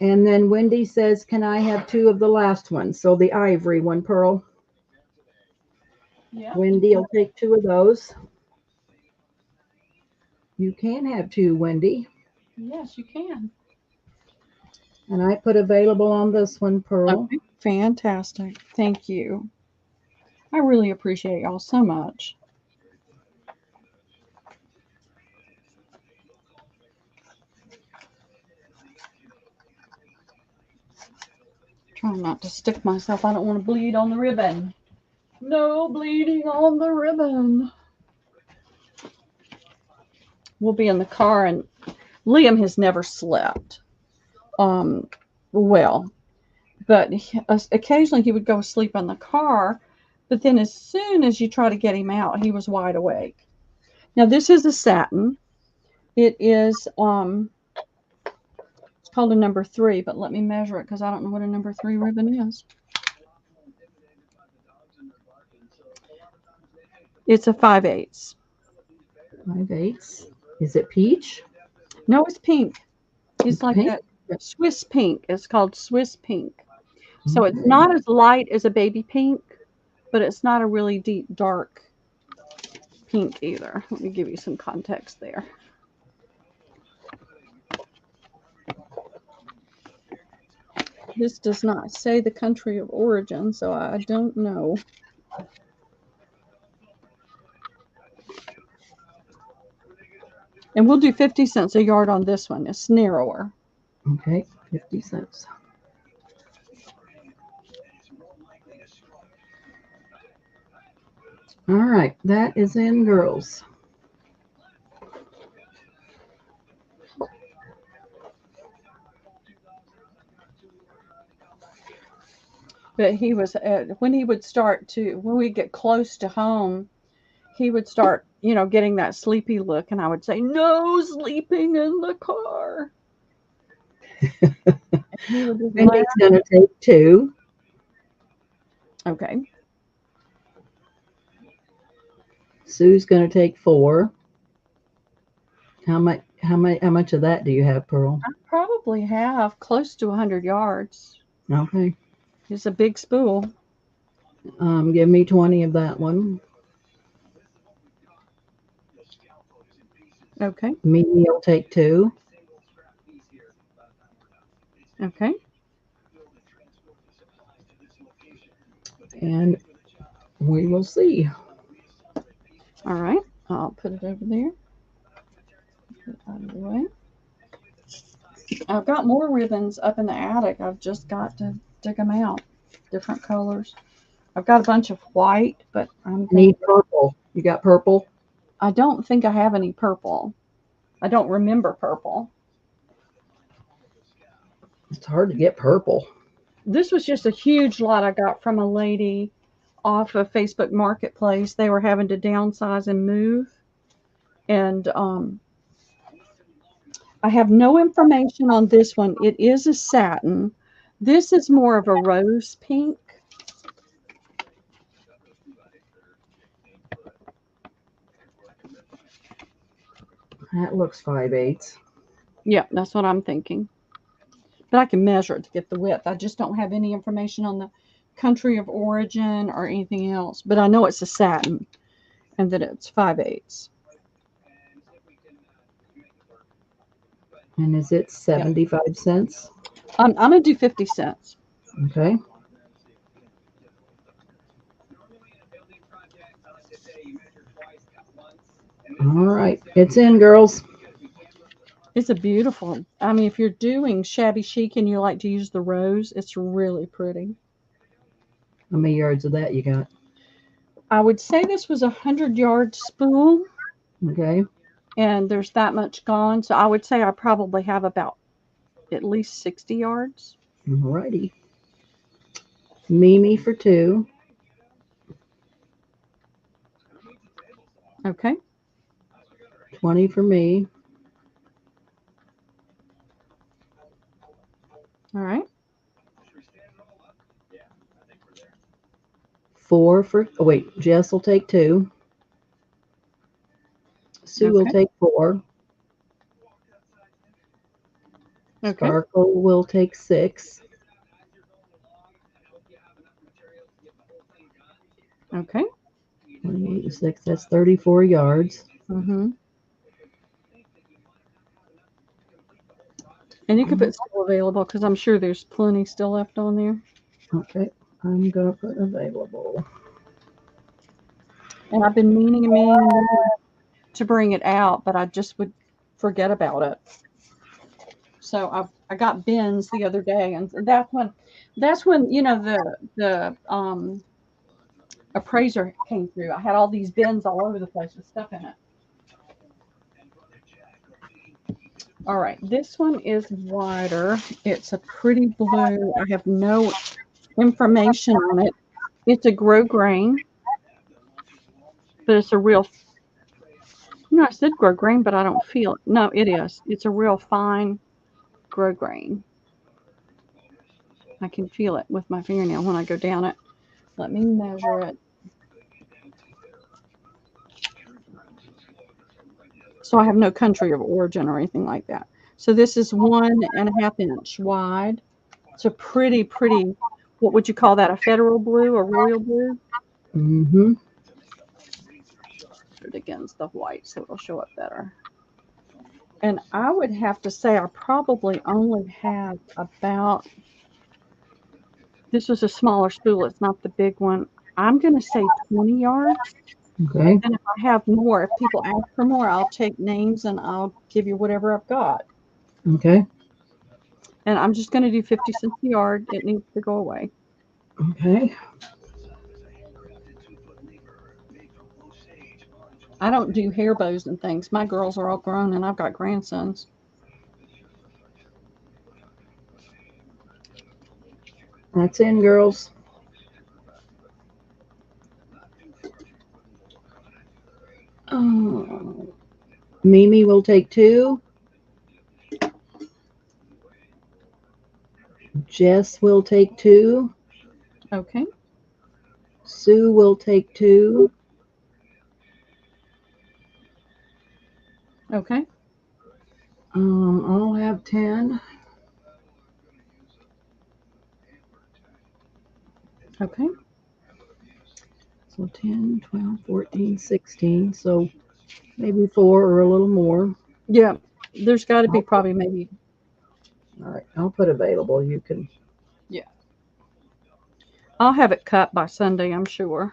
And then Wendy says, "Can I have 2 of the last one?" So the ivory one, Pearl. Yeah. Wendy will take 2 of those. You can have 2, Wendy. Yes, you can. And I put available on this one, Pearl. Okay. Fantastic. Thank you. I really appreciate y'all so much. Trying not to stick myself. I don't want to bleed on the ribbon. No bleeding on the ribbon. We'll be in the car, and Liam has never slept. Well, but occasionally he would go to sleep in the car, but then as soon as you try to get him out, he was wide awake. Now this is a satin. It is it's called a number 3, but let me measure it because I don't know what a number 3 ribbon is. It's a 5/8. 5/8. Is it peach? No, it's pink. It's like Pink? that Swiss pink. It's called Swiss pink. So it's Okay. not as light as a baby pink, but it's not a really deep, dark pink either. Let me give you some context there. This does not say the country of origin, so I don't know. And we'll do 50 cents a yard on this one. It's narrower. Okay, 50 cents. All right, that is in, girls. But he was, when he would start to, when we get close to home, he would start, getting that sleepy look. And I would say, no sleeping in the car. He would just Wendy's laugh. going to take 2. Okay. Sue's going to take 4. How much of that do you have, Pearl? I probably have close to 100 yards. Okay. It's a big spool. Give me 20 of that one. Okay. Mimi will take 2. Okay. And we will see. All right. I'll put it over there. Put it out of the way. I've got more ribbons up in the attic. I've just got to dig them out. Different colors. I've got a bunch of white, but I'm Need purple. You got purple? I don't think I have any purple. I don't remember purple. It's hard to get purple. This was just a huge lot I got from a lady off of Facebook Marketplace. They were having to downsize and move. And I have no information on this one. It is a satin. This is more of a rose pink. That looks 5/8. Yeah, that's what I'm thinking. But I can measure it to get the width. I just don't have any information on the country of origin or anything else. But I know it's a satin and that it's 5/8. And is it 75 cents? I'm going to do 50 cents. Okay. All right. It's in, girls. It's a beautiful, I mean, if you're doing shabby chic and you like to use the rose, it's really pretty. How many yards of that you got? I would say this was a 100-yard spool, Okay. and there's that much gone. So I would say I probably have about at least 60 yards. All righty. Mimi for 2. Okay. 20 for me. All right. 4 for, oh wait, Jess will take 2. Sue will Okay. take 4. Okay. Sparkle will take 6. Okay. 28 and 6, that's 34 yards. Mm-hmm. And you can put still available because I'm sure there's plenty still left on there. Okay, I'm going to put available. And I've been meaning to bring it out, but I just would forget about it. So I got bins the other day, and that's when the appraiser came through. I had all these bins all over the place with stuff in it. All right, this one is wider. It's a pretty blue. I have no information on it. It's a grow grain, but it's a real. I said grow grain, but I don't feel it. No, it is. It's a real fine grow grain. I can feel it with my fingernail when I go down it. Let me measure it. So I have no country of origin or anything like that. So this is 1.5 inch wide. It's a pretty, what would you call that? A federal blue, a royal blue? Mm-hmm. Put it against the white so it'll show up better. And I would have to say I probably only have about, this was a smaller spool. It's not the big one. I'm going to say 20 yards. Okay. And if I have more, if people ask for more, I'll take names and I'll give you whatever I've got. Okay. And I'm just going to do 50 cents a yard. It needs to go away. Okay. I don't do hair bows and things. My girls are all grown and I've got grandsons. That's in, girls. Oh, Mimi will take 2. Jess will take 2. Okay. Sue will take 2. Okay. I'll have 10. Okay. So 10, 12, 14, 16. So maybe 4 or a little more. Yeah. There's got to be probably maybe. All right. I'll put available. You can. Yeah. I'll have it cut by Sunday, I'm sure.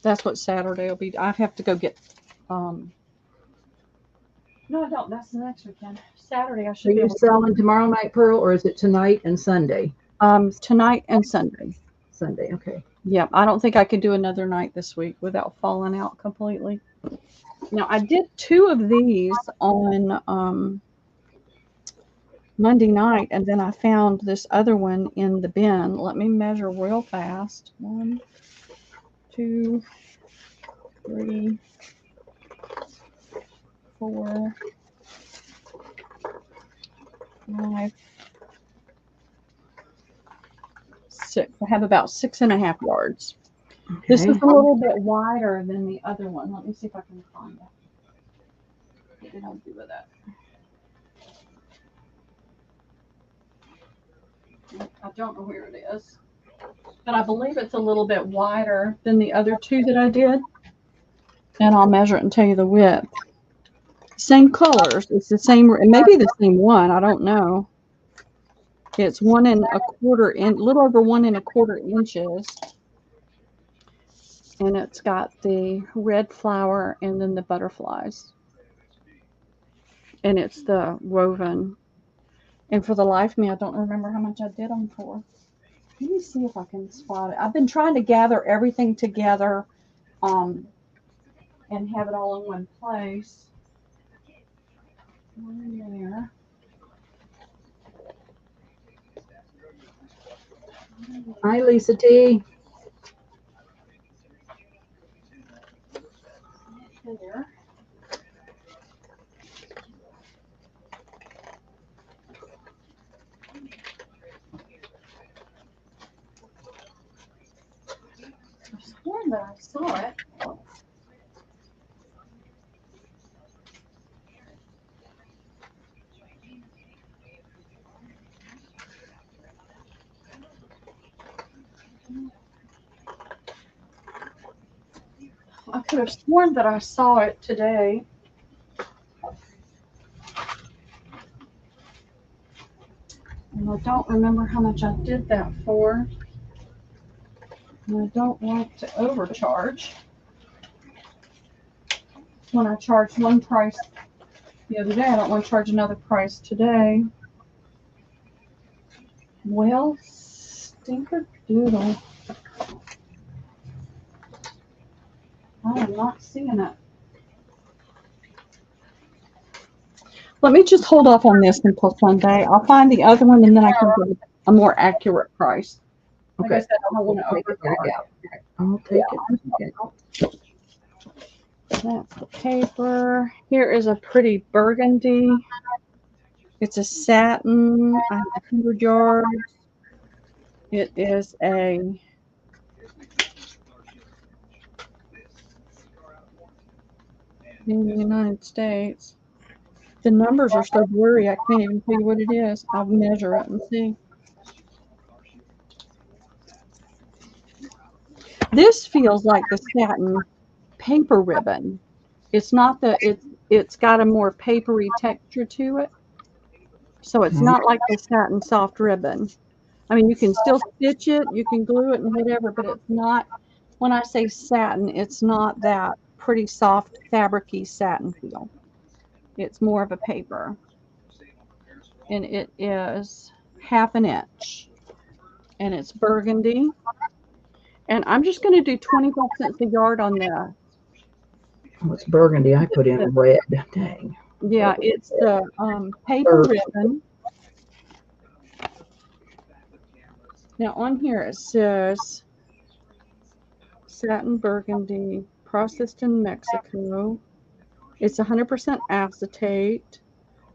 That's what Saturday will be. I have to go get. No, I don't. That's the next weekend. Saturday, I Are should be you able to. selling tomorrow night, Pearl, or is it tonight and Sunday? Tonight and Sunday. Sunday. Okay. Yeah, I don't think I could do another night this week without falling out completely. Now, I did 2 of these on Monday night, and then I found this other one in the bin. Let me measure real fast. 1, 2, 3, 4, 5, 6. I have about 6.5 yards. Okay. This is a little bit wider than the other one. Let me see if I can find it. What did I do with that? I don't know where it is, but I believe it's a little bit wider than the other 2 that I did. And I'll measure it and tell you the width. Same colors. It's the same, it may be the same one. I don't know. It's 1 1/4 inch, a little over 1 1/4 inches. And it's got the red flower and then the butterflies. And it's the woven. And for the life of me, I don't remember how much I did them for. Let me see if I can spot it. I've been trying to gather everything together and have it all in one place. One there. Hi, Lisa T. There. I swore that I saw it. I could have sworn that I saw it today. And I don't remember how much I did that for. And I don't like to overcharge. When I charged one price the other day, I don't want to charge another price today. Well, stinker doodle. I am not seeing it. Let me just hold off on this until Sunday. I'll find the other one and then I can get a more accurate price. Like I said, I don't want to overcharge. I'll take it. Okay. That's the paper. Here is a pretty burgundy. It's a satin. I have 100 yards. It is a in the United States. The numbers are so blurry, I can't even tell you what it is. I'll measure it and see. This feels like the satin paper ribbon. It's not it's got a more papery texture to it. So it's not like the satin soft ribbon. I mean, you can still stitch it, you can glue it and whatever, but it's not when I say satin, it's not that pretty soft fabricy satin feel. It's more of a paper. And it is 1/2 inch. And it's burgundy. And I'm just going to do 25 cents a yard on the. What's burgundy? I put in red. Dang. Yeah, it's the paper ribbon. Now on here it says satin burgundy, processed in Mexico. It's 100% acetate,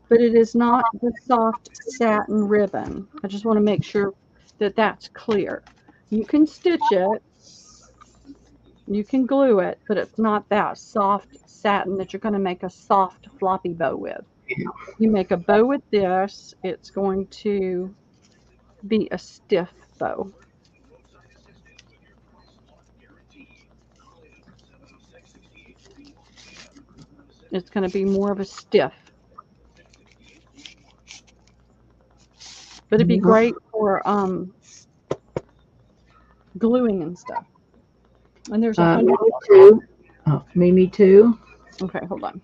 but it is not the soft satin ribbon. I just want to make sure that that's clear. You can stitch it, you can glue it, but it's not that soft satin that you're going to make a soft floppy bow with. You make a bow with this, it's going to be a stiff bow. It's going to be more of a stiff. But it'd be great for gluing and stuff. And there's a Mimi too. Oh, Mimi too. Okay, hold on.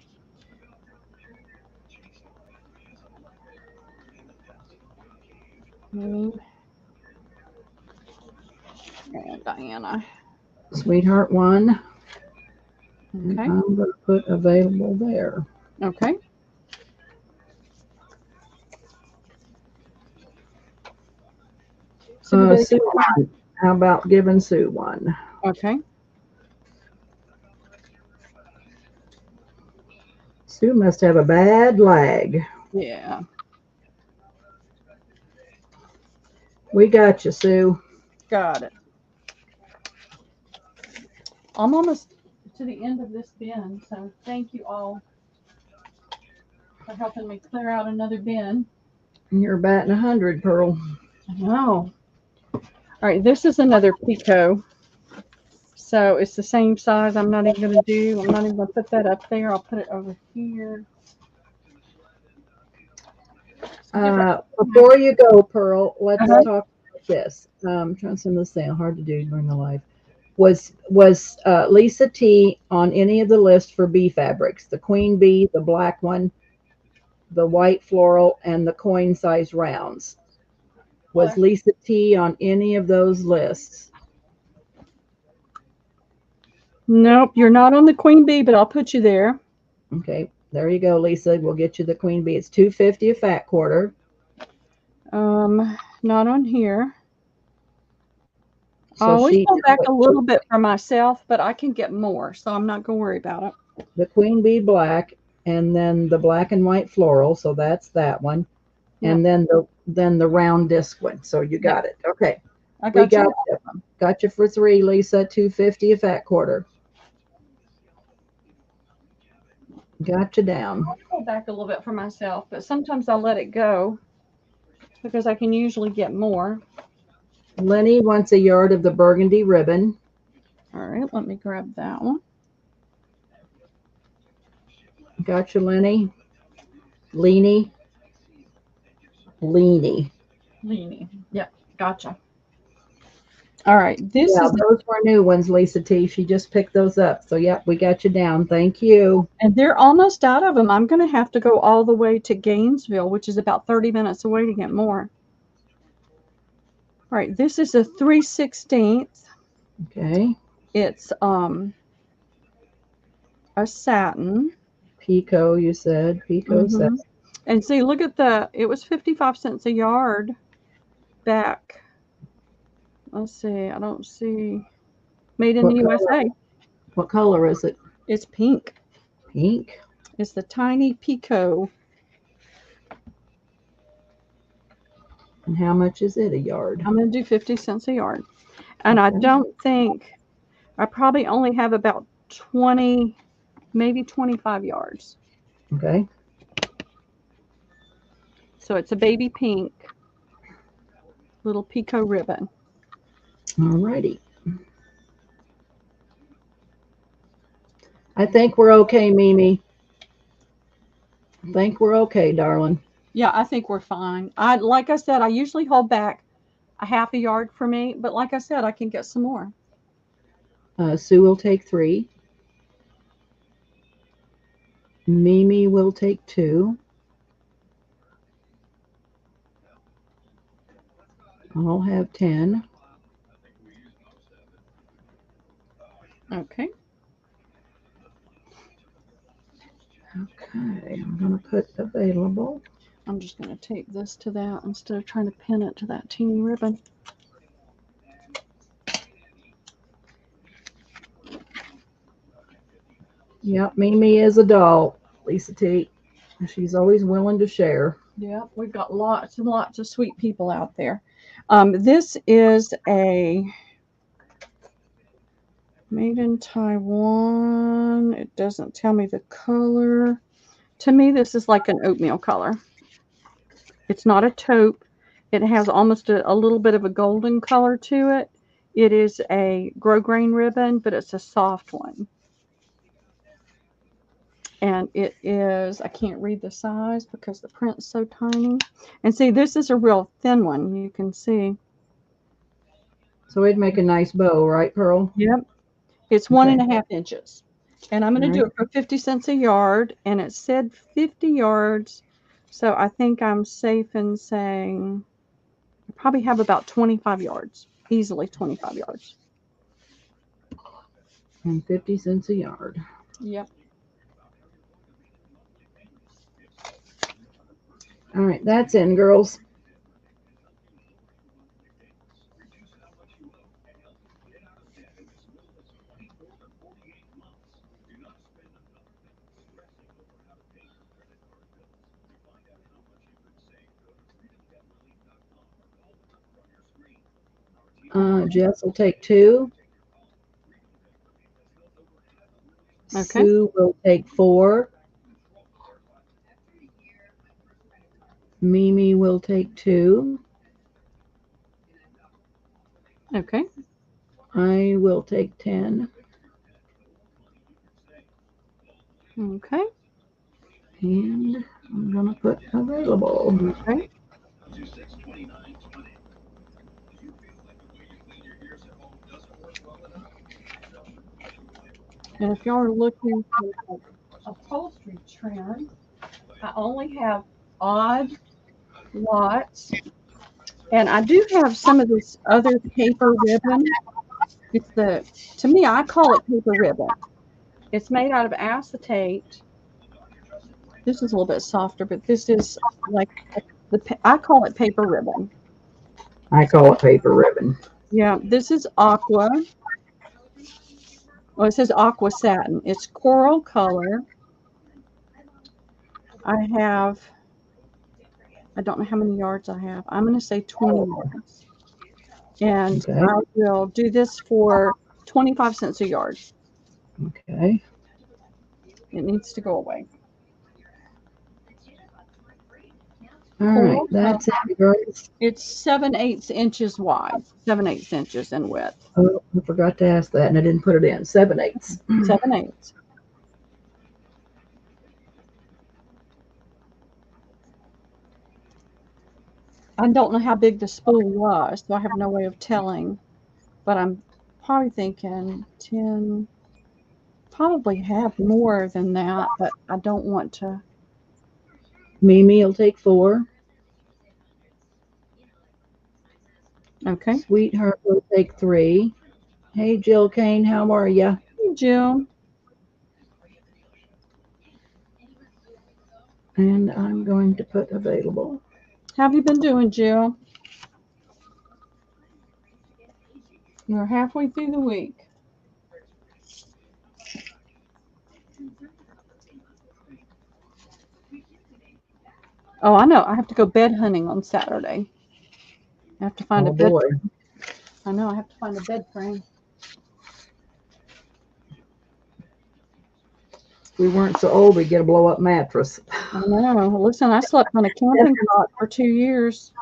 Mimi and Diana. Sweetheart 1. Okay. And I'm going to put available there. Okay. Sue 1. How about giving Sue 1? Okay. Sue must have a bad lag. Yeah. We got you, Sue. Got it. I'm almost to the end of this bin, so thank you all for helping me clear out another bin. You're batting 100, Pearl. I know. All right, this is another picot. So it's the same size. I'm not even going to put that up there. I'll put it over here. Before you go, Pearl, let's talk about this. I'm trying to send this thing. Hard to do during the live. Was Lisa T on any of the lists for bee fabrics? The queen bee, the black one, the white floral, and the coin size rounds. Was Lisa T on any of those lists? Nope, you're not on the queen bee, but I'll put you there. Okay, there you go, Lisa. We'll get you the queen bee. It's $2.50 a fat quarter. Not on here. So I always go back a little bit for myself, but I can get more, so I'm not going to worry about it. The queen bee black, and then the black and white floral. So that's that one, and then the round disc one. So you got it. Okay, I got you. Got you for 3, Lisa. $2.50 a fat quarter. Got you down. I'll go back a little bit for myself, but sometimes I let it go because I can usually get more. Lenny wants a yard of the burgundy ribbon. All right, let me grab that one. Got you, Lenny. Leany. Yep, gotcha. All right, those were new ones, Lisa T. She just picked those up. So, yep, we got you down. Thank you. And they're almost out of them. I'm going to have to go all the way to Gainesville, which is about 30 minutes away to get more. All right, this is a 3/16. Okay. It's a satin. Pico, you said. Pico satin. And see, look at it was 55 cents a yard back. Let's see, I don't see made in the USA. What color is it? It's pink. Pink? It's the tiny picot. And how much is it a yard? I'm going to do 50 cents a yard. And I don't think, I probably only have about 20, maybe 25 yards. Okay. So it's a baby pink little picot ribbon. All righty. I think we're okay, Mimi. I think we're okay, darling. Yeah, I think we're fine. Like I said, I usually hold back a half a yard for me, but like I said, I can get some more. Sue will take 3. Mimi will take 2. I'll have 10. Okay. Okay, I'm going to put available. I'm just going to tape this to that instead of trying to pin it to that teeny ribbon. Yep, Mimi is a doll, Lisa T. She's always willing to share. Yeah, we've got lots and lots of sweet people out there. This is a made in Taiwan. It doesn't tell me the color. To me, this is like an oatmeal color. It's not a taupe. It has almost a little bit of a golden color to it. It is a grosgrain ribbon, but it's a soft one. And it is, I can't read the size because the print's so tiny. And see, this is a real thin one. You can see. So it'd make a nice bow, right, Pearl? Yep. It's Okay. 1.5 inches. And I'm going to do Right. it for 50 cents a yard. And it said 50 yards. So I think I'm safe in saying I probably have about 25 yards. Easily 25 yards. And 50 cents a yard. Yep. All right, that's in, girls. Jess will take 2. Okay. Sue will take 4. Mimi will take 2. Okay. I will take 10. Okay. And I'm going to put available. Okay. And if y'all are looking for upholstery trend, I only have odd lots. And I do have some of this other paper ribbon. It's to me, I call it paper ribbon. It's made out of acetate. This is a little bit softer, but this is like I call it paper ribbon. I call it paper ribbon. Yeah, this is aqua. Well, it says aqua satin. It's coral color. I don't know how many yards I have. I'm going to say 20 yards. And Okay. I will do this for 25 cents a yard. Okay. It needs to go away. All right, that's it, girls. It's 7/8 inches wide, 7/8 inches in width. Oh, I forgot to ask that, and I didn't put it in. 7/8. 7/8. I don't know how big the spool was, so I have no way of telling. But I'm probably thinking 10. Probably have more than that, but I don't want to. Mimi will take 4. Okay. Sweetheart will take 3. Hey, Jill Kane, how are you? Hey, Jill. And I'm going to put available. How have you been doing, Jill? We're halfway through the week. Oh, I know. I have to go bed hunting on Saturday. I have to find a bed. Boy. I know. I have to find a bed frame. If we weren't so old, we'd get a blow-up mattress. I know. Listen, I slept on a camping cot for 2 years.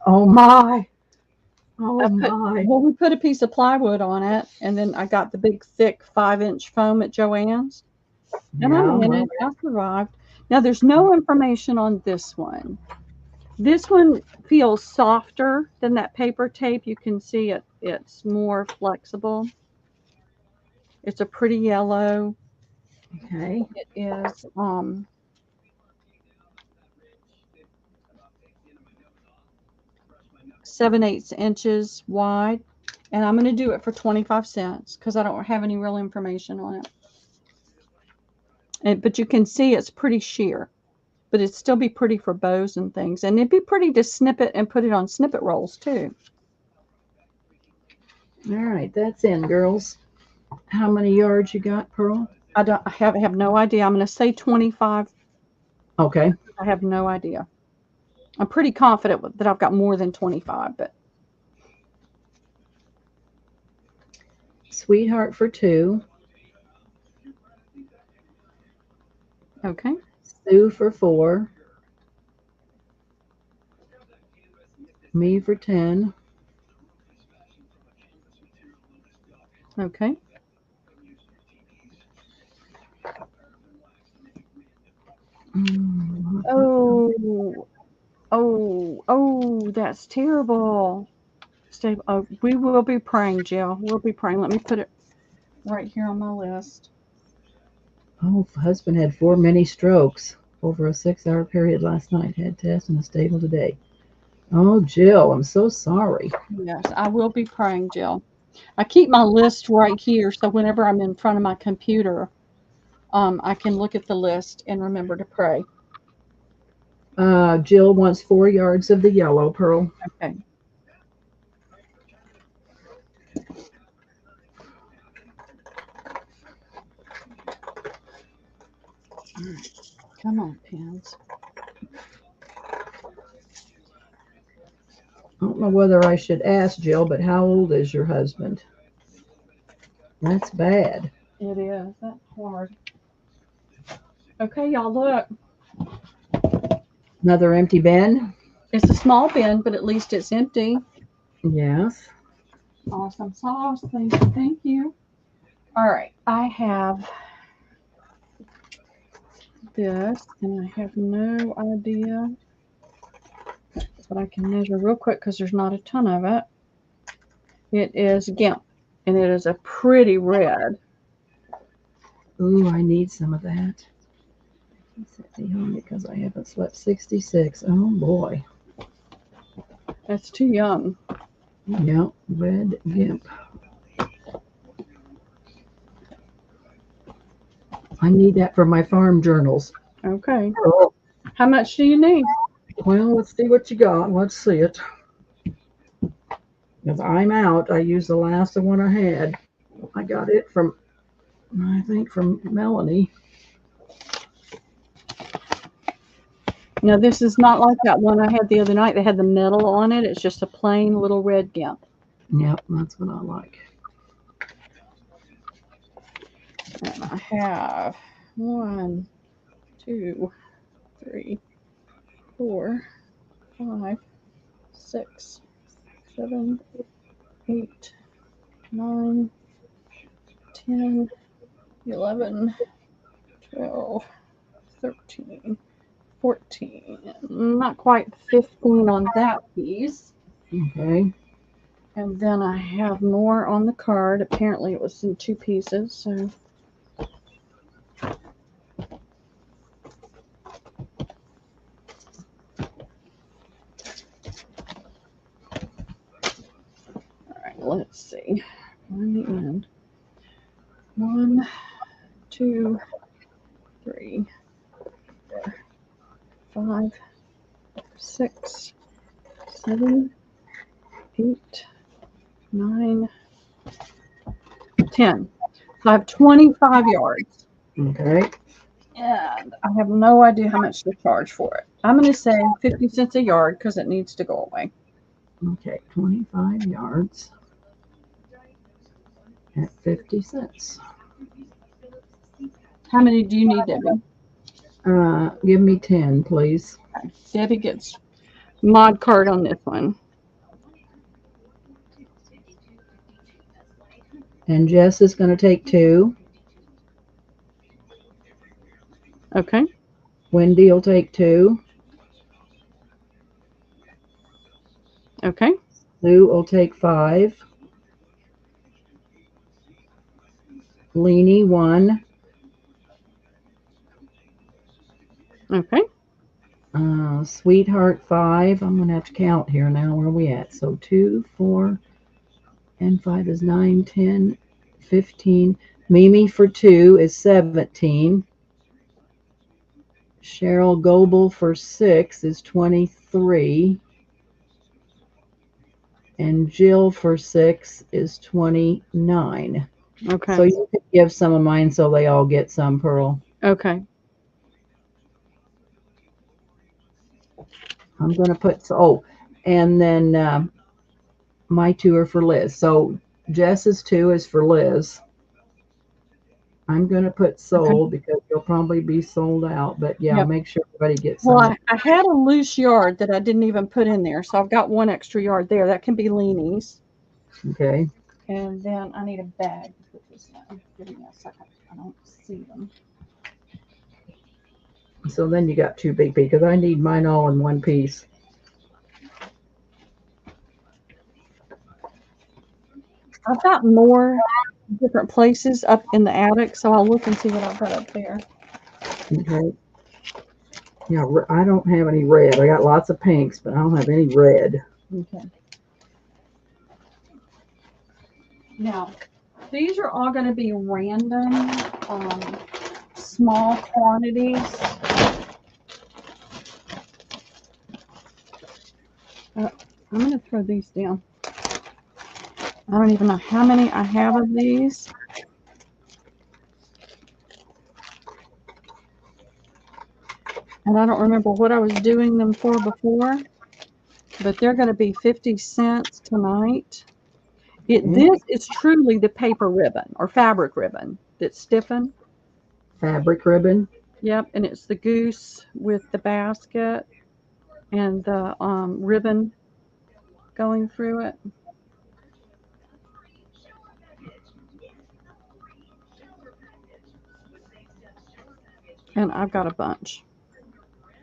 Oh, my. Oh, my. Well, we put a piece of plywood on it, and then I got the big, thick 5-inch foam at Joann's. And I'm in it. I survived. Now, there's no information on this one. This one feels softer than that paper tape. You can see it's more flexible. It's a pretty yellow. Okay. It is 7/8 inches wide, and I'm going to do it for 25 cents because I don't have any real information on it. But you can see it's pretty sheer, but it'd still be pretty for bows and things, and it'd be pretty to snip it and put it on snippet rolls too. All right, that's in, girls. How many yards you got, Pearl? I have no idea. I'm going to say 25. Okay. I have no idea. I'm pretty confident that I've got more than 25, but Sweetheart for 2. okay. Sue for 4. Me for 10. Okay. Oh, that's terrible. Stay. Oh, we will be praying, Jill. We'll be praying. Let me put it right here on my list. Oh, husband had 4 mini strokes over a 6-hour period last night. Had tests and is stable today. Oh, Jill, I'm so sorry. Yes, I will be praying, Jill. I keep my list right here, so whenever I'm in front of my computer, I can look at the list and remember to pray. Jill wants 4 yards of the yellow, Pearl. Okay. Come on, pins. I don't know whether I should ask Jill, but how old is your husband? That's bad. It is. That's hard. Okay, y'all, look. Another empty bin? It's a small bin, but at least it's empty. Yes. Awesome sauce. Thank you. Thank you. All right. I have this, and I have no idea, but I can measure real quick because there's not a ton of it. It is GIMP, and it is a pretty red. Ooh, I need some of that. Set me home because I haven't slept 66. Oh boy. That's too young. Yep, red GIMP. I need that for my farm journals. Okay. Oh, How much do you need? well, let's see what you got. Let's see it. Because I'm out. I used the last one I had. I got it from, I think, from Melanie. Now, this is not like that one I had the other night that had the metal on it. It's just a plain little red GIMP. Yep, that's what I like. And I have 1, 2, 3, 4, 5, 6, 7, 8, 9, 10, 11, 12, 13, 14. Not quite 15 on that piece. Okay. And then I have more on the card. Apparently it was in 2 pieces, so. All right, let's see. On the end. 1, 2, 3, 4, 5, 6, 7, 8, 9, 10. So I have 25 yards. Okay. And I have no idea how much to charge for it. I'm going to say 50 cents a yard because it needs to go away. Okay, 25 yards at 50 cents. How many do you need, Debbie? Give me 10, please. Okay. Debbie gets mod card on this one. And Jess is going to take 2. Okay. Wendy will take 2. Okay. Lou will take 5. Leany 1. Okay. Sweetheart 5. I'm going to have to count here now. Where are we at? So 2, 4, and 5 is 9, 10, 15. Mimi for 2 is 17. Cheryl Goebel for 6 is 23. And Jill for 6 is 29. Okay. So you can give some of mine so they all get some, Pearl. Okay. I'm going to put, and then my 2 are for Liz. So Jess's 2 is for Liz. I'm going to put sold because you'll probably be sold out. But yeah, Yep. make sure everybody gets some. Well, I had a loose yard that I didn't even put in there. So I've got 1 extra yard there. That can be Leanie's. Okay. And then I need a bag to put this in. Give me a second. I don't see them. So then you got 2 big because I need mine all in one piece. I've got more different places up in the attic, so I'll look and see what I've got up there. Okay. Yeah, I don't have any red. I got lots of pinks, but I don't have any red. Okay. Now, these are all going to be random, small quantities. I'm going to throw these down. I don't even know how many I have of these. And I don't remember what I was doing them for before, but they're going to be 50 cents tonight. This is truly the paper ribbon or fabric ribbon that's stiffened. Fabric ribbon. Yep, and it's the goose with the basket and the ribbon going through it. And I've got a bunch.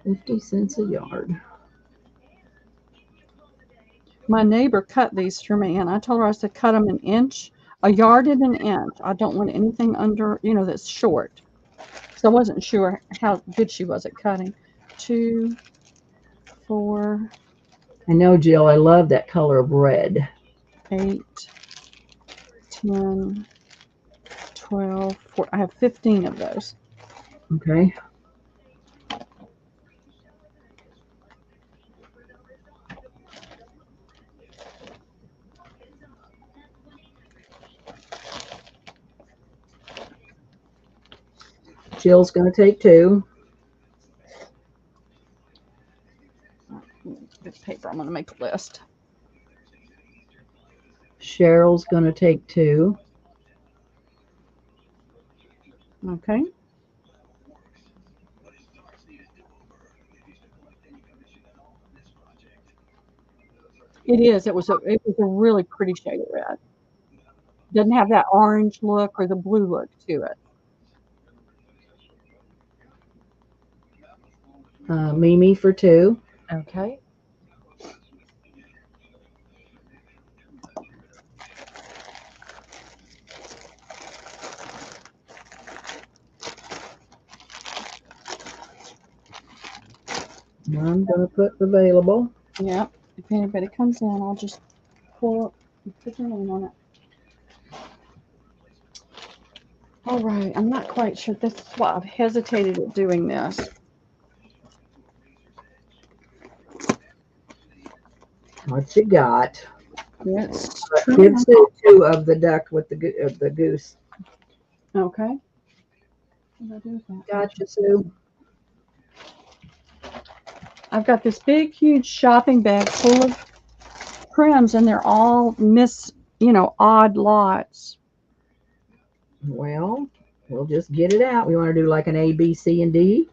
50 cents a yard. My neighbor cut these for me, and I told her I said cut them a yard and an inch. I don't want anything under, that's short. So I wasn't sure how good she was at cutting. 2, 4. I know, Jill. I love that color of red. 8, 10, 12, 14. I have 15 of those. Okay. Jill's going to take 2. This paper, I'm going to make a list. Cheryl's going to take 2. Okay. It is. It was a really pretty shade of red. Doesn't have that orange look or the blue look to it. Mimi for 2. Okay. I'm going to put available. Yep. If anybody comes in, I'll just pull up and put your name on it. All right. I'm not quite sure. This is why I've hesitated at doing this. What you got? Yes. Give Sue 2 of the duck with the goose. Okay. What do I do with that? Gotcha, Sue. I've got this big, huge shopping bag full of trims, and they're all odd lots. Well, we'll just get it out. We want to do like an A, B, C, and D.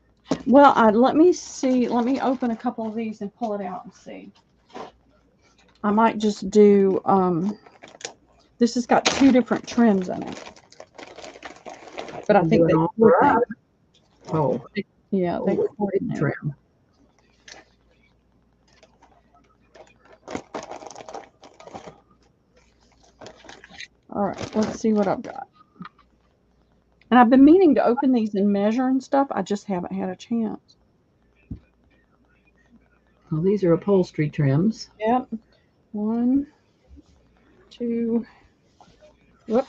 Well, let me see. Let me open a couple of these and pull it out and see. I might just do, this has got 2 different trims in it. But I think they coordinate. Oh. Yeah, they coordinate. Trim. All right, let's see what I've got. And I've been meaning to open these and measure and stuff. I just haven't had a chance. Well, these are upholstery trims. Yep. 1, 2, whoop.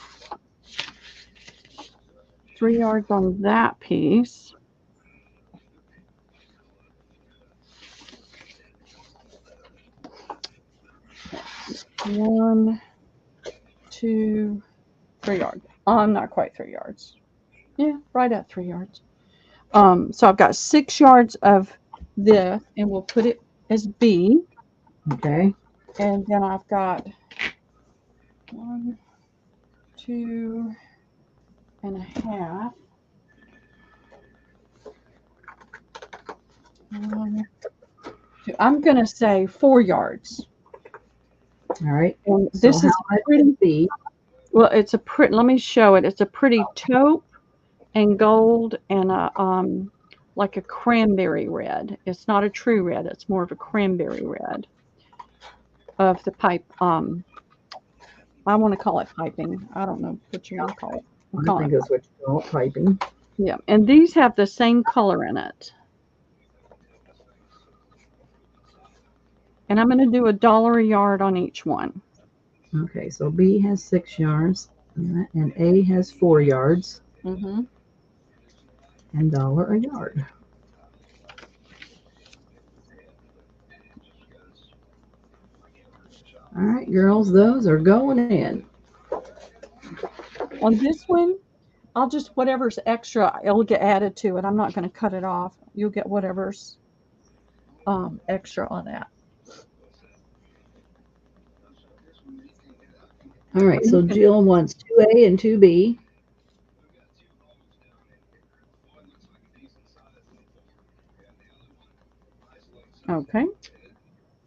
3 yards on that piece. One, 2, 3 yards. Not quite 3 yards. Yeah, right at 3 yards. So I've got 6 yards of this, and we'll put it as B. Okay. And then I've got 1, 2 and a half. 1, 2. I'm going to say 4 yards. All right. And So this is how much pretty. would be? Well, it's a pretty. Let me show it. It's a pretty taupe and gold and a like a cranberry red. It's not a true red. It's more of a cranberry red of the pipe. I want to call it piping. I don't know what you want to call it. I think that's what you call it, piping. Yeah, and these have the same color in it. And I'm going to do $1 a yard on each one. Okay, so B has 6 yards, and A has 4 yards, Mm-hmm. and $1 a yard. All right, girls, those are going in. On this one, I'll just, whatever's extra, it'll get added to it. I'm not going to cut it off. You'll get whatever's extra on that. All right, so Jill wants 2A and 2B. Okay.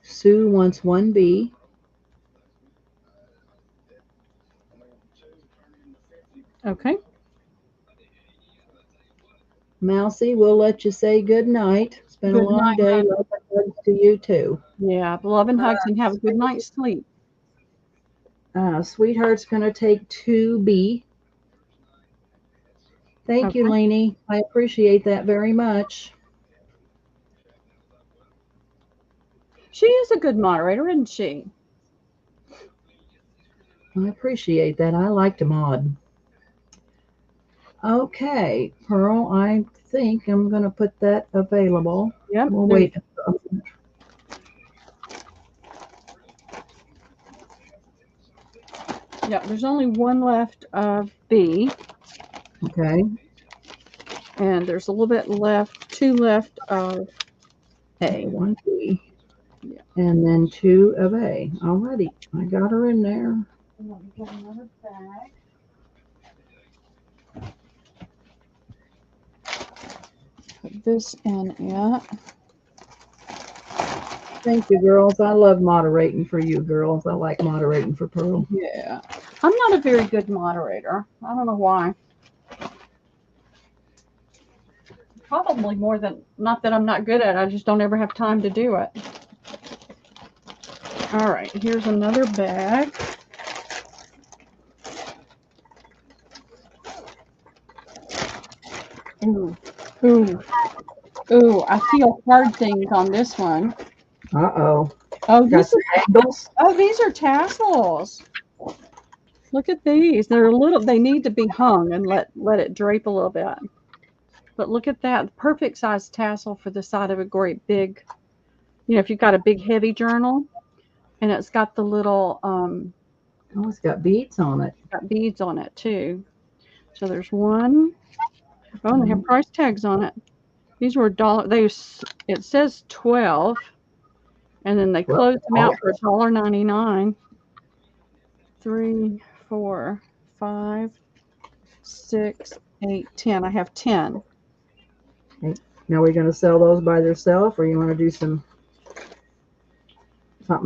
Sue wants 1B. Okay. Mousy, we'll let you say good night. It's been a long day. Love and hugs to you too. Yeah, love and hugs and have a good night's sleep. Sweetheart's going to take 2B. Thank you, Lainey. I appreciate that very much. She is a good moderator, isn't she? I appreciate that. I like to mod. Okay, Pearl, I think I'm going to put that available. Yep. We'll wait. Yep, there's only one left of B. Okay. And there's a little bit left, 2 left of A. 1B. Yeah. And then 2 of A. Alrighty. I got her in there. Let me get another bag. Put this in it. Thank you, girls. I love moderating for you, girls. I like moderating for Pearl. Yeah. I'm not a very good moderator. I don't know why. Probably more than, not that I'm not good at it, I just don't ever have time to do it. All right, here's another bag. Ooh, ooh, ooh, I feel hard things on this one. Uh-oh. Oh, this is, handles? oh, these are tassels. Look at these. They're a little, they need to be hung and let it drape a little bit. But look at that, perfect size tassel for the side of a great big, you know, if you've got a big heavy journal, and it's got the little, oh, it's got beads on it. Got beads on it too. So there's one. Oh, and they have price tags on it. These were $1. It says 12, and then they closed them out for $1.99. 3, 4, 5, 6, 8, 10. I have 10. Okay. Now we're going to sell those by themselves, or you want to do something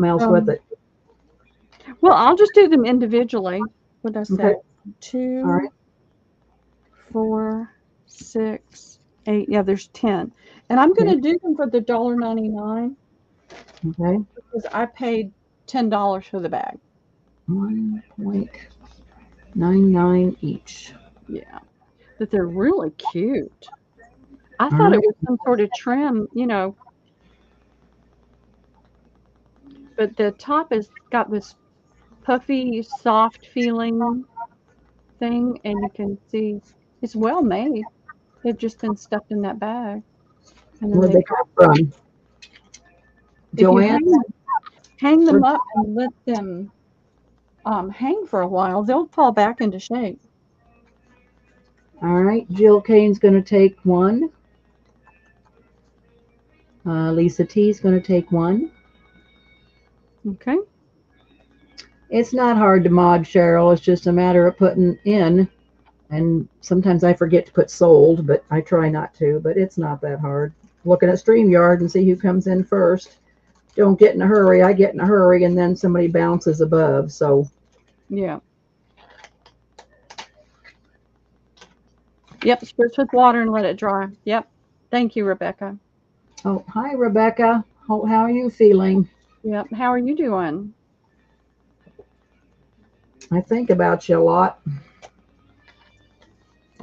else with it? Well, I'll just do them individually. What did I say? Okay. 2, all right. 4, 6, 8. Yeah, there's 10. And I'm going to do them for the $1.99. Okay. Because I paid $10 for the bag. 1.99 each. Yeah. But they're really cute. I thought it was some sort of trim, but the top has got this puffy, soft feeling thing, and you can see it's well made. They've just been stuffed in that bag. And then Where'd they come from? if you Joanne? hang them up and let them hang for a while, they'll fall back into shape. All right, Jill Kane's going to take one. Lisa T's going to take one. Okay. It's not hard to mod, Cheryl. It's just a matter of putting in. And sometimes I forget to put sold, but I try not to. But it's not that hard. Looking at StreamYard and see who comes in first. Don't get in a hurry. I get in a hurry, and then somebody bounces above. So Yeah. Yep, spritz with water and let it dry. Yep. Thank you, Rebecca. oh, hi, Rebecca. How are you feeling? Yep. How are you doing? I think about you a lot.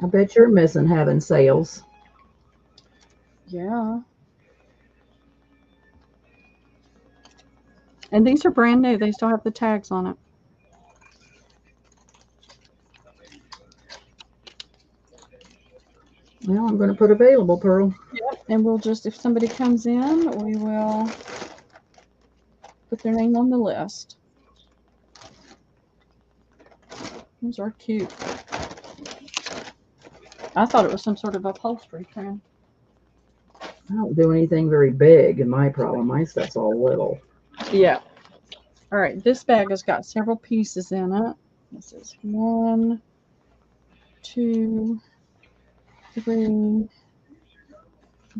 I bet you're missing having sales. Yeah. And these are brand new. They still have the tags on it. Well, I'm going to put available, Pearl. Yep. And we'll just, if somebody comes in, we will put their name on the list. These are cute. I thought it was some sort of upholstery trim. I don't do anything very big in my problem. My stuff's all little. Yeah. All right. This bag has got several pieces in it. This is 1, 2, 3,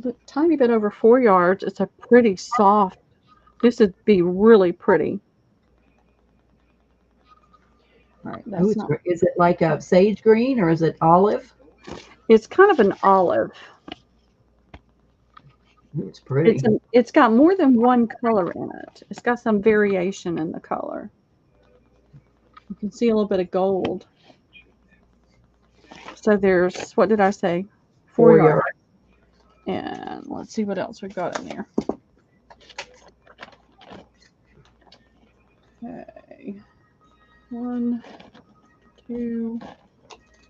a tiny bit over 4 yards. It's a pretty soft. This would be really pretty. All right. That's not. Is it like a sage green or is it olive? It's kind of an olive. Ooh, it's pretty. It's got more than one color in it. It's got some variation in the color. You can see a little bit of gold. So there's, what did I say? 4 yards. And let's see what else we got in there. Okay. 1, 2,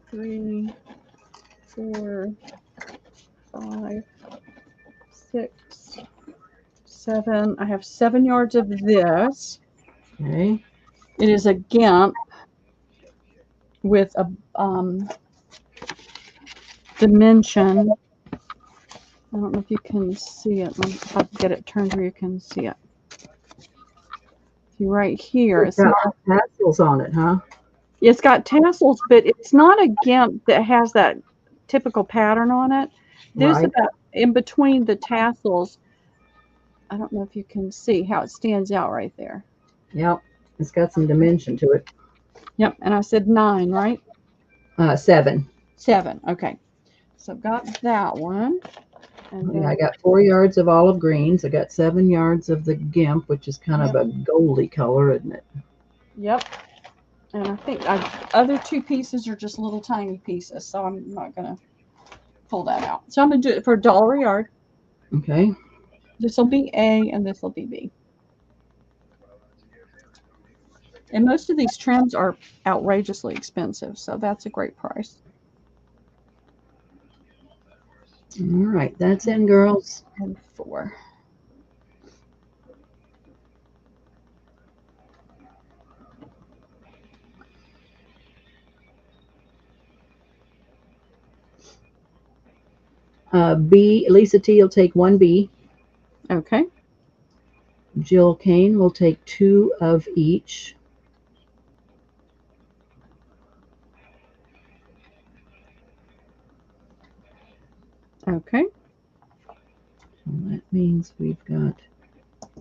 3, 4, 5, 6, 7. I have 7 yards of this. Okay. It is a GIMP with a dimension. I don't know if you can see it. If I can get it turned where you can see it. See right here. It's got tassels on it, huh? It's got tassels, but it's not a GIMP that has that typical pattern on it. There's about in between the tassels. I don't know if you can see how it stands out right there. Yep. It's got some dimension to it. Yep. And I said 9, right? 7. 7. Okay. So I've got that one. And then I got 4 yards of olive greens. I got 7 yards of the GIMP, which is kind of a goldy color, isn't it? Yep. And I think other 2 pieces are just little tiny pieces, so I'm not going to pull that out. So I'm going to do it for $1 a yard. Okay. This will be A and this will be B. And most of these trims are outrageously expensive, so that's a great price. All right, that's in, girls. And 4. B, Lisa T will take 1 B. Okay. Jill Kane will take 2 of each. Okay. So that means we've got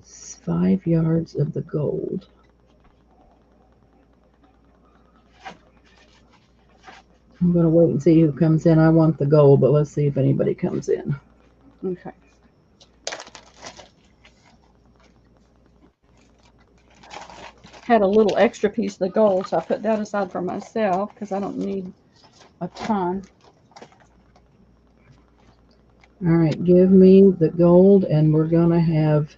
5 yards of the gold. I'm going to wait and see who comes in. I want the gold, but let's see if anybody comes in. Okay. Had a little extra piece of the gold, so I put that aside for myself because I don't need a ton. All right, give me the gold, and we're going to have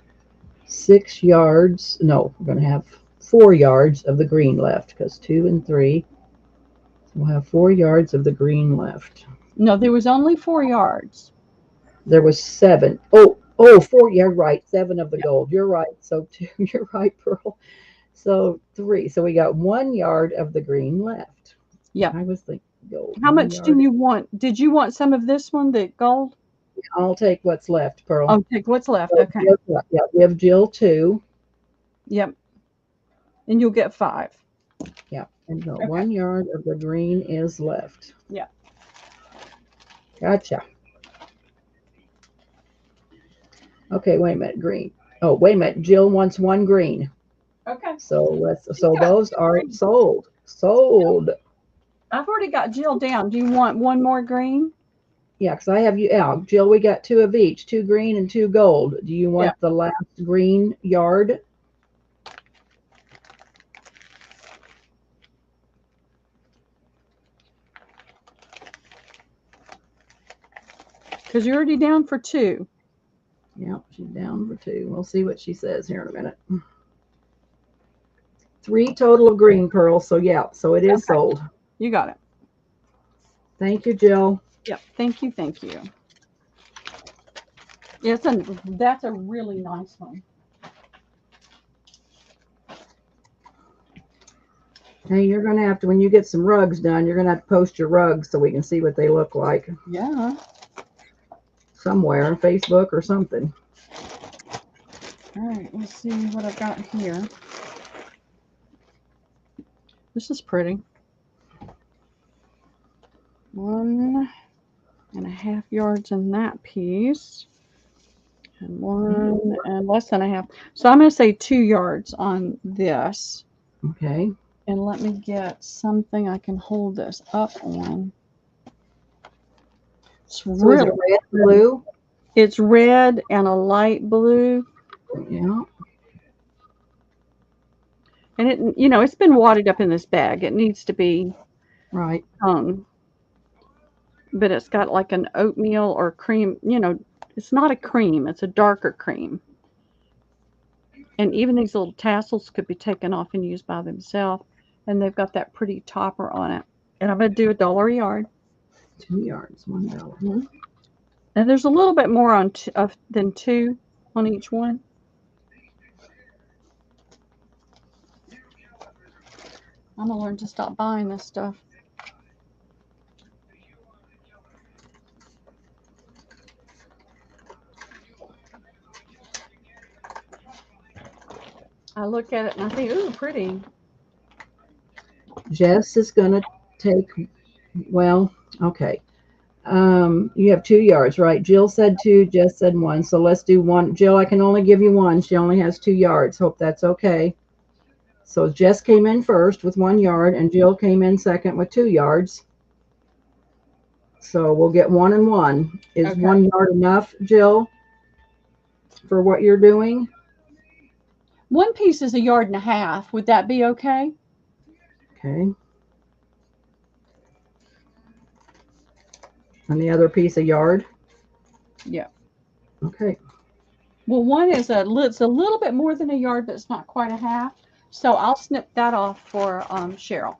6 yards. No, we're going to have 4 yards of the green left because 2 and 3. We'll have 4 yards of the green left. No, there was only 4 yards. There was 7. Oh, 4. You're right. 7 of the gold. You're right. So 2. You're right, Pearl. So 3. So we got 1 yard of the green left. Yeah. I was thinking gold. How 1 much yard. do you want? Did you want some of this one, the gold? I'll take what's left, Pearl. Oh, take what's left. So Okay. give Jill 2. Yep. And you'll get 5. Yeah. And so Okay. 1 yard of the green is left. Yeah. Gotcha. Okay, wait a minute. Green. Oh, wait a minute. Jill wants 1 green. Okay. So those are sold. Sold. I've already got Jill down. Do you want 1 more green? Yeah, because I have you out. Jill, we got 2 of each, 2 green and 2 gold. Do you want the last green yard? Because you're already down for 2. Yep, she's down for 2. We'll see what she says here in a minute. 3 total of green, Pearl. So yeah, so it is sold. You got it. Thank you, Jill. Yep. Thank you. Thank you. Yes, and that's a really nice one. Hey, you're going to have to, when you get some rugs done, you're going to have to post your rugs so we can see what they look like. Yeah. Somewhere, Facebook or something. All right, let's see what I've got here. This is pretty. 1.5 yards in that piece. And 1 and less than a half. So I'm going to say 2 yards on this. Okay. And let me get something I can hold this up on. It's So really is it red, blue? It's red and a light blue. Yeah. And it, it's been wadded up in this bag. It needs to be Right. hung. But it's got like an oatmeal or cream, it's not a cream, it's a darker cream. And even these little tassels could be taken off and used by themselves. And they've got that pretty topper on it. And I'm going to do $1 a yard. 2 yards, $1. Mm-hmm. And there's a little bit more on than 2 on each one. I'm going to learn to stop buying this stuff. I look at it and I think, ooh, pretty. Jess is going to take, well, okay. You have 2 yards, right? Jill said 2, Jess said 1. So let's do 1. Jill, I can only give you 1. She only has 2 yards. Hope that's okay. So Jess came in first with 1 yard, and Jill came in second with 2 yards. So we'll get 1 and 1. Is Okay. 1 yard enough, Jill, for what you're doing? 1 piece is 1.5 yards. Would that be okay? Okay. And the other piece 1 yard? Yeah. Okay. Well, one is it's a little bit more than 1 yard, but it's not quite 1/2. So I'll snip that off for Cheryl.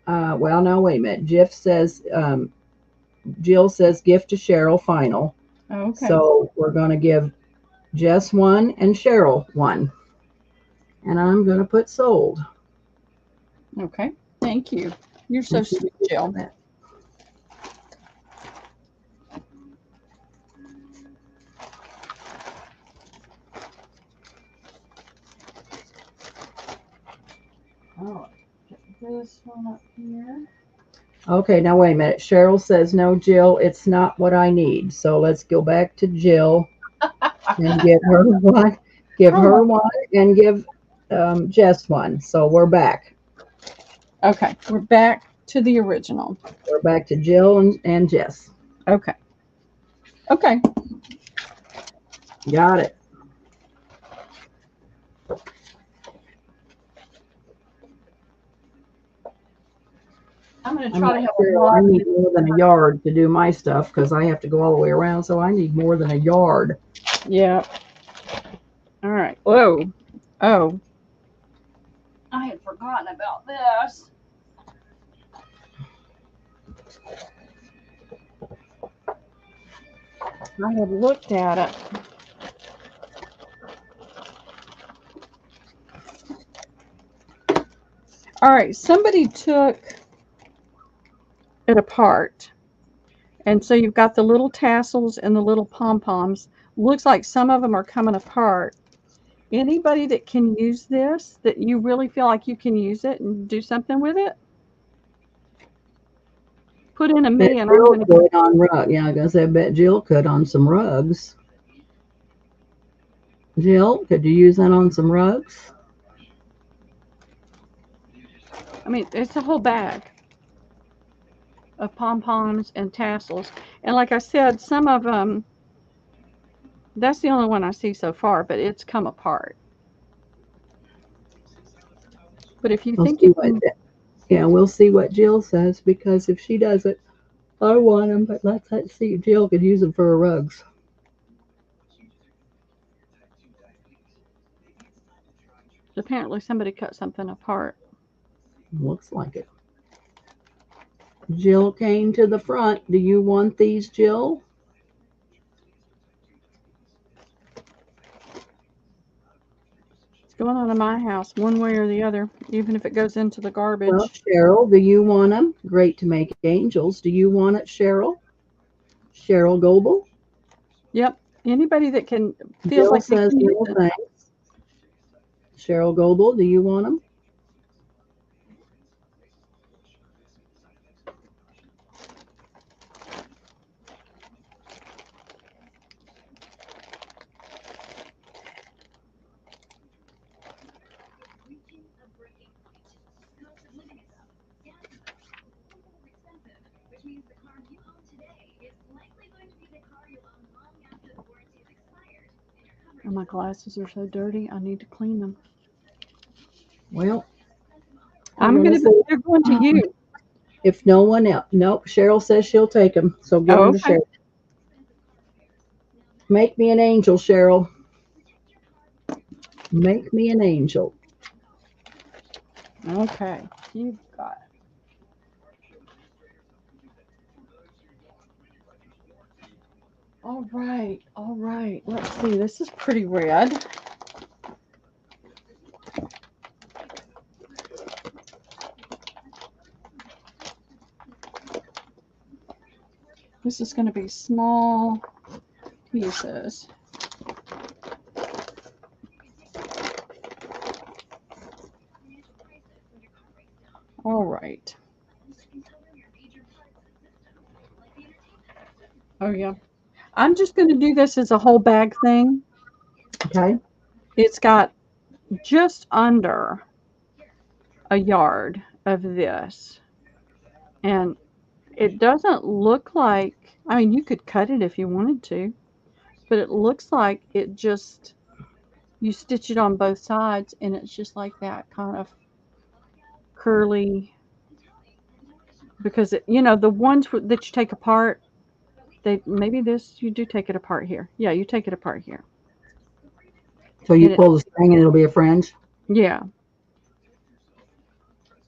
Well, now wait a minute. Jill says gift to Cheryl final. Okay. So we're going to give Jess 1 and Cheryl 1. And I'm going to put sold. Okay. Thank you. You're so sweet, Jill. Oh, get this one up here. Okay, now wait a minute. Cheryl says, no, Jill, it's not what I need. So let's go back to Jill and give her 1. Give her 1 and give Jess 1. So we're back. Okay, we're back to the original. We're back to Jill and Jess. Okay. Okay. Got it. I'm going to I'm try not to have a sure. I lot. need more than a yard to do my stuff because I have to go all the way around. So I need more than a yard. Yeah. All right. Whoa. Oh. I had forgotten about this. I had looked at it. All right. Somebody took it apart. And so you've got the little tassels and the little pom-poms. Looks like some of them are coming apart. Anybody that can use this, that you really feel like you can use it and do something with it, put in Bet me and I'm Jill going to could on rug. Yeah, I was gonna say, I bet Jill could on some rugs. Jill, could you use that on some rugs? I mean, it's a whole bag of pom-poms and tassels. And like I said, some of them, that's the only one I see so far, but it's come apart. But if you We'll think see you what. can, Yeah, we'll see what Jill says because if she does it, I want them. But let's see if Jill could use them for her rugs. apparently somebody cut something apart. Looks like it. Jill came to the front. Do you want these, Jill? It's going on in my house one way or the other, even if it goes into the Well, garbage. Cheryl, do you want them? Great to make angels. Do you want it, Cheryl? Cheryl Goebel? Yep. Anybody that can feels Jill like they says can use no it. thanks. Cheryl Goebel, do you want them? Oh, my glasses are so dirty. I need to clean them. Well, I'm going to gonna. say They're going to you. if no one else. Nope, Cheryl says she'll take them. So give Oh, them to okay. Cheryl. Make me an angel, Cheryl. Make me an angel. Okay. You've got it. All right. All right. Let's see. This is pretty red. This is going to be small pieces. All right. Oh, yeah. I'm just going to do this as a whole bag thing. Okay. It's got just under a yard of this. And it doesn't look like, I mean, you could cut it if you wanted to, but it looks like it just, you stitch it on both sides and it's just like that kind of curly, because it, you know, the ones that you take apart, they, maybe this, you do take it apart here. Yeah, you take it apart here. So you And it, pull the string and it'll be a fringe. yeah,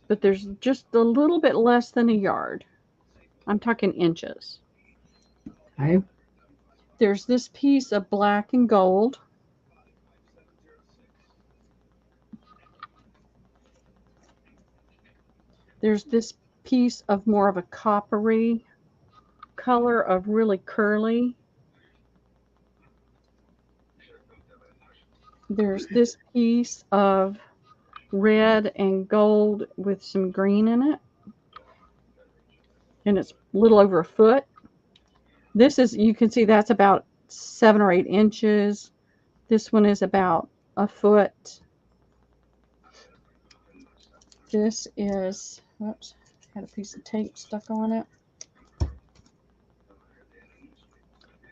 but there's just a little bit less than a yard. I'm talking inches. Okay. There's this piece of black and gold. There's this piece of more of a coppery color of really curly. There's this piece of red and gold with some green in it. And it's a little over a foot. This is, you can see that's about 7 or 8 inches. This one is about a foot. This is, oops, had a piece of tape stuck on it.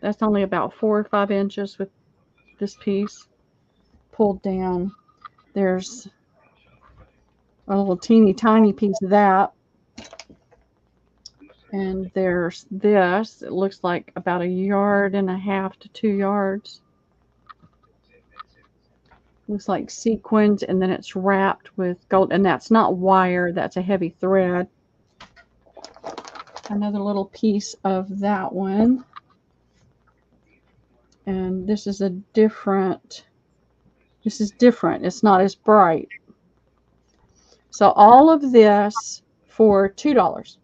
That's only about 4 or 5 inches with this piece pulled down. There's a little teeny tiny piece of that. And there's this. It looks like about 1.5 to 2 yards. Looks like sequins, and then it's wrapped with gold. And that's not wire. That's a heavy thread. Another little piece of that one. And this is different. It's not as bright. So all of this for $2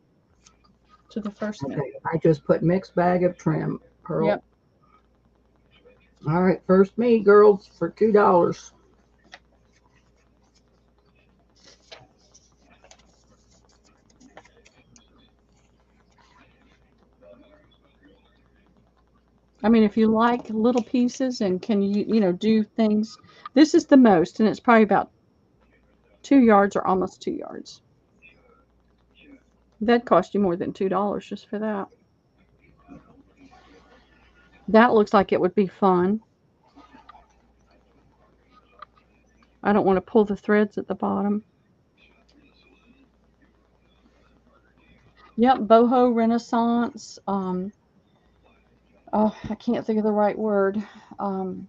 to the first me. Okay, I just put mixed bag of trim, Pearl. Yep. All right, first me, girls, for $2. I mean, if you like little pieces and can do things, this is the most, and it's probably about 2 yards or almost 2 yards. That'd cost you more than $2 just for that. That looks like it would be fun. I don't want to pull the threads at the bottom. Yep, boho renaissance. Oh, I can't think of the right word. Can't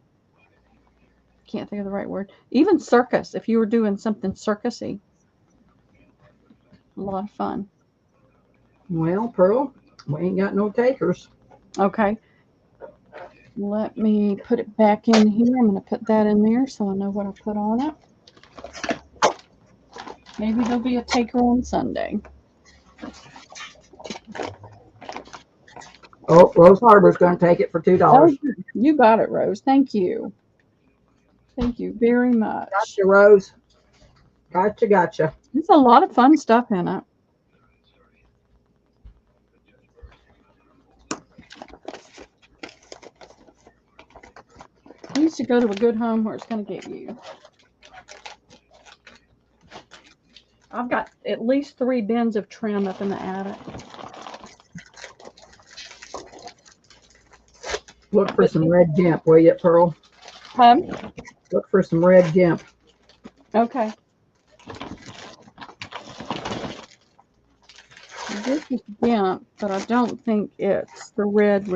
think of the right word. Even circus, if you were doing something circusy. A lot of fun. Well, Pearl, we ain't got no takers. Okay. Let me put it back in here. I'm going to put that in there so I know what I put on it. Maybe there'll be a taker on Sunday. Oh, Rose Harbor's going to take it for $2. Oh, you got it, Rose. Thank you. Thank you very much. Gotcha, Rose. Gotcha. There's a lot of fun stuff in it. You used to go to a good home where it's going to get you. I've got at least 3 bins of trim up in the attic. Look for some red gimp, will you, Pearl? Look for some red gimp. Okay. This is gimp, but I don't think it's the red.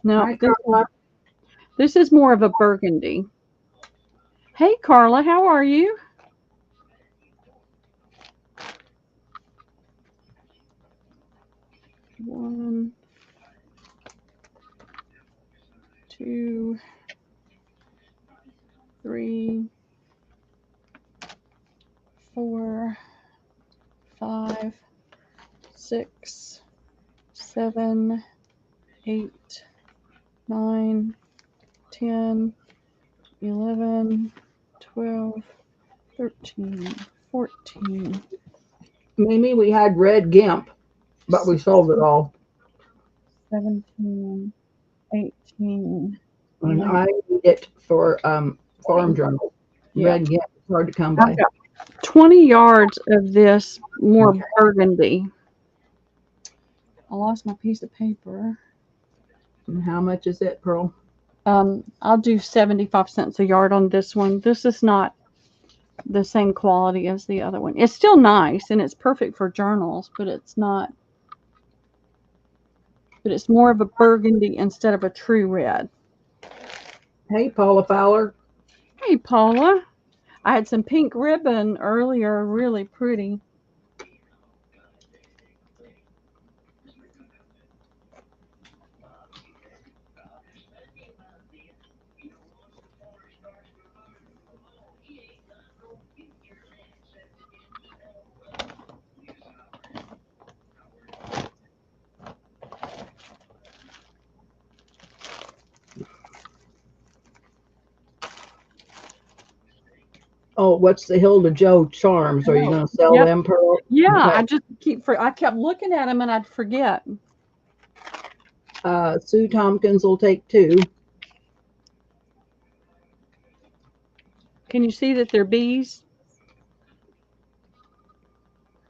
No, Hi, Carla. this is more of a burgundy. Hey, Carla, how are you? One, 2, 3, 4, 5, 6, 7, 8, 9, 10, 11, 12, 13, 14. Mimi, we had red gimp, but we sold it all. 17, 18. And I need it for farm journal. Yeah. Red gimp is hard to come by. I've got 20 yards of this more burgundy. I lost my piece of paper. And how much is it, Pearl? I'll do 75 cents a yard on this one. This is not the same quality as the other one. It's still nice and it's perfect for journals, but it's not. But it's more of a burgundy instead of a true red. Hey, Paula Fowler. Hey, Paula. I had some pink ribbon earlier, really pretty. Oh, what's the Hilda Joe charms? Are you going to sell them, Pearl? Yeah, Okay. I kept looking at them and I'd forget. Sue Tompkins will take 2. Can you see that they're bees?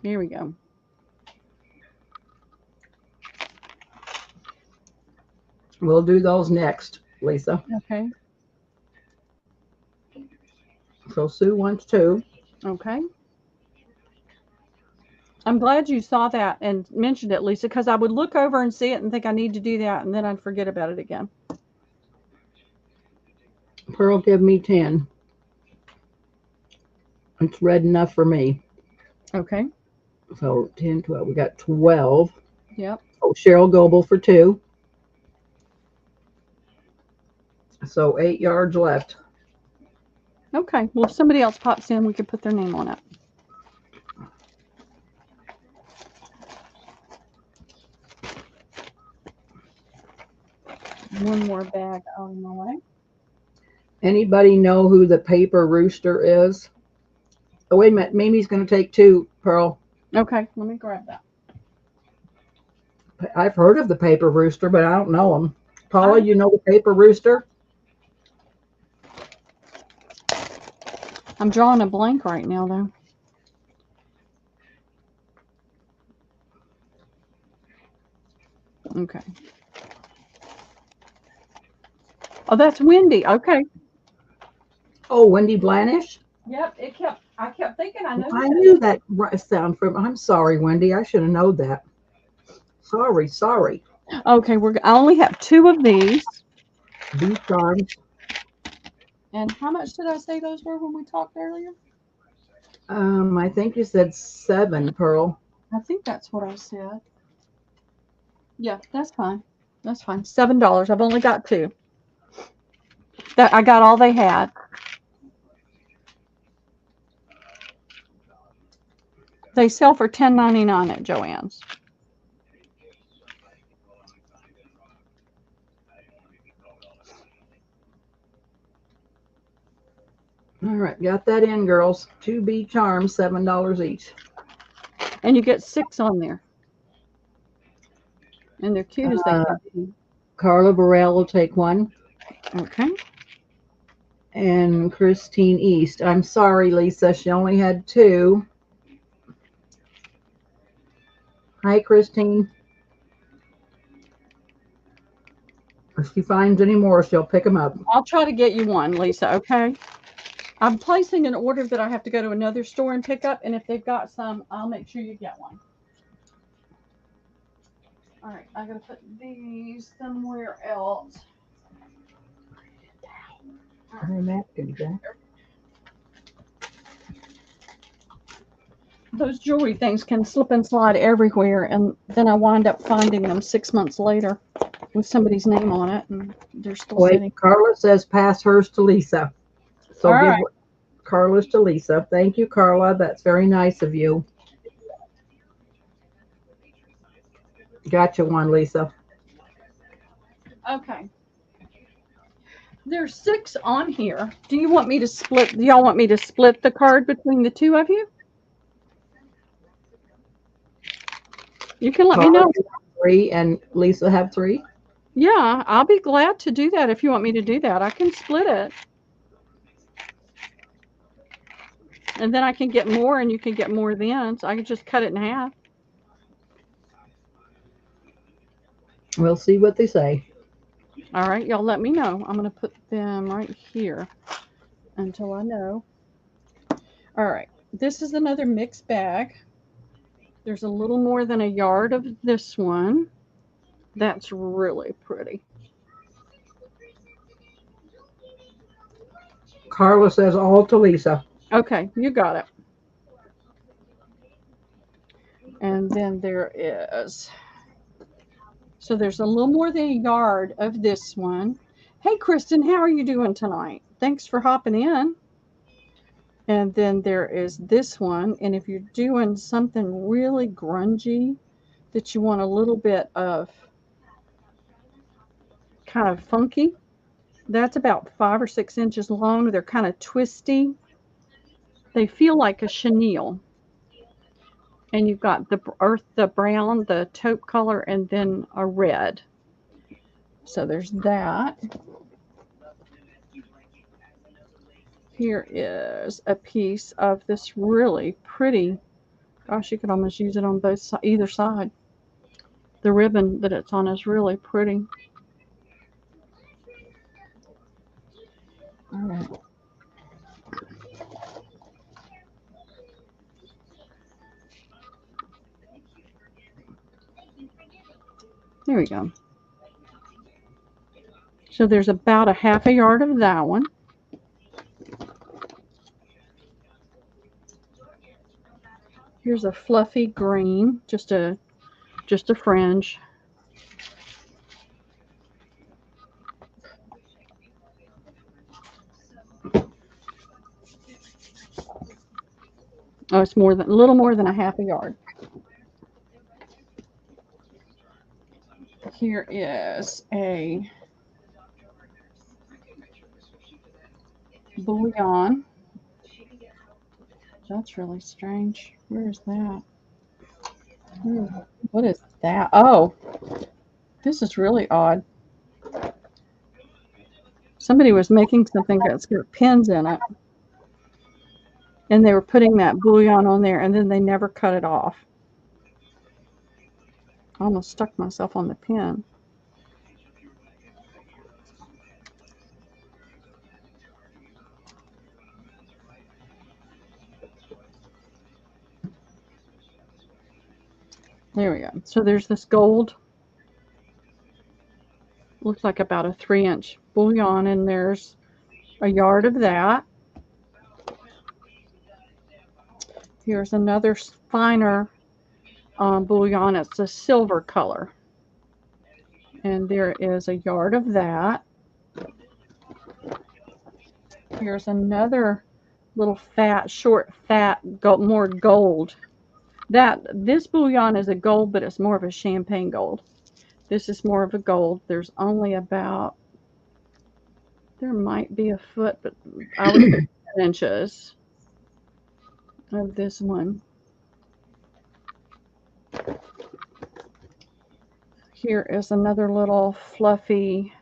Here we go. We'll do those next, Lisa. Okay. So Sue wants 2. Okay. I'm glad you saw that and mentioned it, Lisa, because I would look over and see it and think I need to do that, and then I'd forget about it again. Pearl, give me 10. It's red enough for me. Okay. So 10, 12. We got 12. Yep. Oh, Cheryl Goebel for 2. So 8 yards left. Okay. Well, if somebody else pops in, we could put their name on it. One more bag on the way. Anybody know who the paper rooster is? Oh, wait a minute. Mimi's going to take 2, Pearl. Okay. Let me grab that. I've heard of the paper rooster, but I don't know him. Paula, you know the paper rooster? I'm drawing a blank right now, though. Okay. Oh, that's Wendy. Okay. Oh, Wendy Blanish? Yep. I kept thinking I know. I knew that sound from. I'm sorry, Wendy. I should have known that. Sorry. Okay. I only have 2 of these. Beef charms. And how much did I say those were when we talked earlier? I think you said 7, Pearl. I think that's what I said. Yeah, that's fine. That's fine. $7. I've only got 2. I got all they had. They sell for $10.99 at Joann's. All right, got that in, girls. 2 bee charms, $7 each. And you get 6 on there. And they're cute as they can be. Carla Burrell will take 1. Okay. And Christine East. I'm sorry, Lisa. She only had 2. Hi, Christine. If she finds any more, she'll pick them up. I'll try to get you one, Lisa, okay? I'm placing an order that I have to go to another store and pick up, and if they've got some, I'll make sure you get one. All right, I gotta put these somewhere else. Those jewelry things can slip and slide everywhere, and then I wind up finding them 6 months later with somebody's name on it, and they're still sitting. Carla says pass hers to Lisa. So All give right. Carla's to Lisa. Thank you, Carla. That's very nice of you. Gotcha one, Lisa. Okay. There's 6 on here. Do y'all want me to split the card between the 2 of you? You can let me know. 3 and Lisa have 3? Yeah, I'll be glad to do that if you want me to do that. I can split it. And then I can get more and you can get more then. So I can just cut it in half. We'll see what they say. All right, y'all let me know. I'm going to put them right here until I know. All right, this is another mixed bag. There's a little more than a yard of this one. That's really pretty. Carla says all to Lisa. Okay, you got it. And then there is, so there's a little more than a yard of this one. Hey, Kristen, how are you doing tonight? Thanks for hopping in. And then there is this one. And if you're doing something really grungy that you want a little bit of kind of funky, that's about 5 or 6 inches long. They're kind of twisty. They feel like a chenille. And you've got the brown, the taupe color, and then a red. So there's that. Here is a piece of this really pretty, gosh, you could almost use it on either side. The ribbon that it's on is really pretty. All right. There we go. So there's about a half a yard of that one. Here's a fluffy green, just a fringe. Oh, it's a little more than a half a yard. Here is a bouillon. That's really strange. Where is that? What is that? Oh, this is really odd. Somebody was making something that's got pins in it. And they were putting that bouillon on there, and then they never cut it off. I almost stuck myself on the pin. There we go. So there's this gold. Looks like about a 3-inch bouillon, and there's a yard of that. Here's another finer bouillon. It's a silver color. And there is a yard of that. Here's another little short, fat, more gold. This bouillon is a gold, but it's more of a champagne gold. This is more of a gold. There's only about, there might be a foot, but I would say 10 inches of this one. Here is another little fluffy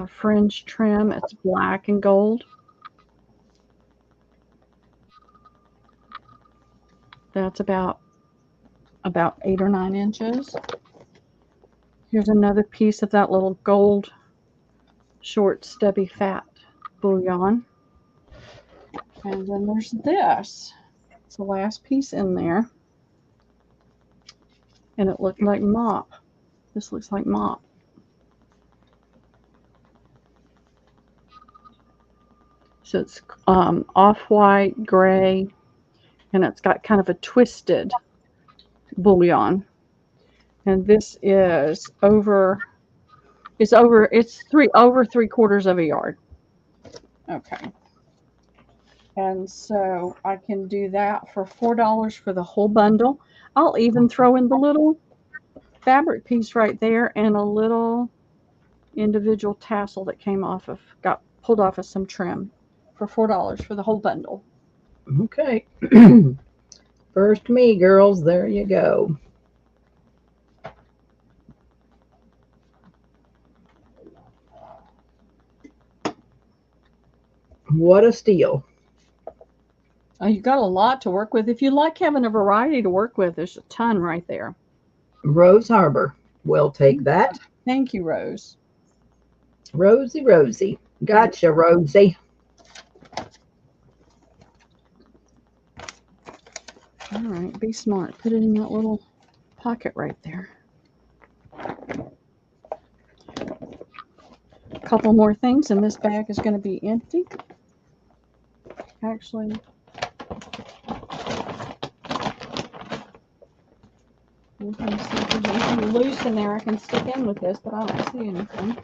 fringe trim. It's black and gold. That's about 8 or 9 inches. Here's another piece of that little gold, short, stubby, fat bouillon. And then there's this. It's the last piece in there. And it looked like mop. This looks like mop. So it's off-white, gray, and it's got kind of a twisted bouillon. And this is over 3/4 of a yard. Okay. And so I can do that for $4 for the whole bundle. I'll even throw in the little fabric piece right there and a little individual tassel that got pulled off of some trim for $4 for the whole bundle. Okay. First me, girls. There you go. What a steal. You got a lot to work with. If you like having a variety to work with, there's a ton right there. Rose Harbor. We'll take that. Thank you, Rose. Rosie. Gotcha, Rosie. All right, be smart. Put it in that little pocket right there. A couple more things, and this bag is going to be empty. Actually, let me see if there's anything loose in there I can stick in with this, but I don't see anything.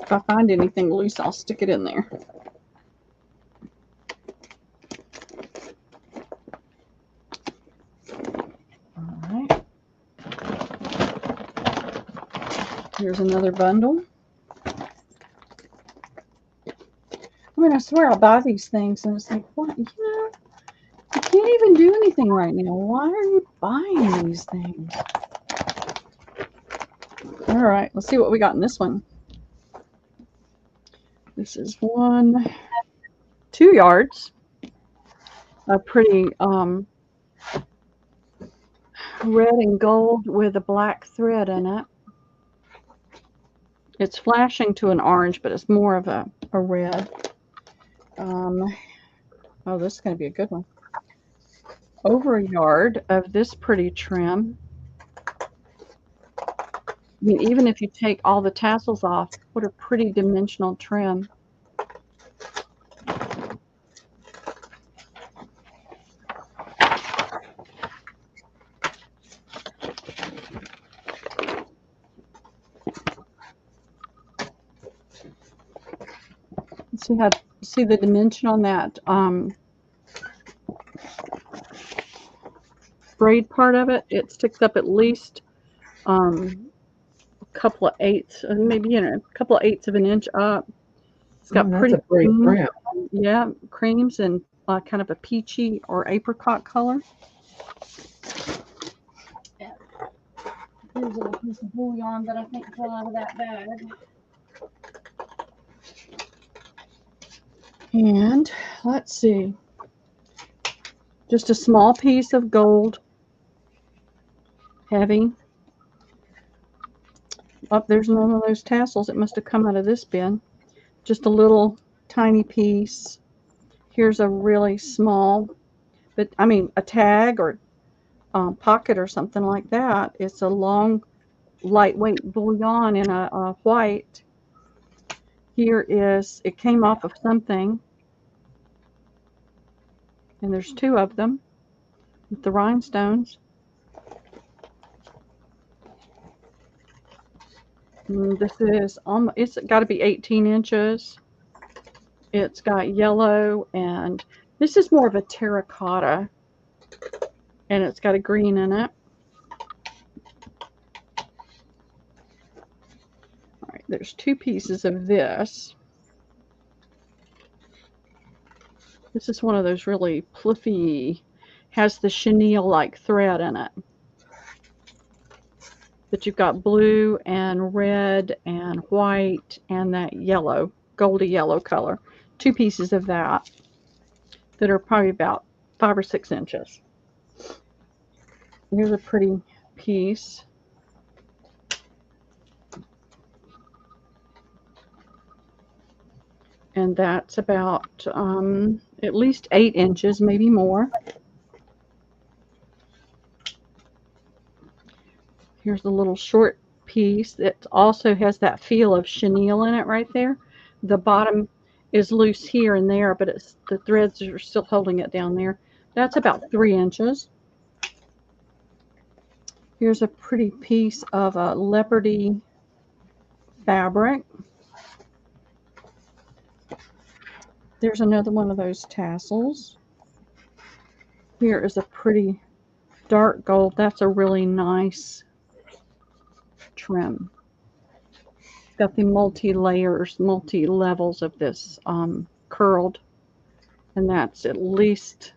If I find anything loose, I'll stick it in there. All right. Here's another bundle. I mean, I swear I'll buy these things, and it's like, what? You can't even do anything right now. Why are you buying these things? All right, let's see what we got in this one. This is 2 yards. A pretty red and gold with a black thread in it. It's flashing to an orange, but it's more of a red. Oh, this is going to be a good one. Over a yard of this pretty trim. mean, even if you take all the tassels off, what a pretty dimensional trim. See the dimension on that braid part of it? It sticks up at least a couple of eighths, maybe a couple of eighths of an inch up. It's got that's a pretty trim. Yeah, creams and kind of a peachy or apricot color. Here's a little piece of bouillon that I think fell out of that bag. And let's see, just a small piece of gold, heavy. Oh, there's none of those tassels. It must have come out of this bin. Just a little tiny piece. Here's a really small, but I mean a tag or pocket or something like that. It's a long, lightweight bouillon in a white. Here is, it came off of something. And there's two of them with the rhinestones. And this is almost, it's got to be 18 inches. It's got yellow, and this is more of a terracotta, and it's got a green in it. All right, there's two pieces of this. This is one of those really fluffy, has the chenille-like thread in it. But you've got blue and red and white and that yellow, goldy yellow color. Two pieces of that are probably about 5 or 6 inches. Here's a pretty piece. And that's about at least 8 inches, maybe more. Here's a little short piece that also has that feel of chenille in it right there. The bottom is loose here and there, but it's, the threads are still holding it down there. That's about 3 inches. Here's a pretty piece of a leopardy fabric. There's another one of those tassels. Here is a pretty dark gold. That's a really nice trim. It's got the multi-layers, multi-levels of this curled, and that's at least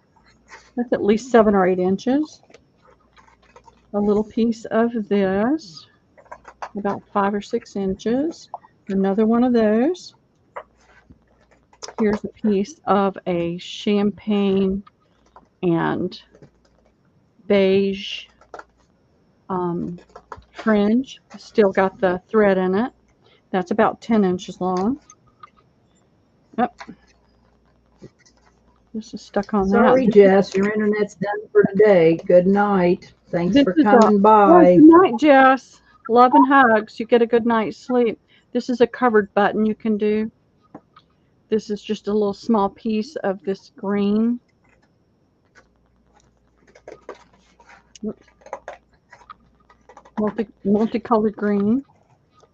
7 or 8 inches. A little piece of this, about 5 or 6 inches. Another one of those. Here's a piece of a champagne and beige fringe. Still got the thread in it. That's about 10 inches long. Yep. This is stuck on Sorry, that. Jess, your internet's done for today. Good night. Thanks This for is coming by. Good night, Jess. Love and hugs. You get a good night's sleep. This is a covered button you can do. This is just a little small piece of this green. Multicolored green.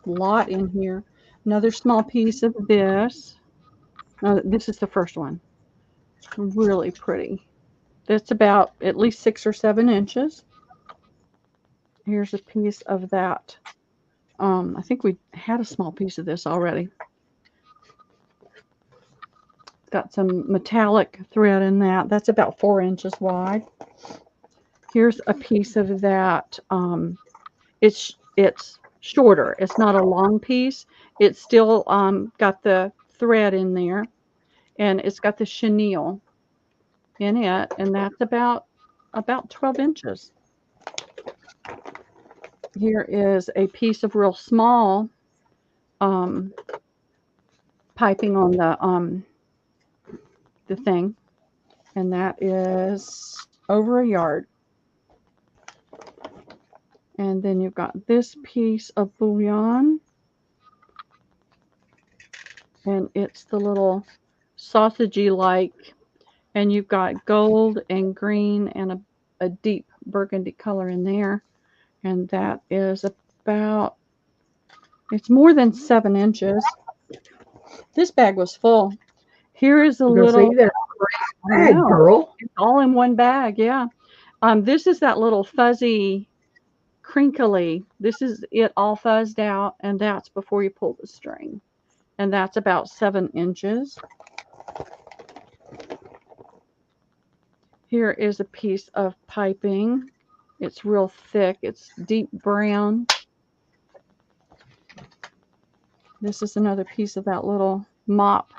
A lot in here. Another small piece of this. This is the first one. Really pretty. That's about at least 6 or 7 inches. Here's a piece of that. I think we had a small piece of this already. Got some metallic thread in that. That's about 4 inches wide. Here's a piece of that. It's shorter. It's not a long piece. It's still got the thread in there, and it's got the chenille in it, and that's about 12 inches. Here is a piece of real small piping on the thing, and that is over a yard. And then you've got this piece of bullion. And it's the little sausagey like. And you've got gold and green and a deep burgundy color in there. And that is about, it's more than 7 inches. This bag was full. Here is a Go see little, that I bag, know, Pearl. it's all in one bag, yeah. This is that little fuzzy, crinkly. This is it all fuzzed out, and that's before you pull the string. And that's about 7 inches. Here is a piece of piping. It's real thick. It's deep brown. This is another piece of that little mop.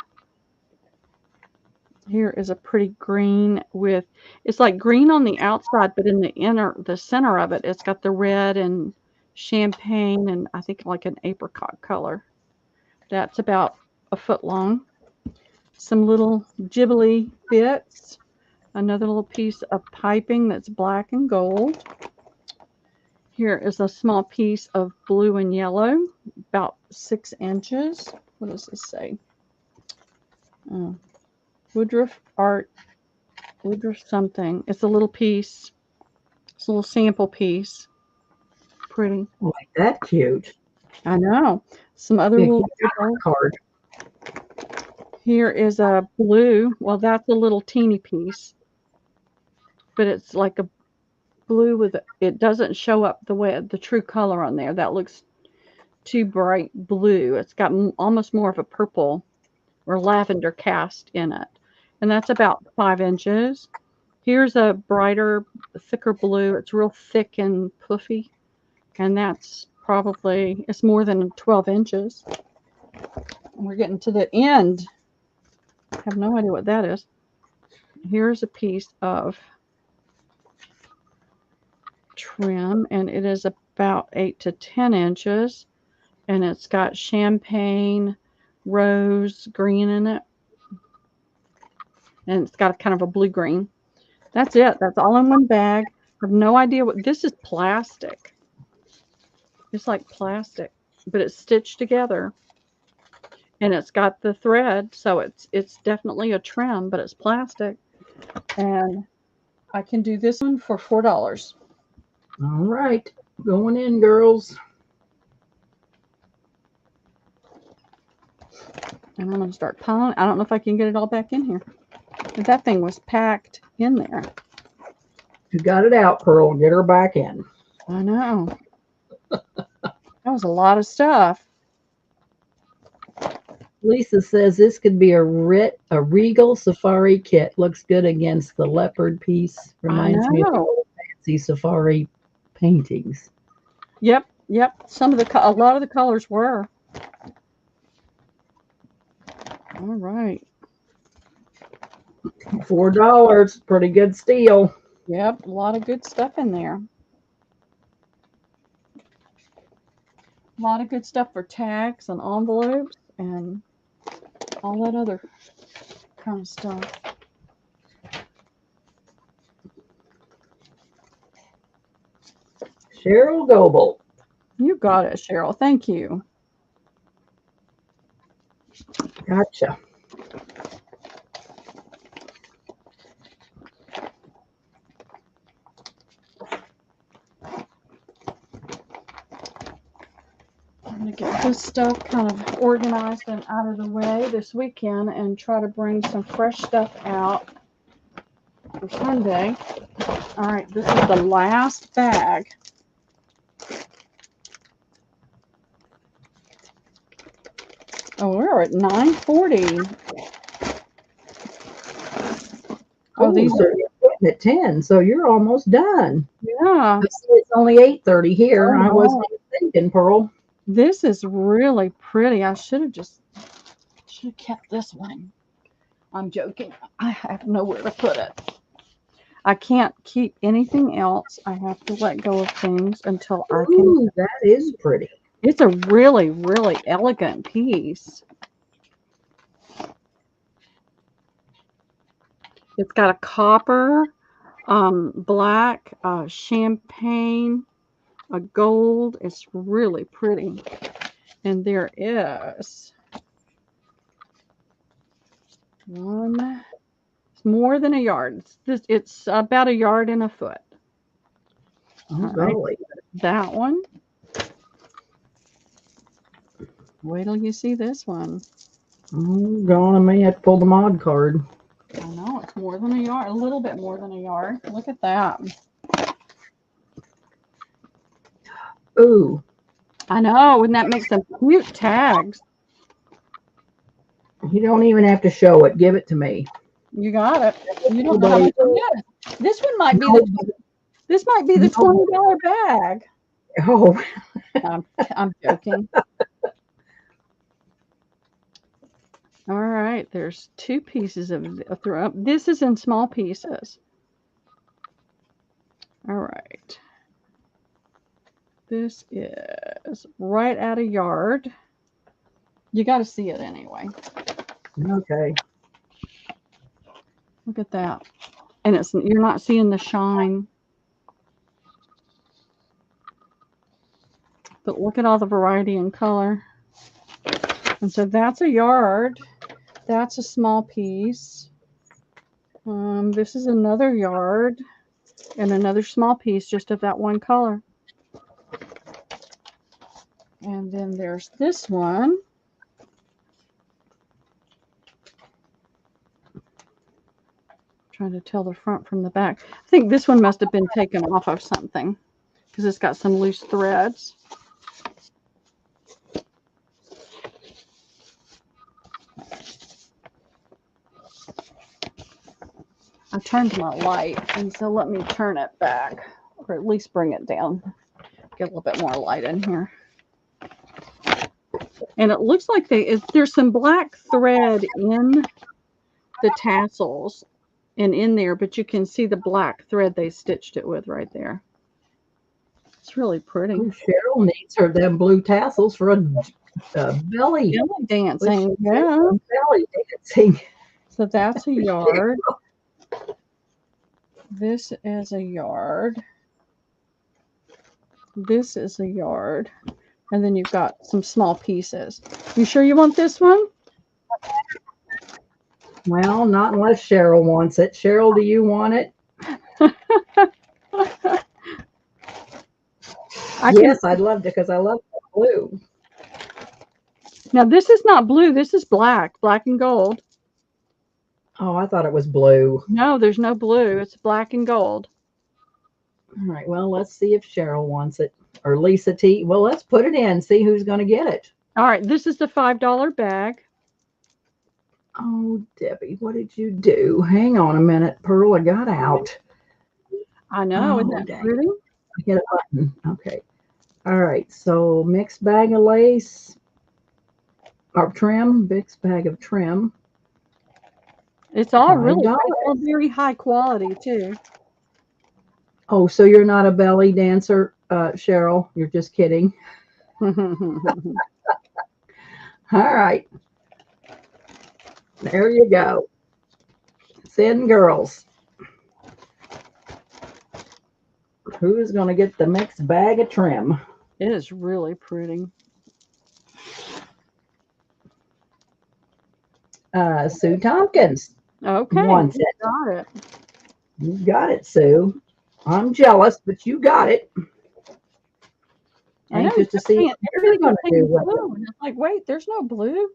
Here is a pretty green with, it's like green on the outside, but in the center of it, it's got the red and champagne and I think like an apricot color. That's about a foot long. Some little Ghibli bits. Another little piece of piping that's black and gold. Here is a small piece of blue and yellow, about 6 inches. What does this say? Woodruff Art, Woodruff something. It's a little piece. It's a little sample piece. Pretty. Like that cute. I know. Some other Big little card. Here is a blue. Well, that's a little teeny piece. But it's like a blue with, it doesn't show up the way the true color on there. That looks too bright blue. It's got almost more of a purple or lavender cast in it. And that's about 5 inches. Here's a brighter, thicker blue. It's real thick and puffy. And that's probably, it's more than 12 inches. And we're getting to the end. I have no idea what that is. Here's a piece of trim, and it is about 8 to 10 inches. And it's got champagne, rose, green in it. And it's got kind of a blue-green. That's it. That's all in one bag. I have no idea what this is. Plastic. It's like plastic, but it's stitched together. And it's got the thread, so it's definitely a trim, but it's plastic. And I can do this one for $4. All right. Going in, girls. And I'm going to start piling. I don't know if I can get it all back in here. But that thing was packed in there. You got it out, Pearl. Get her back in. I know. That was a lot of stuff. Lisa says this could be a regal safari kit. Looks good against the leopard piece. Reminds me of fancy safari paintings. Yep. A lot of the colors were. All right. $4. Pretty good steal. Yep. A lot of good stuff in there. A lot of good stuff for tags and envelopes and all that other kind of stuff. Cheryl Goebel. You got it, Cheryl. Thank you. Gotcha. I'm going to get this stuff kind of organized and out of the way this weekend and try to bring some fresh stuff out for Sunday. All right, this is the last bag. Oh, we're at 9:40. Oh, these are at 10, so you're almost done. Yeah. It's only 8:30 here. I wasn't even thinking, Pearl. This is really pretty. I should have kept this one. I'm joking. I have nowhere to put it. I can't keep anything else. I have to let go of things until I can. Ooh, that is pretty. It's a really, really elegant piece. It's got a copper, black, champagne, a gold. It's really pretty. And there is one. It's more than a yard. It's about a yard and a foot. Oh, All right. golly. That one. Wait till you see this one. Oh, God, I may have to pull the mod card. I know it's more than a yard, a little bit more than a yard. Look at that. Ooh. I know, wouldn't that make some cute tags? You don't even have to show it. Give it to me. You got it. You don't know how much it is. This one might be the $20 bag. Oh. I'm joking. All right, there's 2 pieces of this is in small pieces. All right. This is right at a yard. You got to see it anyway. Okay. Look at that. And you're not seeing the shine. But look at all the variety in color. And so that's a yard. That's a small piece. This is another yard and another small piece just of that one color. And then there's this one. Trying to tell the front from the back. I think this one must have been taken off of something because it's got some loose threads. I turned my light, and so let me turn it back, or at least bring it down. Get a little bit more light in here. And it looks like there's some black thread in the tassels and in there, but you can see the black thread they stitched it with right there. It's really pretty. Oh, Cheryl needs them blue tassels for a belly dancing. Yeah. Belly dancing. So that's a yard. This is a yard. This is a yard. And then you've got some small pieces. You sure you want this one? Well, not unless Cheryl wants it. Cheryl, do you want it? Yes, I'd love to because I love blue. Now, this is not blue. This is black and gold. Oh, I thought it was blue. No, there's no blue. It's black and gold. All right. Well, let's see if Cheryl wants it. Or Lisa T. Well, let's put it in. See who's going to get it. All right. This is the $5 bag. Oh, Debbie, what did you do? Hang on a minute. Pearl, I got out. I know. Isn't that pretty? I hit a button. Okay. All right. So mixed bag of lace or trim. Mixed bag of trim. It's all really all very high quality too. Oh, so you're not a belly dancer, Cheryl? You're just kidding. All right. There you go. Thin girls. Who's going to get the mixed bag of trim? It is really pretty. Sue Tompkins. Okay. Wants it. Got it. You got it, Sue. I'm jealous, but you got it. Anxious to see what you're going to do with it. And it's like, wait, there's no blue.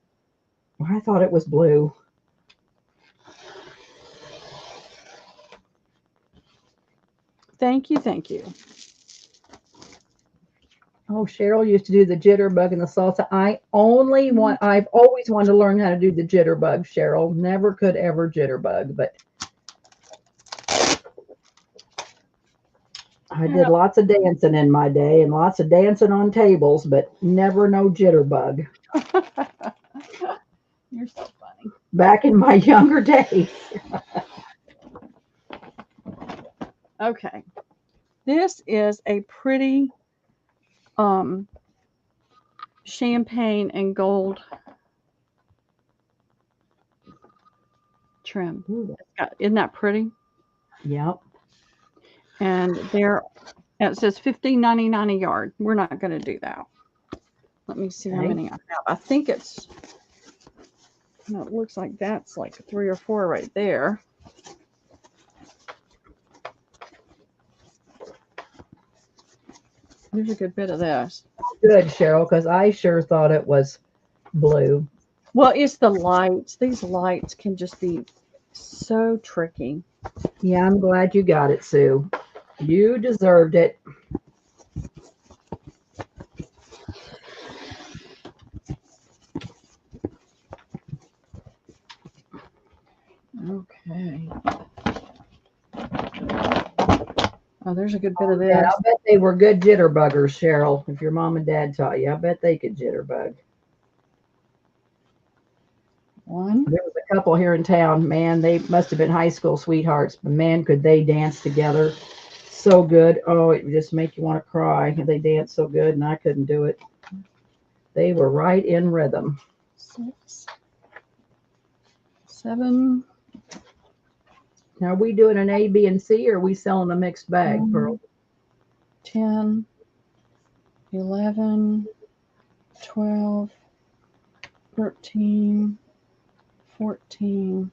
Well, I thought it was blue. Thank you. Thank you. Oh, Cheryl used to do the jitterbug and the salsa. I've always wanted to learn how to do the jitterbug, Cheryl. Never could ever jitterbug, but I did lots of dancing in my day and lots of dancing on tables, but never no jitterbug. You're so funny. Back in my younger days. Okay. This is a pretty champagne and gold trim. Isn't that pretty? Yep. And there And it says $15.99 a yard. We're not going to do that. Let me see how Okay. many I have. I think it's, no, it looks like that's like 3 or 4 right there. There's a good bit of this. Good, Cheryl, because I sure thought it was blue. Well, it's the lights. These lights can just be so tricky. Yeah, I'm glad you got it, Sue. You deserved it. Okay. Oh, there's a good bit of Yeah, this. I bet they were good jitterbuggers, Cheryl. If your mom and dad taught you, I bet they could jitterbug. One. There was a couple here in town. Man, they must have been high school sweethearts, but man, could they dance together so good. Oh, it would just make you want to cry. They danced so good, and I couldn't do it. They were right in rhythm. 6, 7. Now, are we doing an A, B, and C, or are we selling a mixed bag, Pearl? 10, 11, 12, 13, 14,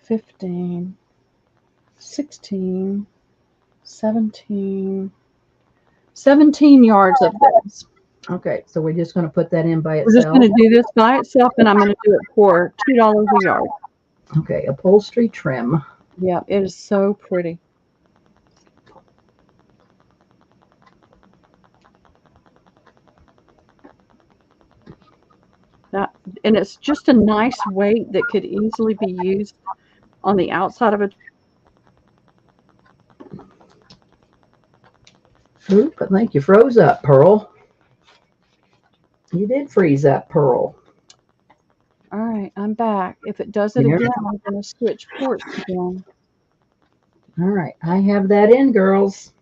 15, 16, 17, 17 yards of this. Okay, so we're just going to put that in by We're just itself. going to do this by itself, and I'm going to do it for $2 a yard. Okay, upholstery trim. Yeah, it is so pretty. That, and it's just a nice weight that could easily be used on the outside of a. Oop, I think you froze up, Pearl. You did freeze up, Pearl. All right, I'm back. If it does it Yeah. again, I'm going to switch ports again. All right, I have that in, girls.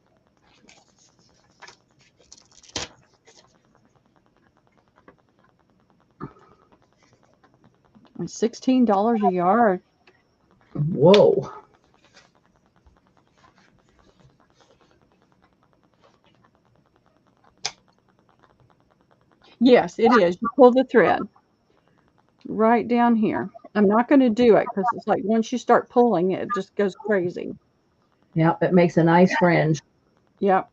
It's $16 a yard. Whoa. Yes, it is. You pull the thread right down here. I'm not going to do it because it's like once you start pulling, it just goes crazy. Yep, it makes a nice fringe. Yep.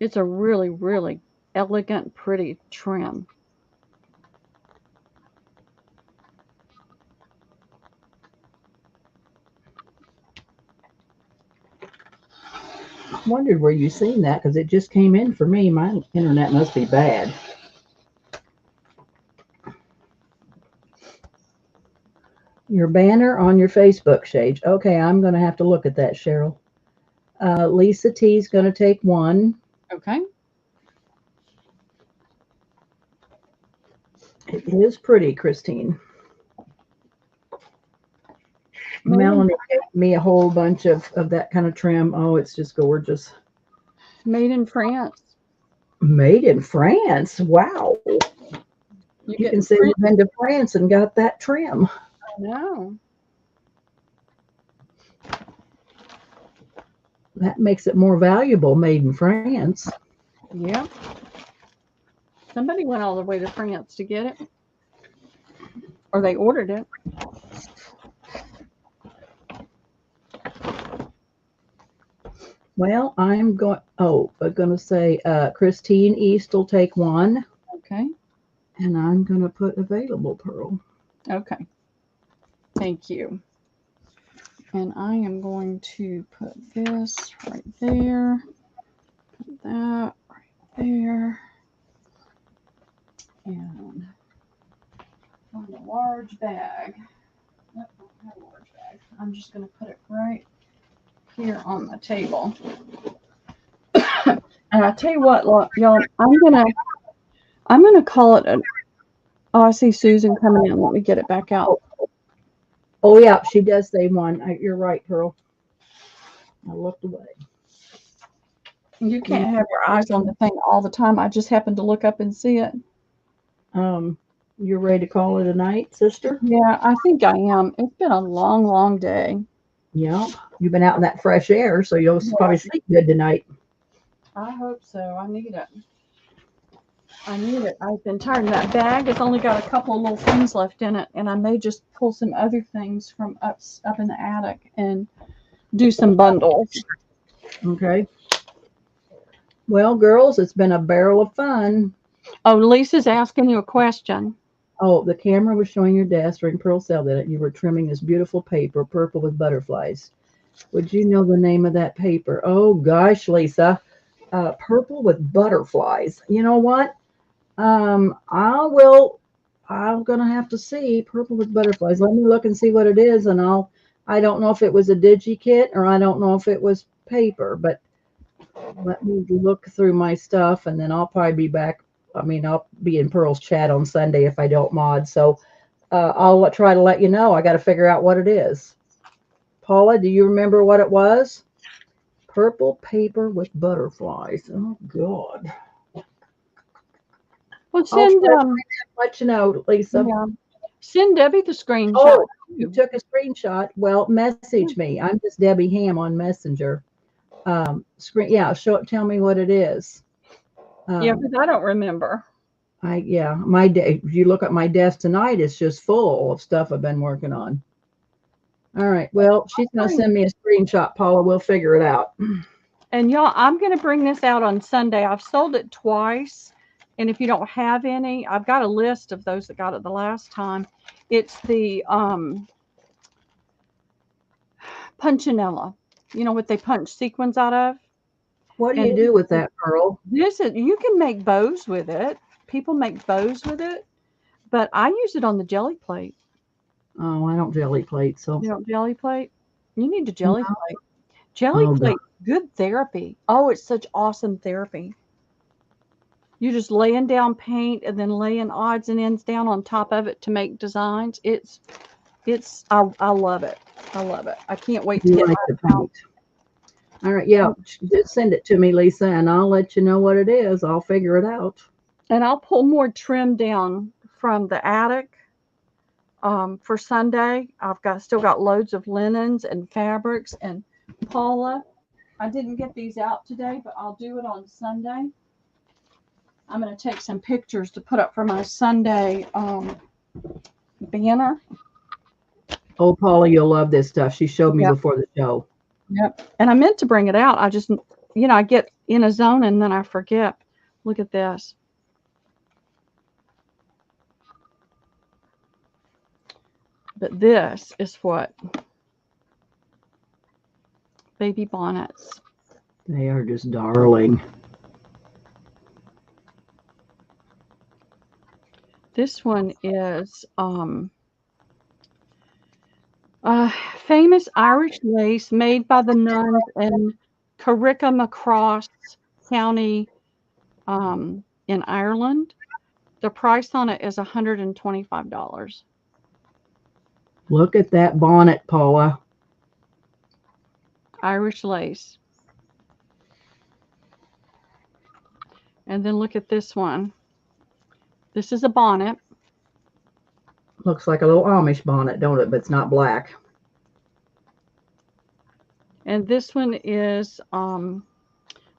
It's a really, really elegant, pretty trim. Wondered where you seen that because it just came in for me. My internet must be bad. Your banner on your Facebook page. Okay, I'm going to have to look at that, Cheryl. Lisa T is going to take one. Okay. It is pretty, Christine. Melanie gave me a whole bunch of that kind of trim. Oh, it's just gorgeous. Made in France. Made in France. Wow. You can say you've been to France and got that trim. I know. That makes it more valuable, made in France. Yeah. Somebody went all the way to France to get it. Or they ordered it. Well, I'm going to say Christine East will take one. Okay. And I'm going to put available, Pearl. Okay. Thank you. And I am going to put this right there. Put that right there. And on a large bag. Nope, I don't have a large bag. I'm just going to put it right here on the table. And I tell you what, y'all, I'm gonna call it an. Oh, I see Susan coming in. Let me get it back out. Oh yeah, she does say one. You're right, Pearl. I looked away. You can't have your eyes on the thing all the time. I just happened to look up and see it. You're ready to call it a night, sister? Yeah, I think I am. It's been a long, long day. Yep. You've been out in that fresh air, so you'll probably sleep good tonight. I hope so. I need it. I need it. I've been tired. And that bag has only got a couple of little things left in it, and I may just pull some other things from up in the attic and do some bundles. Okay. Well, girls, it's been a barrel of fun. Oh, Lisa's asking you a question. Oh, the camera was showing your desk during Pearl Sale that you were trimming this beautiful paper, purple with butterflies. Would you know the name of that paper? Oh, gosh, Lisa. Purple with butterflies. You know what? I'm gonna have to see purple with butterflies. Let me look and see what it is, and I don't know if it was a digi kit or I don't know if it was paper, but let me look through my stuff, and then I'll probably be back. I mean, I'll be in Pearl's chat on Sunday if I don't mod. So I'll try to let you know. I got to figure out what it is. Paula, do you remember what it was? Purple paper with butterflies. Oh, God. Well, I'll send try to let you know, Lisa. yeah, send Debbie the screenshot. Oh, you took a screenshot. Well, message me. I'm just Debbie Ham on Messenger. Yeah, tell me what it is. Yeah, because I don't remember. My day. If you look at my desk tonight, it's just full of stuff I've been working on. All right. Well, she's gonna send me a screenshot, Paula. We'll figure it out. And y'all, I'm gonna bring this out on Sunday. I've sold it twice, and if you don't have any, I've got a list of those that got it the last time. It's the punchinella. You know what they punch sequins out of? What do And you do with that, Pearl? you can make bows with it. People make bows with it, but I use it on the jelly plate. Oh, I don't jelly plate, so. You don't jelly plate? You need to No. jelly plate. Jelly Oh, plate, good therapy. Oh, it's such awesome therapy. You just laying down paint and then laying odds and ends down on top of it to make designs. I love it. I love it. I can't wait to You get like the paint. All right, yeah, just send it to me, Lisa, and I'll let you know what it is. I'll figure it out. And I'll pull more trim down from the attic for Sunday. Still got loads of linens and fabrics. And Paula, I didn't get these out today, but I'll do it on Sunday. I'm going to take some pictures to put up for my Sunday banner. Oh, Paula, you'll love this stuff. She showed me before the show. Yep. And I meant to bring it out. I just, I get in a zone and then I forget. Look at this. But this is what baby bonnets. They are just darling. This one is famous Irish lace made by the nuns in Carrickmacross County in Ireland. The price on it is $125. Look at that bonnet, Paula. Irish lace. And then look at this one. This is a bonnet. Looks like a little Amish bonnet, don't it? But it's not black. And this one is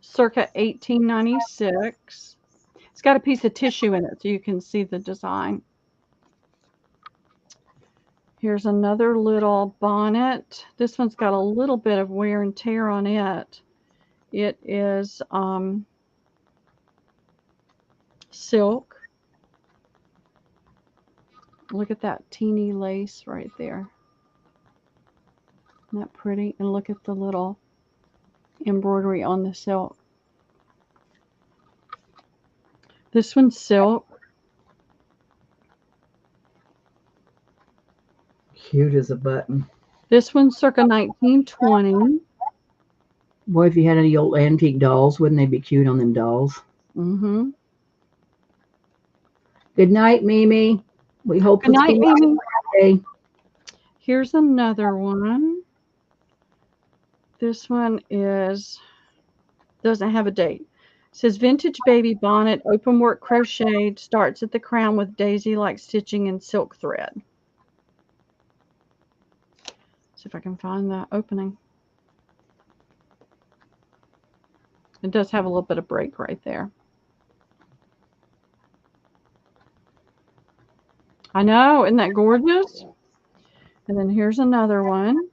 circa 1896. It's got a piece of tissue in it so you can see the design. Here's another little bonnet. This one's got a little bit of wear and tear on it. It is silk. Look at that teeny lace right there. Isn't that pretty? And look at the little embroidery on the silk. This one's silk. Cute as a button. This one's circa 1920. Boy, if you had any old antique dolls, wouldn't they be cute on them dolls? Mm-hmm. Good night, Mimi. We hope Good night, Mimi. Day. Here's another one. This one doesn't have a date. It says vintage baby bonnet, open work crocheted, starts at the crown with daisy-like stitching and silk thread. See if I can find that opening. It does have a little bit of break right there. I know, isn't that gorgeous? And then here's another one.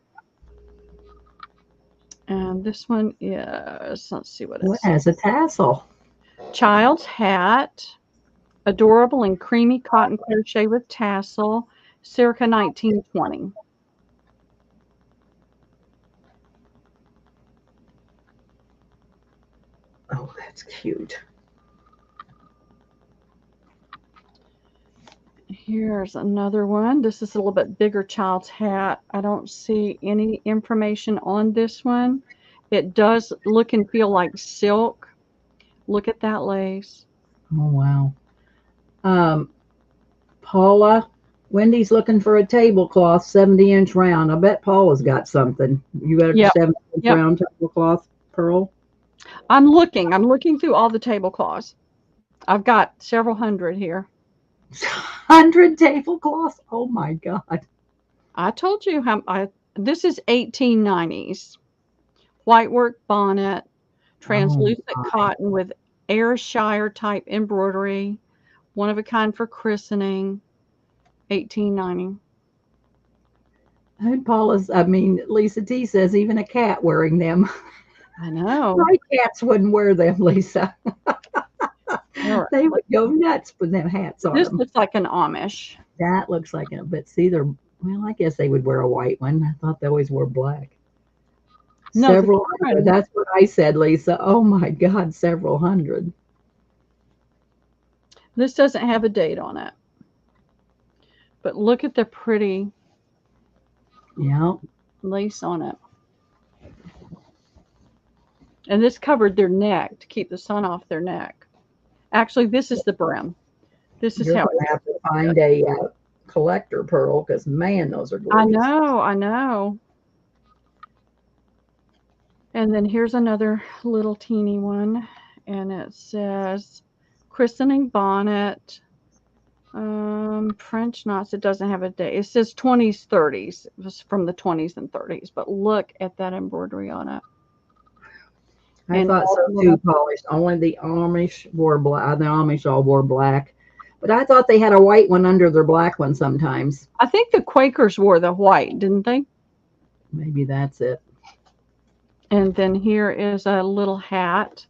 And this one is, let's see what it What says. has a tassel? Child's hat, adorable and creamy cotton crochet with tassel, circa 1920. Oh, that's cute. Here's another one. This is a little bit bigger child's hat. I don't see any information on this one. It does look and feel like silk. Look at that lace. Oh, wow. Paula, Wendy's looking for a tablecloth, 70-inch round. I bet Paula's got something. You got a Yep. 70-inch Yep. round tablecloth, Pearl? I'm looking through all the tablecloths. I've got several hundred here. 100 tablecloths? Oh my God. I told you this is 1890s. Whitework bonnet, translucent cotton with Ayrshire type embroidery, one of a kind for christening, 1890. And Lisa T says even a cat wearing them. I know. My cats wouldn't wear them, Lisa. Right. They would go nuts with them hats on This them. looks like an Amish. That looks like it, but see, I guess they would wear a white one. I thought they always wore black. No, Several hundred. That's what I said, Lisa. Oh my God, several hundred. This doesn't have a date on it. But look at the pretty lace on it. And this covered their neck to keep the sun off their neck. Actually, this is the brim. This is You're how going to have to find a collector, Pearl, because man, those are gorgeous. I know. And then here's another little teeny one, and it says christening bonnet, French knots. It doesn't have a date. It says 20s, 30s. It was from the 20s and 30s, but look at that embroidery on it. I thought so too, polished. Only the Amish wore black. The Amish all wore black. But I thought they had a white one under their black one sometimes. I think the Quakers wore the white, didn't they? Maybe that's it. And then here is a little hat.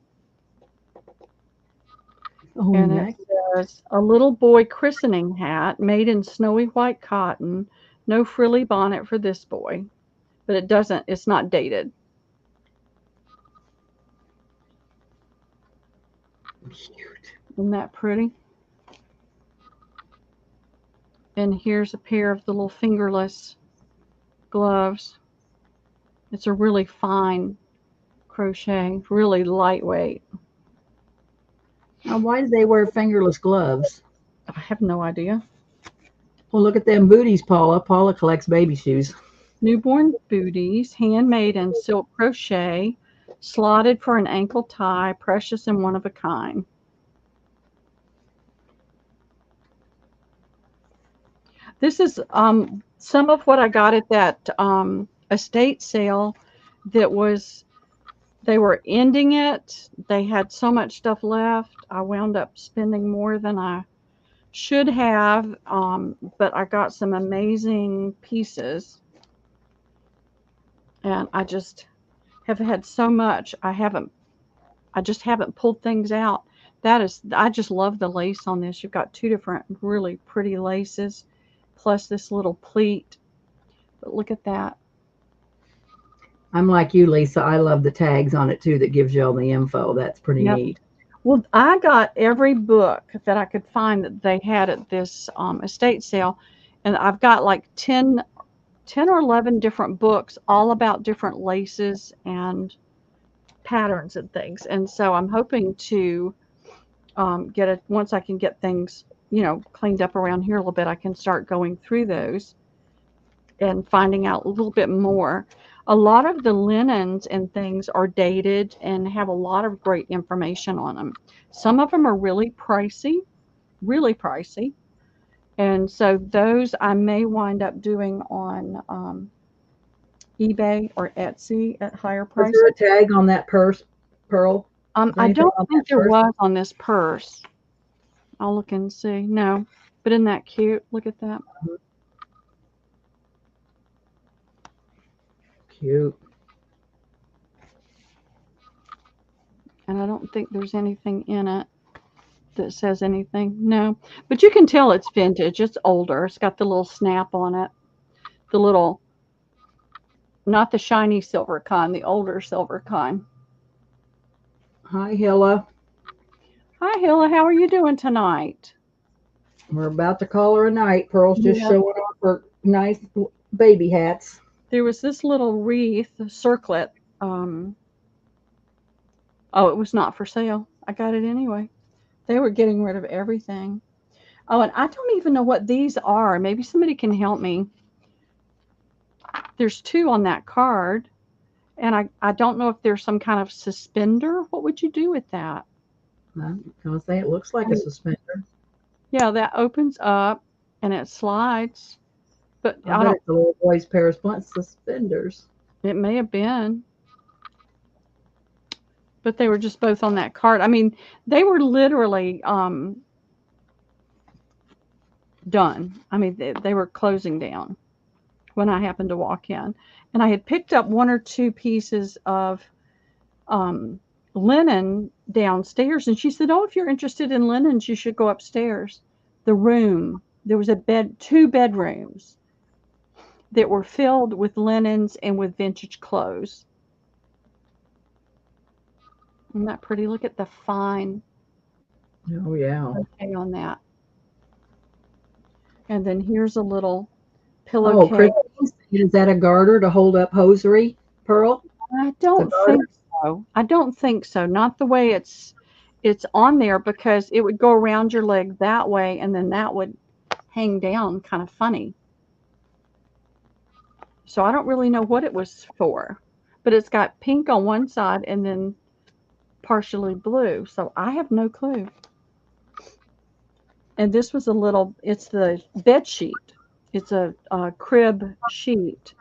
Oh, and nice. It says, a little boy christening hat made in snowy white cotton. No frilly bonnet for this boy. But it's not dated. Cute. Isn't that pretty? And here's a pair of the little fingerless gloves. It's a really fine crochet, really lightweight. Now, why do they wear fingerless gloves? I have no idea. Well, look at them booties, Paula. Paula collects baby shoes. Newborn booties, handmade in silk crochet, slotted for an ankle tie, precious and one of a kind. This is some of what I got at that estate sale that was, they were ending it. They had so much stuff left. I wound up spending more than I should have, but I got some amazing pieces. And I just have had so much. I just haven't pulled things out. I just love the lace on this. You've got two different really pretty laces, plus this little pleat. But look at that. I'm like you, Lisa. I love the tags on it too that gives you all the info. That's pretty neat. Well, I got every book that I could find that they had at this estate sale. And I've got like 10 or 11 different books all about different laces and patterns and things. And so I'm hoping to once I can get things, cleaned up around here a little bit, I can start going through those and finding out a little bit more. A lot of the linens and things are dated and have a lot of great information on them. Some of them are really pricey. And so those I may wind up doing on eBay or Etsy at higher prices. Is there a tag on that purse, Pearl? Is there I anything don't on think that there purse? was on this purse. I'll look and see. No, but isn't that cute? Look at that. Cute. And I don't think there's anything in it that says anything. No, but you can tell it's vintage. It's older. It's got the little snap on it. The little, not the shiny silver kind, the older silver kind. Hi, Hilla. Hi, Hilla. How are you doing tonight? We're about to call her a night. Pearl's just Yeah. showing off her nice baby hats. There was this little wreath, circlet. Um, oh, it was not for sale. I got it anyway. They were getting rid of everything. Oh, and I don't even know what these are. Maybe somebody can help me. There's two on that card, and I don't know if there's some kind of suspender. What would you do with that? I'm gonna say it looks like a suspender. Yeah, that opens up and it slides, but I I bet don't. it's a little boy's pair of suspenders. It may have been, but they were just both on that card. I mean, they were literally done. I mean, they were closing down when I happened to walk in, and I had picked up one or two pieces of um, linen downstairs, and she said, "Oh, if you're interested in linens, you should go upstairs." The room, there was a bed, two bedrooms that were filled with linens and with vintage clothes. Isn't that pretty? Look at the fine Oh yeah. bouquet on that. And then here's a little Oh, pillowcase. Christine, is that a garter to hold up hosiery, Pearl? I It's a don't garter. think so. I don't think so. Not the way it's on there, because it would go around your leg that way and then that would hang down kind of funny. So I don't really know what it was for. But it's got pink on one side and then partially blue. So I have no clue. And this was a little, it's the bed sheet. It's a crib sheet,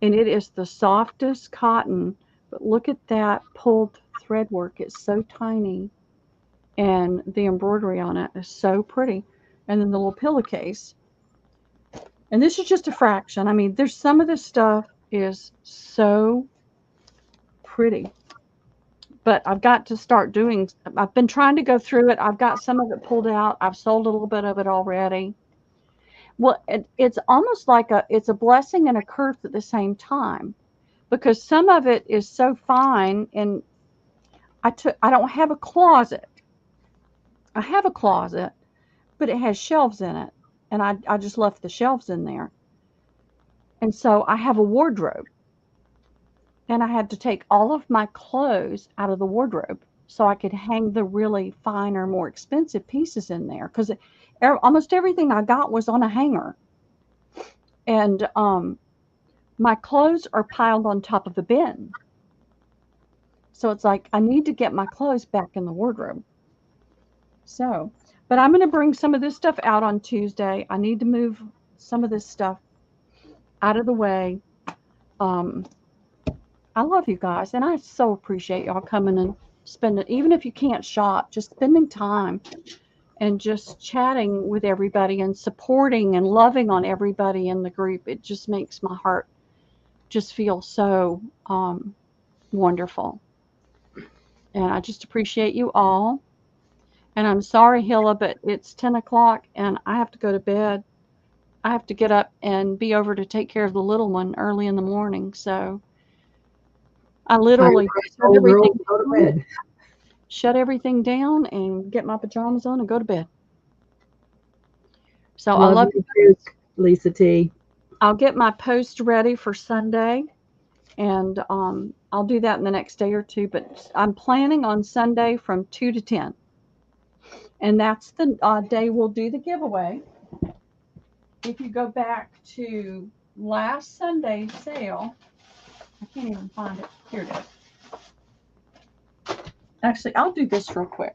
and it is the softest cotton. But look at that pulled thread work. It's so tiny, and the embroidery on it is so pretty. And then the little pillowcase. And this is just a fraction. I mean, there's some of this stuff is so pretty. But I've got to start doing, I've been trying to go through it. I've got some of it pulled out. I've sold a little bit of it already. Well, it's almost like it's a blessing and a curse at the same time, because some of it is so fine, and I don't have a closet. I have a closet, but it has shelves in it, and I just left the shelves in there. And so I have a wardrobe, and I had to take all of my clothes out of the wardrobe so I could hang the really finer, more expensive pieces in there, because almost everything I got was on a hanger. And my clothes are piled on top of the bin. So it's like I need to get my clothes back in the wardrobe. So, but I'm going to bring some of this stuff out on Tuesday. I need to move some of this stuff out of the way. Um, I love you guys, and I so appreciate y'all coming and spending, even if you can't shop, just spending time and just chatting with everybody and supporting and loving on everybody in the group. It just makes my heart just feel so wonderful. And I just appreciate you all. And I'm sorry, Hilla, but it's 10 o'clock and I have to go to bed. I have to get up and be over to take care of the little one early in the morning. So I literally Go to bed. shut everything down and get my pajamas on and go to bed. So I Love love you you. too, Lisa T. I'll get my post ready for Sunday, and I'll do that in the next day or two. But I'm planning on Sunday from 2 to 10. And that's the day we'll do the giveaway. If you go back to last Sunday's sale, I can't even find it. Here it is. Actually, I'll do this real quick.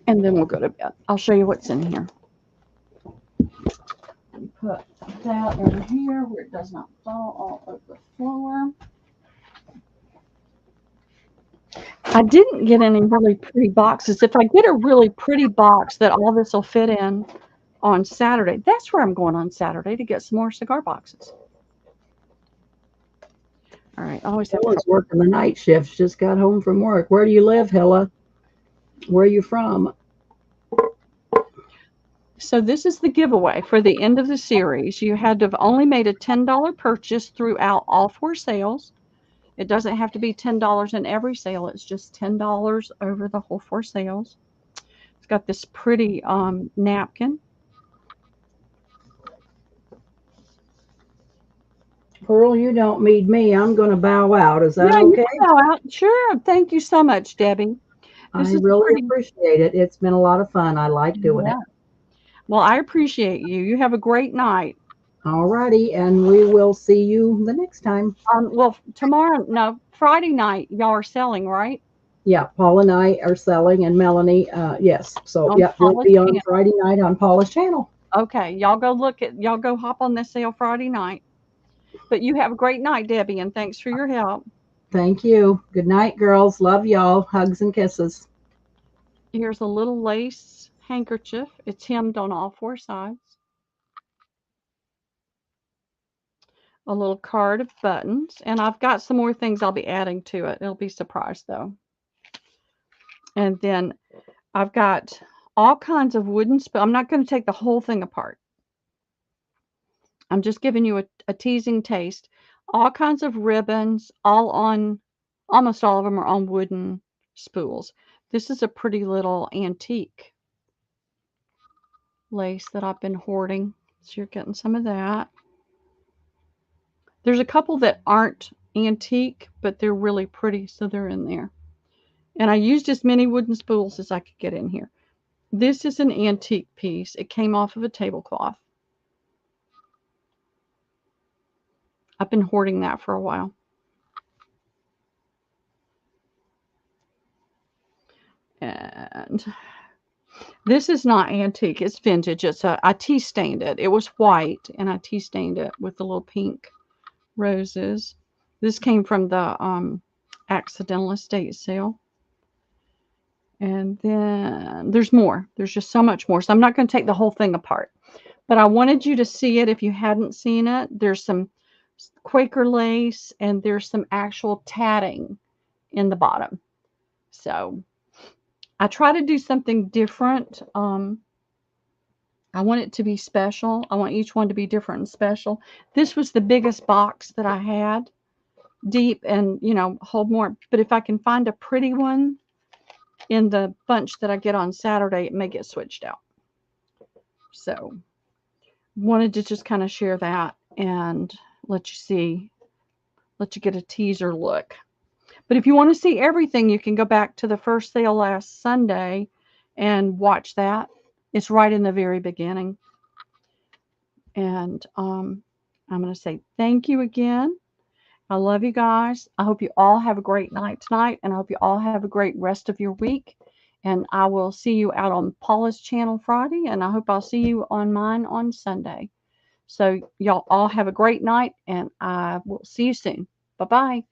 And then we'll go to bed. I'll show you what's in here. Put that in here where it does not fall all over the floor. I didn't get any really pretty boxes. If I get a really pretty box that all this will fit in on Saturday, that's where I'm going on Saturday to get some more cigar boxes. All right, I always have to. Hilla's working the night shifts. Just got home from work. Where do you live, Hilla? Where are you from? So this is the giveaway for the end of the series. You had to have only made a $10 purchase throughout all 4 sales. It doesn't have to be $10 in every sale. It's just $10 over the whole 4 sales. It's got this pretty napkin. Pearl, you don't need me. I'm going to bow out. Is that You okay? can go out. Sure. Thank you so much, Debbie. This I is really pretty. appreciate it. It's been a lot of fun. I like doing Yeah. it. Well, I appreciate you. You have a great night. All righty, and we will see you the next time. Well, tomorrow, no, Friday night, y'all are selling, right? Yeah, Paul and I are selling, and Melanie, yes. So, On yeah, we'll Paula's be on channel. Friday night on Paula's channel. Okay, y'all go hop on this sale Friday night. But you have a great night, Debbie, and thanks for your help. Thank you. Good night, girls. Love y'all. Hugs and kisses. Here's a little lace handkerchief. It's hemmed on all 4 sides. A little card of buttons, and I've got some more things I'll be adding to it. It'll be surprised though. And then I've got all kinds of wooden spoons. I'm not going to take the whole thing apart. I'm just giving you a teasing taste. All kinds of ribbons, almost all of them are on wooden spools. This is a pretty little antique lace that I've been hoarding. So you're getting some of that. There's a couple that aren't antique, but they're really pretty, so they're in there. And I used as many wooden spools as I could get in here. This is an antique piece. It came off of a tablecloth. I've been hoarding that for a while. And this is not antique. It's vintage. I tea stained it. It was white, and I tea stained it with the little pink roses. This came from the accidental estate sale. And then there's more. There's just so much more. So I'm not going to take the whole thing apart. But I wanted you to see it if you hadn't seen it. There's some Quaker lace, and there's some actual tatting in the bottom. So I try to do something different. I want it to be special. I want each one to be different and special. This was the biggest box that I had, deep and, hold more. But if I can find a pretty one in the bunch that I get on Saturday, it may get switched out. So wanted to just kind of share that and let you get a teaser look. But if you want to see everything, you can go back to the first sale last Sunday and watch that. It's right in the very beginning. And I'm going to say thank you again. I love you guys. I hope you all have a great night tonight, and I hope you all have a great rest of your week. And I will see you out on Paula's channel Friday, and I hope I'll see you on mine on Sunday. So y'all all have a great night, and I will see you soon. Bye-bye.